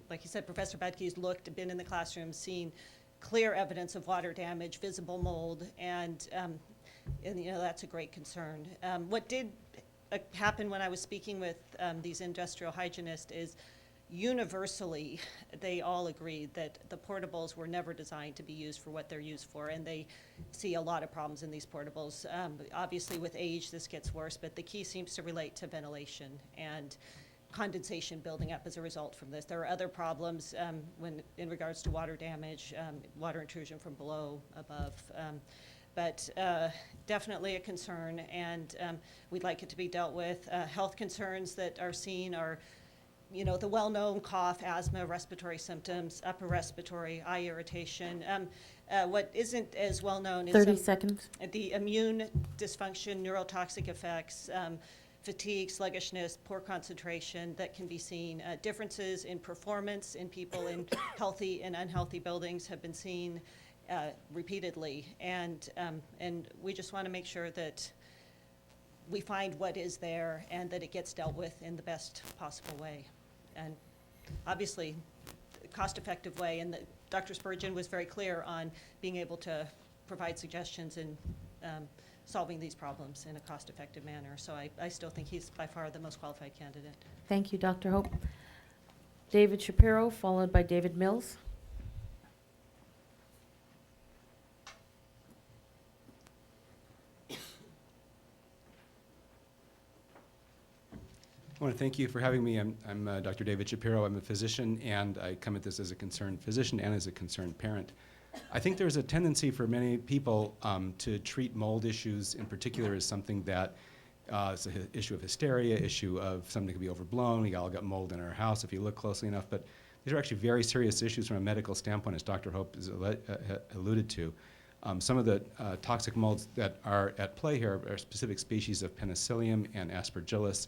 like you said, Professor Bedke's looked, been in the classroom, seen clear evidence of water damage, visible mold, and you know, that's a great concern. What did happen when I was speaking with these industrial hygienists is universally, they all agreed that the portables were never designed to be used for what they're used for, and they see a lot of problems in these portables. Obviously, with age, this gets worse, but the key seems to relate to ventilation and condensation building up as a result from this. There are other problems in regards to water damage, water intrusion from below, above. But definitely a concern, and we'd like it to be dealt with. Health concerns that are seen are, you know, the well-known cough, asthma, respiratory symptoms, upper respiratory, eye irritation. What isn't as well-known is 30 seconds. The immune dysfunction, neurotoxic effects, fatigue, sluggishness, poor concentration that can be seen. Differences in performance in people in healthy and unhealthy buildings have been seen repeatedly. And we just want to make sure that we find what is there and that it gets dealt with in the best possible way. And obviously, cost-effective way, and Dr. Spurgeon was very clear on being able to provide suggestions in solving these problems in a cost-effective manner. So I still think he's by far the most qualified candidate. Thank you, Dr. Hope. David Shapiro, followed by David Mills. I want to thank you for having me. I'm Dr. David Shapiro. I'm a physician, and I come at this as a concerned physician and as a concerned parent. I think there's a tendency for many people to treat mold issues in particular as something that is an issue of hysteria, issue of something could be overblown. We all got mold in our house if you look closely enough. But these are actually very serious issues from a medical standpoint, as Dr. Hope has alluded to. Some of the toxic molds that are at play here are specific species of Penicillium and Aspergillus.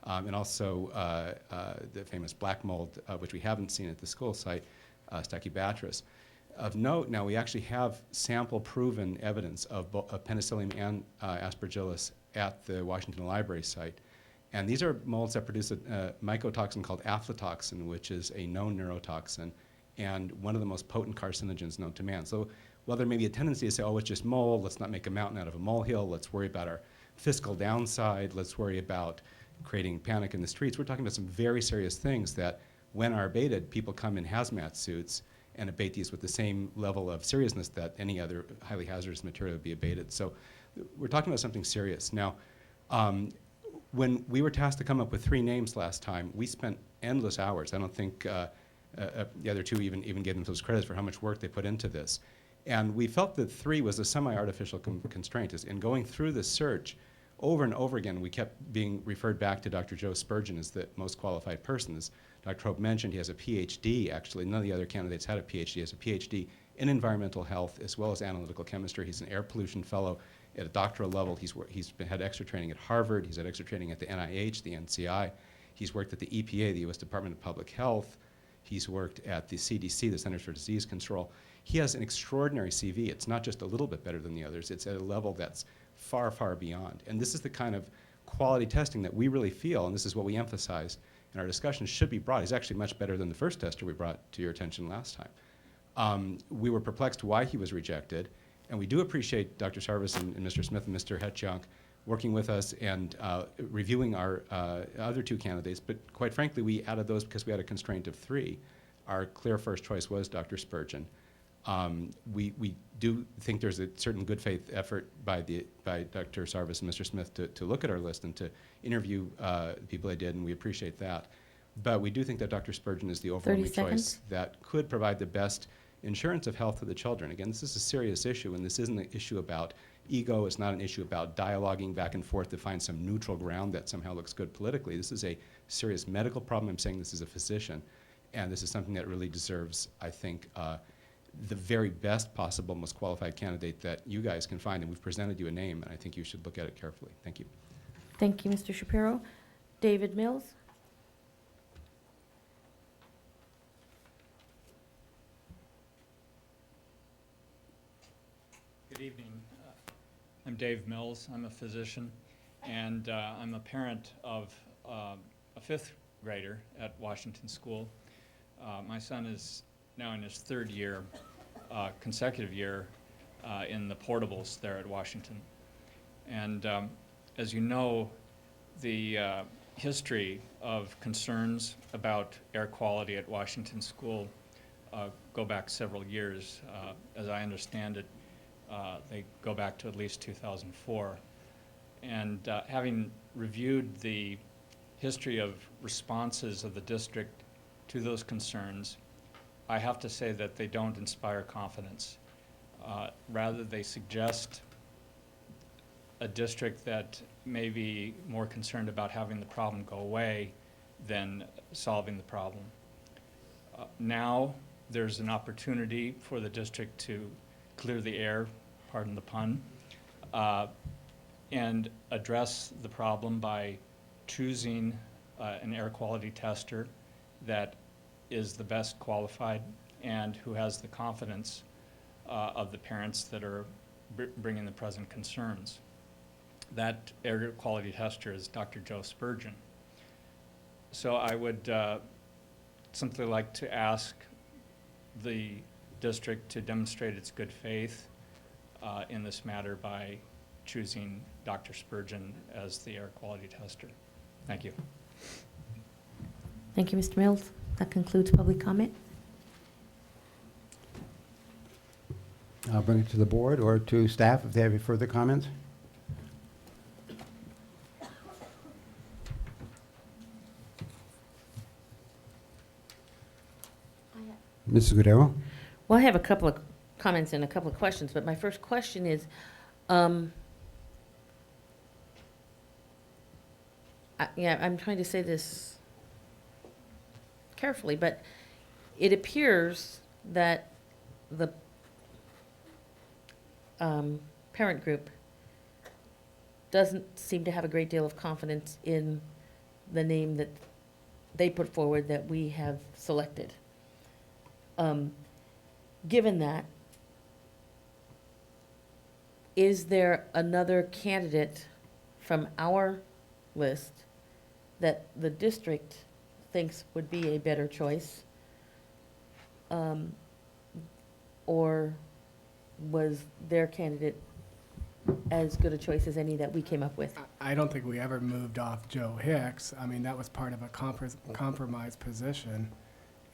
And also the famous black mold, which we haven't seen at the school site, Stachybotrys. Of note, now we actually have sample-proven evidence of Penicillium and Aspergillus at the Washington Library site. And these are molds that produce a mycotoxin called aflatoxin, which is a known neurotoxin and one of the most potent carcinogens known to man. So while there may be a tendency to say, oh, it's just mold, let's not make a mountain out of a molehill, let's worry about our fiscal downside, let's worry about creating panic in the streets. We're talking about some very serious things that, when are abated, people come in hazmat suits and abate these with the same level of seriousness that any other highly hazardous material would be abated. So we're talking about something serious. Now, when we were tasked to come up with 3 names last time, we spent endless hours. I don't think the other 2 even gave themselves credit for how much work they put into this. And we felt that 3 was a semi-artificial constraint. In going through the search, over and over again, we kept being referred back to Dr. Joe Spurgeon as the most qualified person. As Dr. Hope mentioned, he has a PhD, actually. None of the other candidates had a PhD. He has a PhD in environmental health as well as analytical chemistry. He's an air pollution fellow at a doctoral level. Had extra training at Harvard. He's had extra training at the NIH, the NCI. He's worked at the EPA, the U.S. Department of Public Health. He's worked at the CDC, the Centers for Disease Control. He has an extraordinary CV. It's not just a little bit better than the others. It's at a level that's far, far beyond. And this is the kind of quality testing that we really feel, and this is what we emphasize in our discussion, should be brought. He's actually much better than the first tester we brought to your attention last time. We were perplexed why he was rejected, and we do appreciate Dr. Sarvis and Mr. Smith and Mr. Hetchonk working with us and reviewing our other 2 candidates, but quite frankly, we added those because we had a constraint of 3. Our clear first choice was Dr. Spurgeon. We do think there's a certain good faith effort by Dr. Sarvis and Mr. Smith to look at our list and to interview people they did, and we appreciate that. But we do think that Dr. Spurgeon is the overwhelming choice that could provide the best insurance of health to the children. Again, this is a serious issue, and this isn't an issue about ego. It's not an issue about dialoguing back and forth to find some neutral ground that somehow looks good politically. This is a serious medical problem. I'm saying this as a physician, and this is something that really deserves, I think, the very best possible, most qualified candidate that you guys can find, and we've presented you a name, and I think you should look at it carefully. Thank you. Thank you, Mr. Shapiro. David Mills? Good evening. I'm Dave Mills. I'm a physician, and I'm a parent of a 5th grader at Washington School. My son is now in his 3rd year, consecutive year, in the portables there at Washington. And as you know, the history of concerns about air quality at Washington School go back several years. As I understand it, they go back to at least 2004. And having reviewed the history of responses of the district to those concerns, I have to say that they don't inspire confidence. Rather, they suggest a district that may be more concerned about having the problem go away than solving the problem. Now, there's an opportunity for the district to clear the air, pardon the pun, and address the problem by choosing an air quality tester that is the best qualified and who has the confidence of the parents that are bringing the present concerns. That air quality tester is Dr. Joe Spurgeon. So I would simply like to ask the district to demonstrate its good faith in this matter by choosing Dr. Spurgeon as the air quality tester. Thank you. Thank you, Mr. Mills. That concludes public comment. I'll bring it to the board or to staff if they have any further comments. Mrs. Gudero? Well, I have a couple of comments and a couple of questions, but my first question is, I'm trying to say this carefully, but it appears that the parent group doesn't seem to have a great deal of confidence in the name that they put forward that we have selected. Given that, is there another candidate from our list that the district thinks would be a better choice? Or was their candidate as good a choice as any that we came up with? I don't think we ever moved off Joe Hicks. I mean, that was part of a compromise position,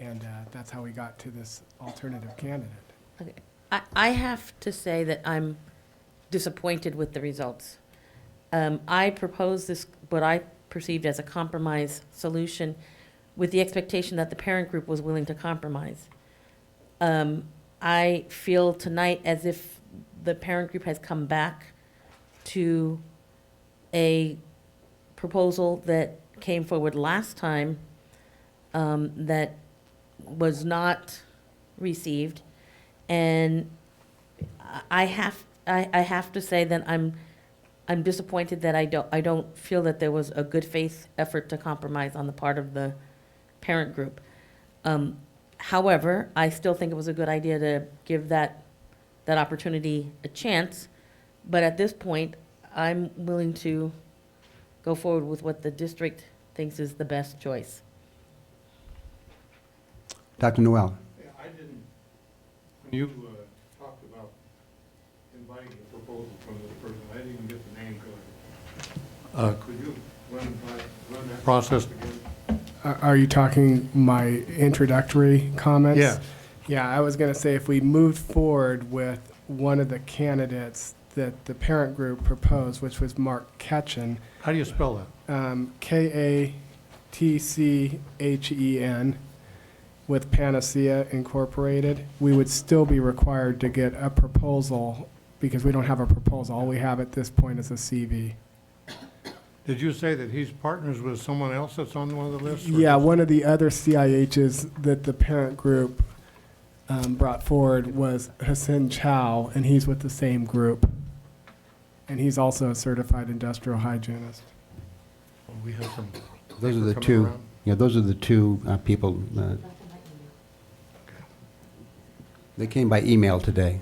and that's how we got to this alternative candidate. Okay. I have to say that I'm disappointed with the results. I proposed this, what I perceived as a compromise solution, with the expectation that the parent group was willing to compromise. I feel tonight as if the parent group has come back to a proposal that came forward last time that was not received. And I have to say that I'm disappointed that I don't feel that there was a good faith effort to compromise on the part of the parent group. However, I still think it was a good idea to give that opportunity a chance. But at this point, I'm willing to go forward with what the district thinks is the best choice. Dr. Noel. I didn't, when you talked about inviting a proposal from this person, I didn't get the name correct. Could you run that process again? Are you talking my introductory comments? Yeah. Yeah, I was going to say if we moved forward with one of the candidates that the parent group proposed, which was Mark Ketchen. How do you spell that? Katchen, with Panacea Incorporated, we would still be required to get a proposal because we don't have a proposal. All we have at this point is a CV. Did you say that he's partners with someone else that's on one of the lists? or Yeah, just- one of the other CIHs that the parent group brought forward was Hassan Chow, and he's with the same group. And he's also a certified industrial hygienist. Well, we have some. Those are the coming two, around. yeah, those are the two people. They came by email today.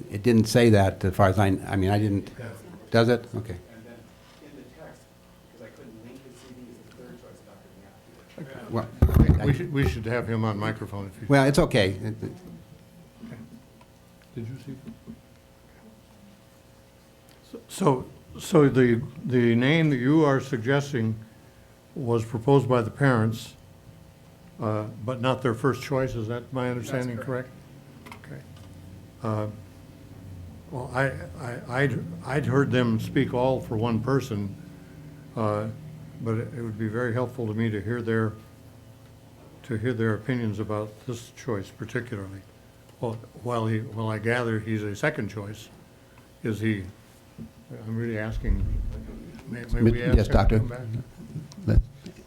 It didn't say that as far as I mean, I didn't, does it? Okay. Well, We should have him on microphone if you. well, it's okay. Did you see? So the name that you are suggesting was proposed by the parents, but not their first choice, is that my understanding correct? Okay. Well, I'd heard them speak all for one person, but it would be very helpful to me to hear their opinions about this choice particularly. Well, while I gather he's a second choice, is he, I'm really asking, may we ask Yes, him to Doctor. come back?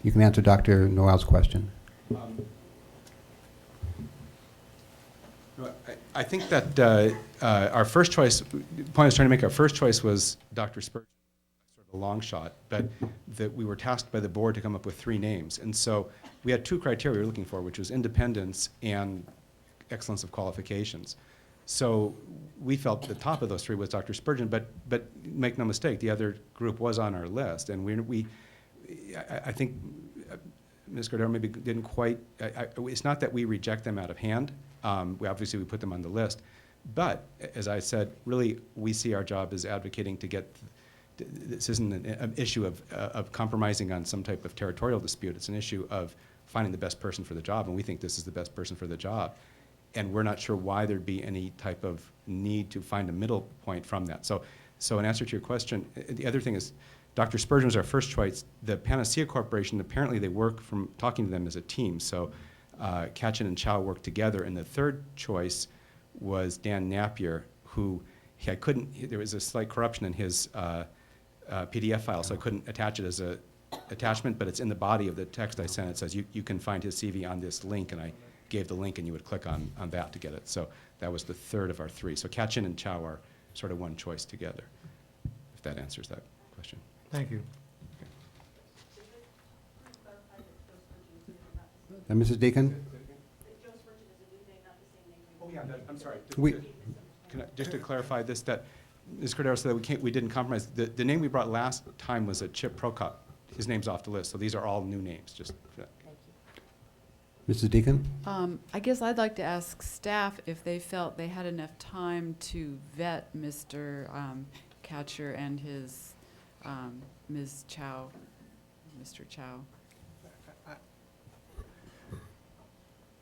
You can answer Dr. Noel's question. I think that our first choice, the point I was trying to make, our first choice was Dr. Spurgeon, sort of a long shot, but that we were tasked by the board to come up with 3 names. And so we had 2 criteria we were looking for, which was independence and excellence of qualifications. So we felt the top of those 3 was Dr. Spurgeon, but make no mistake, the other group was on our list. And I think Ms. Cordero maybe didn't quite, it's not that we reject them out of hand. We put them on the list. But, as I said, really, we see our job as advocating to get, this isn't an issue of compromising on some type of territorial dispute. It's an issue of finding the best person for the job, and we think this is the best person for the job. And we're not sure why there'd be any type of need to find a middle point from that. So in answer to your question, the other thing is, Dr. Spurgeon was our first choice. The Panacea Corporation, apparently they work from talking to them as a team. So Katchen and Chow worked together. And the third choice was Dan Napier, who there was a slight corruption in his PDF file, so I couldn't attach it as a attachment, but it's in the body of the text I sent. It says you can find his CV on this link, and I gave the link, and you would click on that to get it. So that was the third of our 3. So Katchen and Chow are sort of one choice together, if that answers that question. Thank you. And Mrs. Deacon? Oh, yeah, I'm sorry. We- Just to clarify this, that Ms. Cordero said that we didn't compromise. The name we brought last time was Chip Prokop. His name's off the list, so these are all new names, just for that. Mrs. Deacon? I guess I'd like to ask staff if they felt they had enough time to vet Mr. Catcher and his Ms. Chow, Mr. Chow.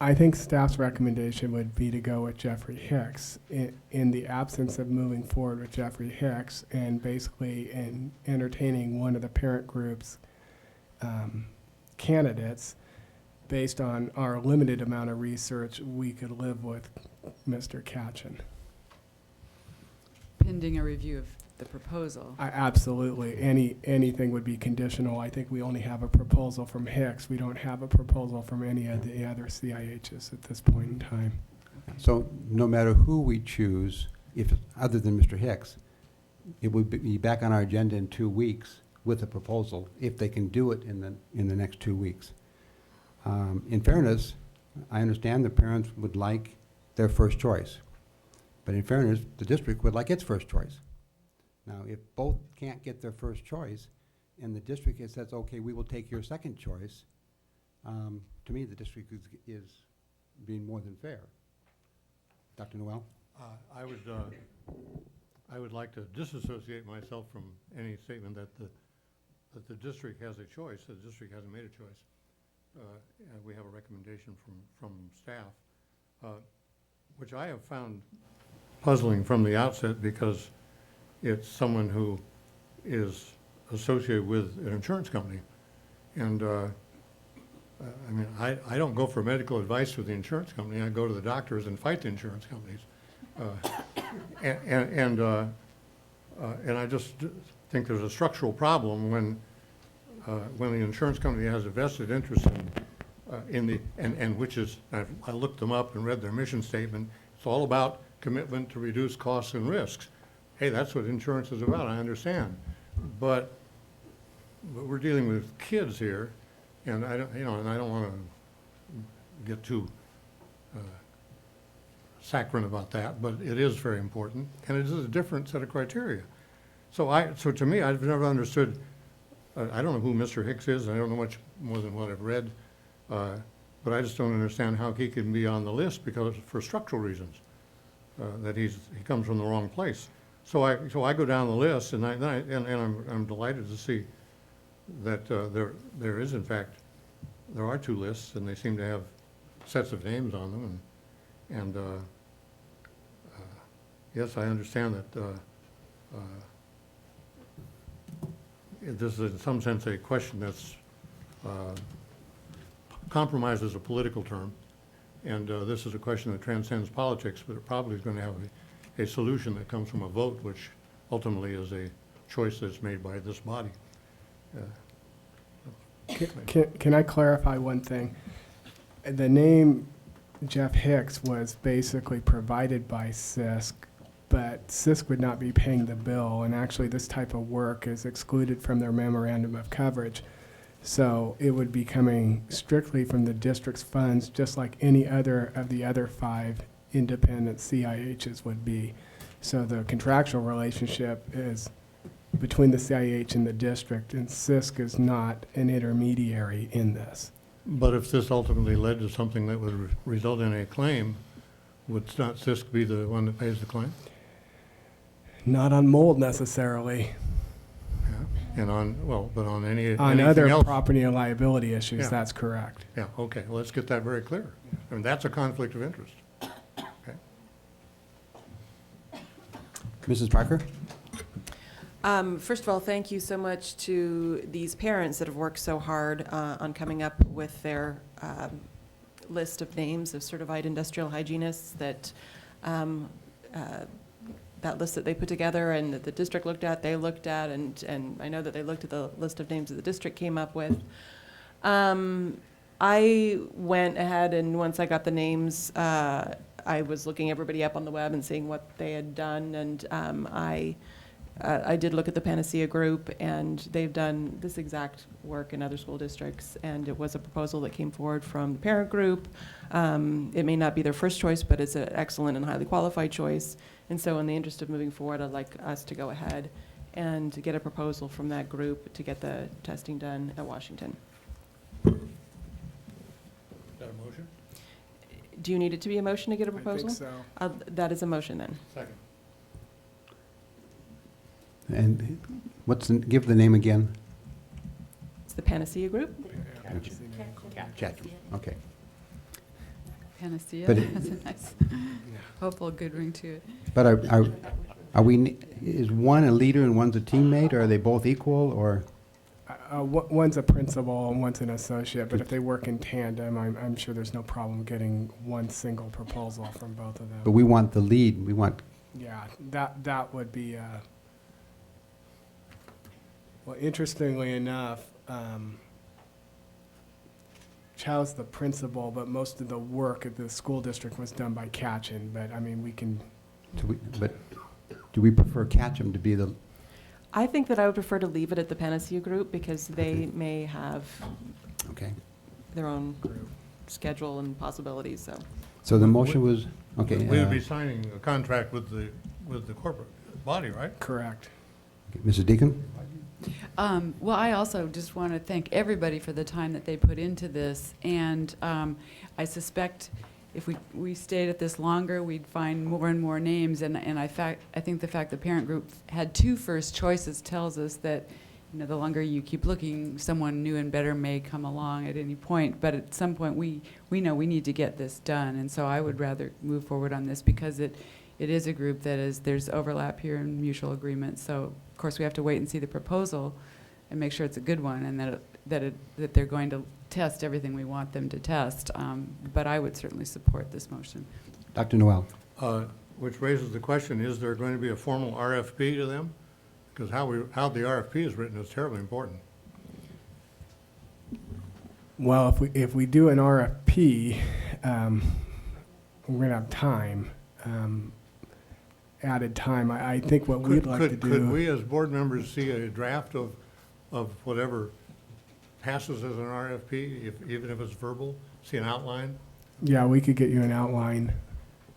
I think staff's recommendation would be to go with Jeffrey Hicks in the absence of moving forward with Jeffrey Hicks and basically in entertaining one of the parent group's candidates. Based on our limited amount of research, we could live with Mr. Katchen. Pending a review of the proposal. Absolutely. Anything would be conditional. I think we only have a proposal from Hicks. We don't have a proposal from any of the other CIHs at this point in time. So no matter who we choose, if other than Mr. Hicks, it would be back on our agenda in 2 weeks with a proposal, if they can do it in the next 2 weeks. In fairness, I understand the parents would like their first choice. But in fairness, the district would like its first choice. Now, if both can't get their first choice, and the district says, okay, we will take your second choice, to me, the district is being more than fair. Dr. Noel? I would like to disassociate myself from any statement that the district has a choice. The district hasn't made a choice. We have a recommendation from staff, which I have found puzzling from the outset because it's someone who is associated with an insurance company. And I mean, I don't go for medical advice with the insurance company. I go to the doctors and fight the insurance companies. And I just think there's a structural problem when the insurance company has a vested interest in which is, I looked them up and read their mission statement. It's all about commitment to reduce costs and risks. Hey, that's what insurance is about, I understand. But we're dealing with kids here, and I don't want to get too saccharine about that, but it is very important, and it is a different set of criteria. So to me, I've never understood. I don't know who Mr. Hicks is. I don't know much more than what I've read, but I just don't understand how he can be on the list because for structural reasons, that he comes from the wrong place. So I go down the list, and I'm delighted to see that there is in fact there are 2 lists, and they seem to have sets of names on them, and yes, I understand that this is in some sense a question that's compromise is a political term, and this is a question that transcends politics, but it probably is going to have a solution that comes from a vote, which ultimately is a choice that's made by this body. Can I clarify one thing? The name Jeff Hicks was basically provided by CISC, but CISC would not be paying the bill, and actually this type of work is excluded from their memorandum of coverage. So it would be coming strictly from the district's funds, just like any other of the other 5 independent CIHs would be. So the contractual relationship is between the CIH and the district, and CISC is not an intermediary in this. But if this ultimately led to something that would result in a claim, would not CISC be the one that pays the claim? Not on mold necessarily. And but on anything other else? property and liability issues, Yeah. that's correct. Yeah, okay, well, let's get that very clear. I mean, that's a conflict of interest. Okay. Mrs. Parker? First of all, thank you so much to these parents that have worked so hard on coming up with their list of names of certified industrial hygienists that that list that they put together and that the district looked at, they looked at, and I know that they looked at the list of names that the district came up with. I went ahead and once I got the names, I was looking everybody up on the web and seeing what they had done, and I did look at the Panacea Group, and they've done this exact work in other school districts, and it was a proposal that came forward from the parent group. It may not be their first choice, but it's an excellent and highly qualified choice. And so in the interest of moving forward, I'd like us to go ahead and to get a proposal from that group to get the testing done at Washington. Is that a motion? Do you need it to be a motion to get a proposal? I think so. That is a motion then. Second. And give the name again? It's the Panacea Group. Jack. Okay. Panacea. But That's a nice, hopeful, good ring to it. But are we, is one a leader and one's a teammate, or are they both equal, or? One's a principal and one's an associate, but if they work in tandem, I'm sure there's no problem getting one single proposal from both of them. But we want the lead, we want, Yeah, that would be, well, interestingly enough, Chow's the principal, but most of the work at the school district was done by Catchin, but I mean, we can. but do we prefer Catchem to be the, I think that I would prefer to leave it at the Panacea Group because they may have okay. their own schedule and possibilities, so. So the motion was, okay. We would be signing a contract with the corporate body, right? Correct. Mrs. Deacon? Well, I also just want to thank everybody for the time that they put into this, and I suspect if we stayed at this longer, we'd find more and more names, and I think the fact the parent group had 2 first choices tells us that, you know, the longer you keep looking, someone new and better may come along at any point, but at some point we know we need to get this done, and so I would rather move forward on this because it is a group that there's overlap here and mutual agreement, so of course we have to wait and see the proposal and make sure it's a good one and that they're going to test everything we want them to test, but I would certainly support this motion. Dr. Noel? Which raises the question, is there going to be a formal RFP to them? Because how the RFP is written is terribly important. Well, if we do an RFP, we're gonna have time, added time. I think what we'd like to do. Could we as board members see a draft of whatever passes as an RFP, even if it's verbal, see an outline? Yeah, we could get you an outline.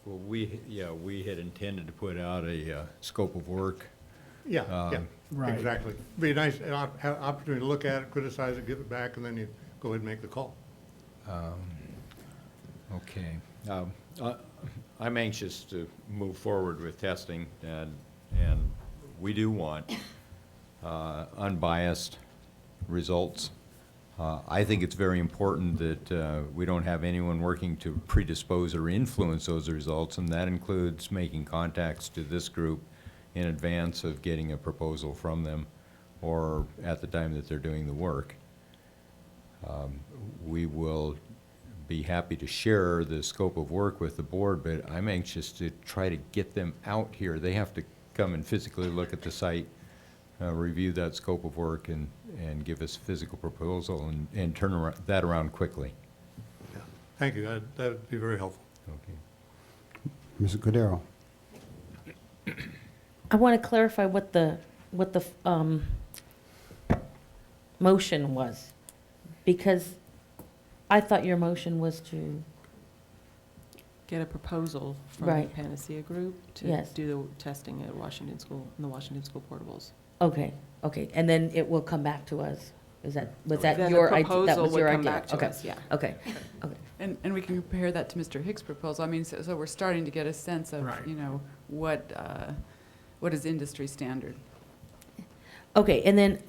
Well, we had intended to put out a scope of work. Yeah, Right. exactly. Be a nice opportunity to look at it, criticize it, give it back, and then you go ahead and make the call. Okay. I'm anxious to move forward with testing, and we do want unbiased results. I think it's very important that we don't have anyone working to predispose or influence those results, and that includes making contacts to this group in advance of getting a proposal from them or at the time that they're doing the work. We will be happy to share the scope of work with the board, but I'm anxious to try to get them out here. They have to come and physically look at the site, review that scope of work, and give us a physical proposal and turn that around quickly. Yeah. Thank you. That'd be very helpful. Okay. Mrs. Cordero? I want to clarify what the motion was, because I thought your motion was to. Get a proposal from the Right. Panacea Group to Yes. do the testing at Washington School, in the Washington School portables. Okay, and then it will come back to us. Was that Then the your idea? That proposal was would your come idea? back to Okay. us, yeah. Okay. And we can compare that to Mr. Hicks' proposal. I mean, so we're starting to get a sense of, Right. you know, what is industry standard. Okay, and then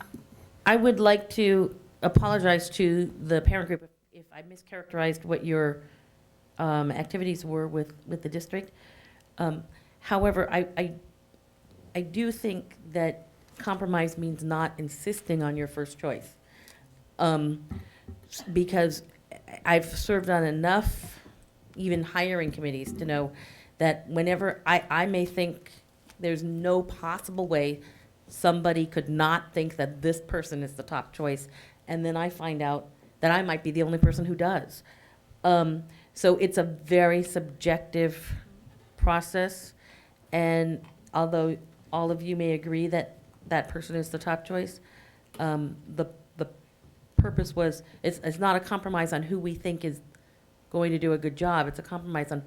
I would like to apologize to the parent group if I mischaracterized what your activities were with the district. However, I do think that compromise means not insisting on your first choice. Because I've served on enough, even hiring committees, to know that whenever I may think there's no possible way somebody could not think that this person is the top choice, and then I find out that I might be the only person who does. So it's a very subjective process, and although all of you may agree that that person is the top choice, the purpose was, it's not a compromise on who we think is going to do a good job. It's a compromise on,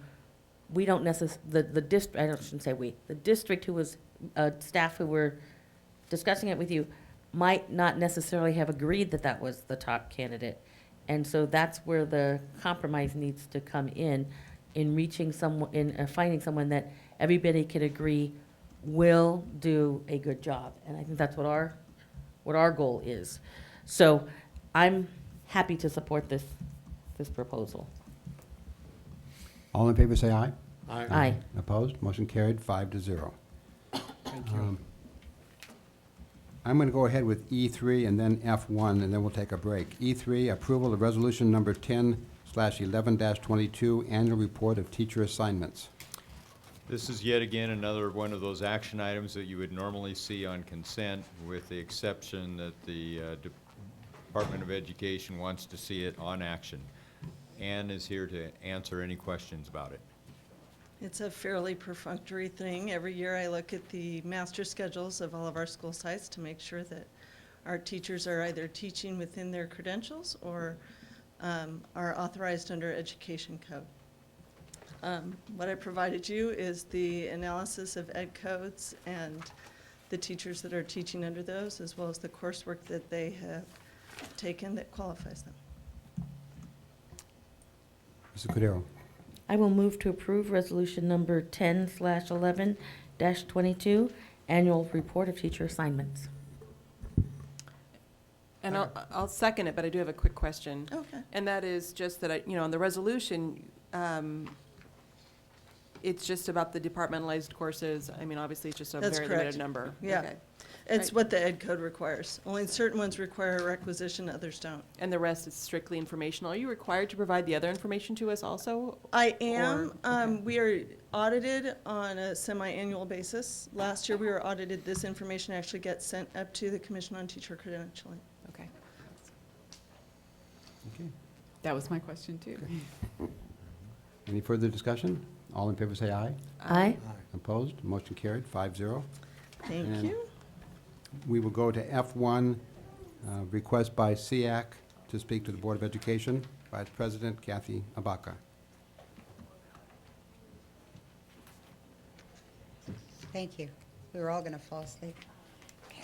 we don't necessarily, the district, I shouldn't say we, the district who was, staff who were discussing it with you might not necessarily have agreed that that was the top candidate. And so that's where the compromise needs to come in reaching someone, in finding someone that everybody can agree will do a good job. And I think that's what our goal is. So I'm happy to support this proposal. All in favor, say aye. Aye. Aye. Opposed? Motion carried, 5-0. Thank you. I'm going to go ahead with E3 and then F1, and then we'll take a break. E3, approval of resolution number 10/11-22, annual report of teacher assignments. This is yet again another one of those action items that you would normally see on consent, with the exception that the Department of Education wants to see it on action. Ann is here to answer any questions about it. It's a fairly perfunctory thing. Every year I look at the master schedules of all of our school sites to make sure that our teachers are either teaching within their credentials or are authorized under education code. What I provided you is the analysis of ed codes and the teachers that are teaching under those, as well as the coursework that they have taken that qualifies them. Mrs. Cordero. I will move to approve resolution number 10/11-22, annual report of teacher assignments. And I'll second it, but I do have a quick question. Okay. And that is just that, on the resolution, it's just about the departmentalized courses. I mean, obviously, it's just a That's very correct. limited number. Yeah. Okay. It's Right. what the ed code requires. Only certain ones require a requisition, others don't. And the rest is strictly informational. Are you required to provide the other information to us also? I am. We are audited on a semi-annual basis. Last year, we were audited. This information actually gets sent up to the Commission on Teacher Credentialing. Okay. Okay. That was my question, too. Any further discussion? All in favor, say aye. Aye. Opposed? Motion carried, 5-0. Thank And you. we will go to F1, request by SEAC to speak to the Board of Education. Vice President Kathy Abaca. Thank you. We were all going to fall asleep. Okay.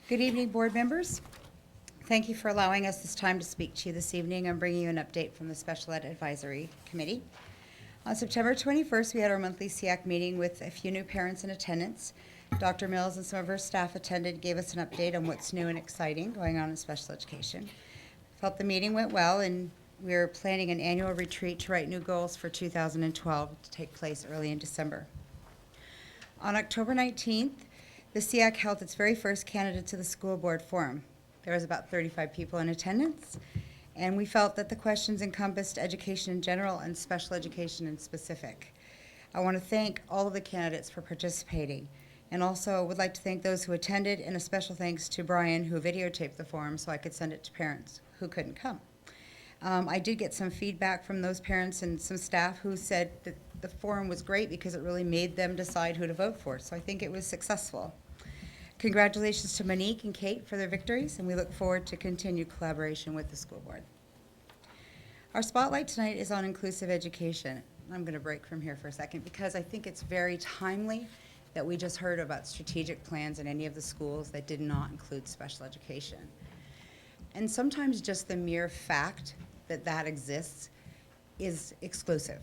Good evening, board members. Thank you for allowing us this time to speak to you this evening. I'm bringing you an update from the Special Ed Advisory Committee. On September 21st, we had our monthly SEAC meeting with a few new parents in attendance. Dr. Mills and some of her staff attended, gave us an update on what's new and exciting going on in special education. Felt the meeting went well, and we're planning an annual retreat to write new goals for 2012 to take place early in December. On October 19th, the SEAC held its very first candidate to the school board forum. There was about 35 people in attendance, and we felt that the questions encompassed education in general and special education in specific. I want to thank all of the candidates for participating, and also would like to thank those who attended, and a special thanks to Brian, who videotaped the forum so I could send it to parents who couldn't come. I did get some feedback from those parents and some staff who said that the forum was great because it really made them decide who to vote for, so I think it was successful. Congratulations to Monique and Kate for their victories, and we look forward to continued collaboration with the school board. Our spotlight tonight is on inclusive education. I'm going to break from here for a second because I think it's very timely that we just heard about strategic plans in any of the schools that did not include special education. And sometimes just the mere fact that that exists is exclusive.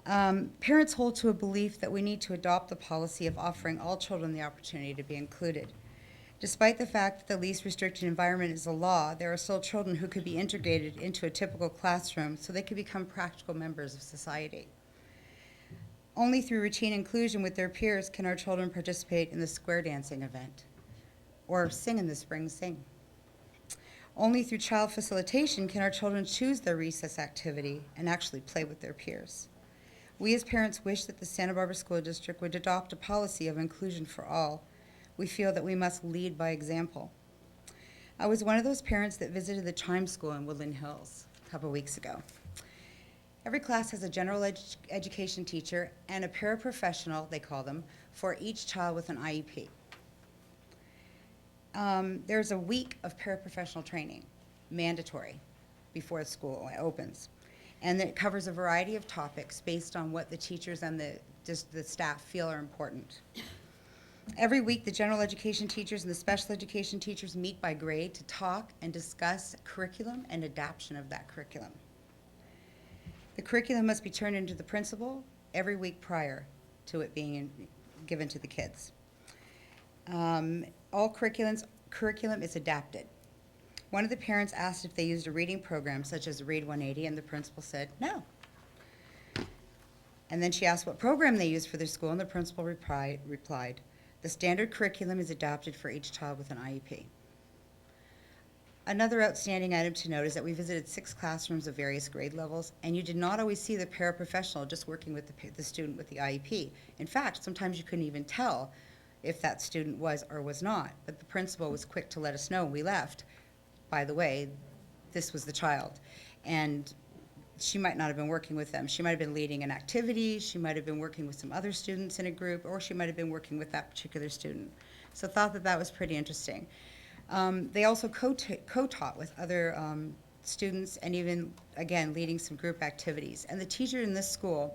Parents hold to a belief that we need to adopt the policy of offering all children the opportunity to be included. Despite the fact that the least restricted environment is a law, there are still children who could be integrated into a typical classroom so they could become practical members of society. Only through routine inclusion with their peers can our children participate in the square dancing event or sing in the spring sing. Only through child facilitation can our children choose their recess activity and actually play with their peers. We as parents wish that the Santa Barbara School District would adopt a policy of inclusion for all. We feel that we must lead by example. I was one of those parents that visited the Chime School in Woodland Hills a couple weeks ago. Every class has a general education teacher and a paraprofessional, they call them, for each child with an IEP. There's a week of paraprofessional training, mandatory, before the school opens. And it covers a variety of topics based on what the teachers and the staff feel are important. Every week, the general education teachers and the special education teachers meet by grade to talk and discuss curriculum and adaptation of that curriculum. The curriculum must be turned into the principal every week prior to it being given to the kids. All curriculum is adapted. One of the parents asked if they used a reading program such as Read 180, and the principal said no. And then she asked what program they use for their school, and the principal replied, "The standard curriculum is adapted for each child with an IEP." Another outstanding item to note is that we visited 6 classrooms of various grade levels, and you did not always see the paraprofessional just working with the student with the IEP. In fact, sometimes you couldn't even tell if that student was or was not, but the principal was quick to let us know when we left, by the way, this was the child. And she might not have been working with them. She might have been leading an activity, she might have been working with some other students in a group, or she might have been working with that particular student. So thought that that was pretty interesting. They also co-taught with other students and even, again, leading some group activities. And the teachers in this school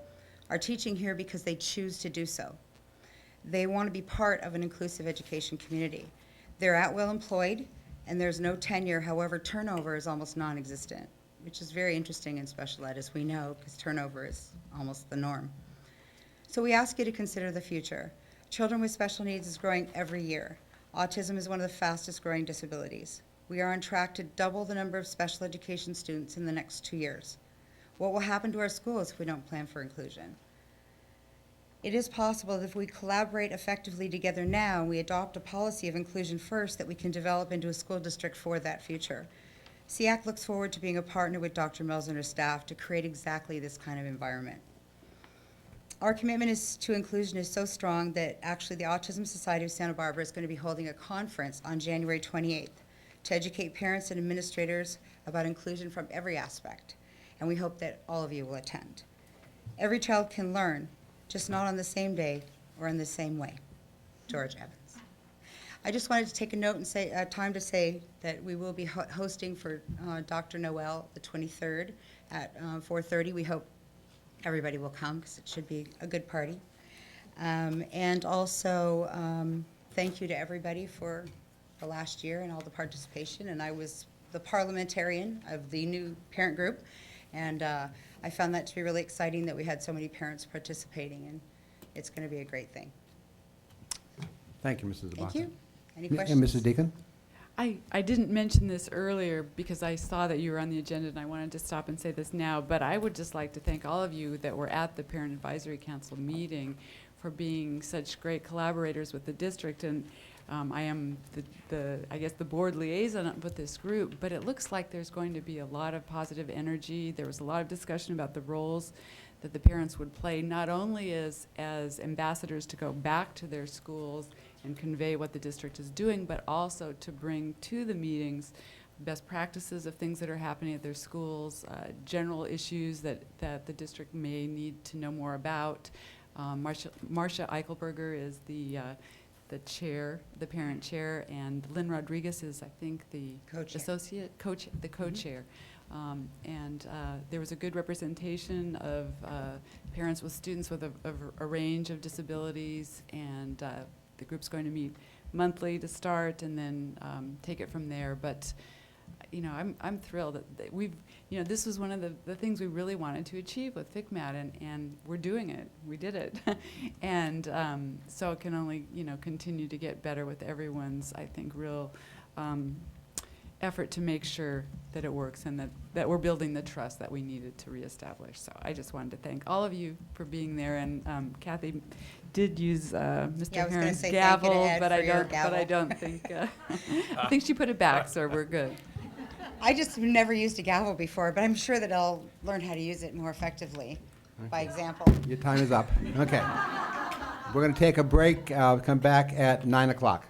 are teaching here because they choose to do so. They want to be part of an inclusive education community. They're at-will employed, and there's no tenure. However, turnover is almost non-existent, which is very interesting in special ed, as we know, because turnover is almost the norm. So we ask you to consider the future. Children with special needs is growing every year. Autism is one of the fastest growing disabilities. We are on track to double the number of special education students in the next 2 years. What will happen to our schools if we don't plan for inclusion? It is possible that if we collaborate effectively together now and we adopt a policy of inclusion first, that we can develop into a school district for that future. SEAC looks forward to being a partner with Dr. Mills and her staff to create exactly this kind of environment. Our commitment to inclusion is so strong that actually the Autism Society of Santa Barbara is going to be holding a conference on January 28th to educate parents and administrators about inclusion from every aspect. And we hope that all of you will attend. Every child can learn, just not on the same day or in the same way. George Evans. I just wanted to take a note and say, time to say that we will be hosting for Dr. Noel the 23rd at 4:30. We hope everybody will come because it should be a good party. And also, thank you to everybody for the last year and all the participation. And I was the parliamentarian of the new parent group, and I found that to be really exciting that we had so many parents participating, and it's going to be a great thing. Thank you, Mrs. Zabata. Thank you. Any And questions? Mrs. Deacon? I didn't mention this earlier because I saw that you were on the agenda and I wanted to stop and say this now, but I would just like to thank all of you that were at the Parent Advisory Council meeting for being such great collaborators with the district. And I am I guess the board liaison with this group, but it looks like there's going to be a lot of positive energy. There was a lot of discussion about the roles that the parents would play, not only as ambassadors to go back to their schools and convey what the district is doing, but also to bring to the meetings best practices of things that are happening at their schools, general issues that the district may need to know more about. Marcia Eichelberger is the chair, the parent chair, and Lynn Rodriguez is, I think, the co-chair. There was a good representation of parents with students with a range of disabilities, and the group's going to meet monthly to start and then take it from there. But you know, I'm thrilled that we've, you know, this was one of the things we really wanted to achieve with FCMAT, and we're doing it. We did it. And so it can only, you know, continue to get better with everyone's, I think, real effort to make sure that it works and that we're building the trust that we needed to reestablish. So I just wanted to thank all of you for being there. And Kathy did use Mr. Heron's gavel, but I don't think I think she put it back, so we're good. I just have never used a gavel before, but I'm sure that I'll learn how to use it more effectively by example. Your time is up. Okay. We're going to take a break. Come back at 9 o'clock.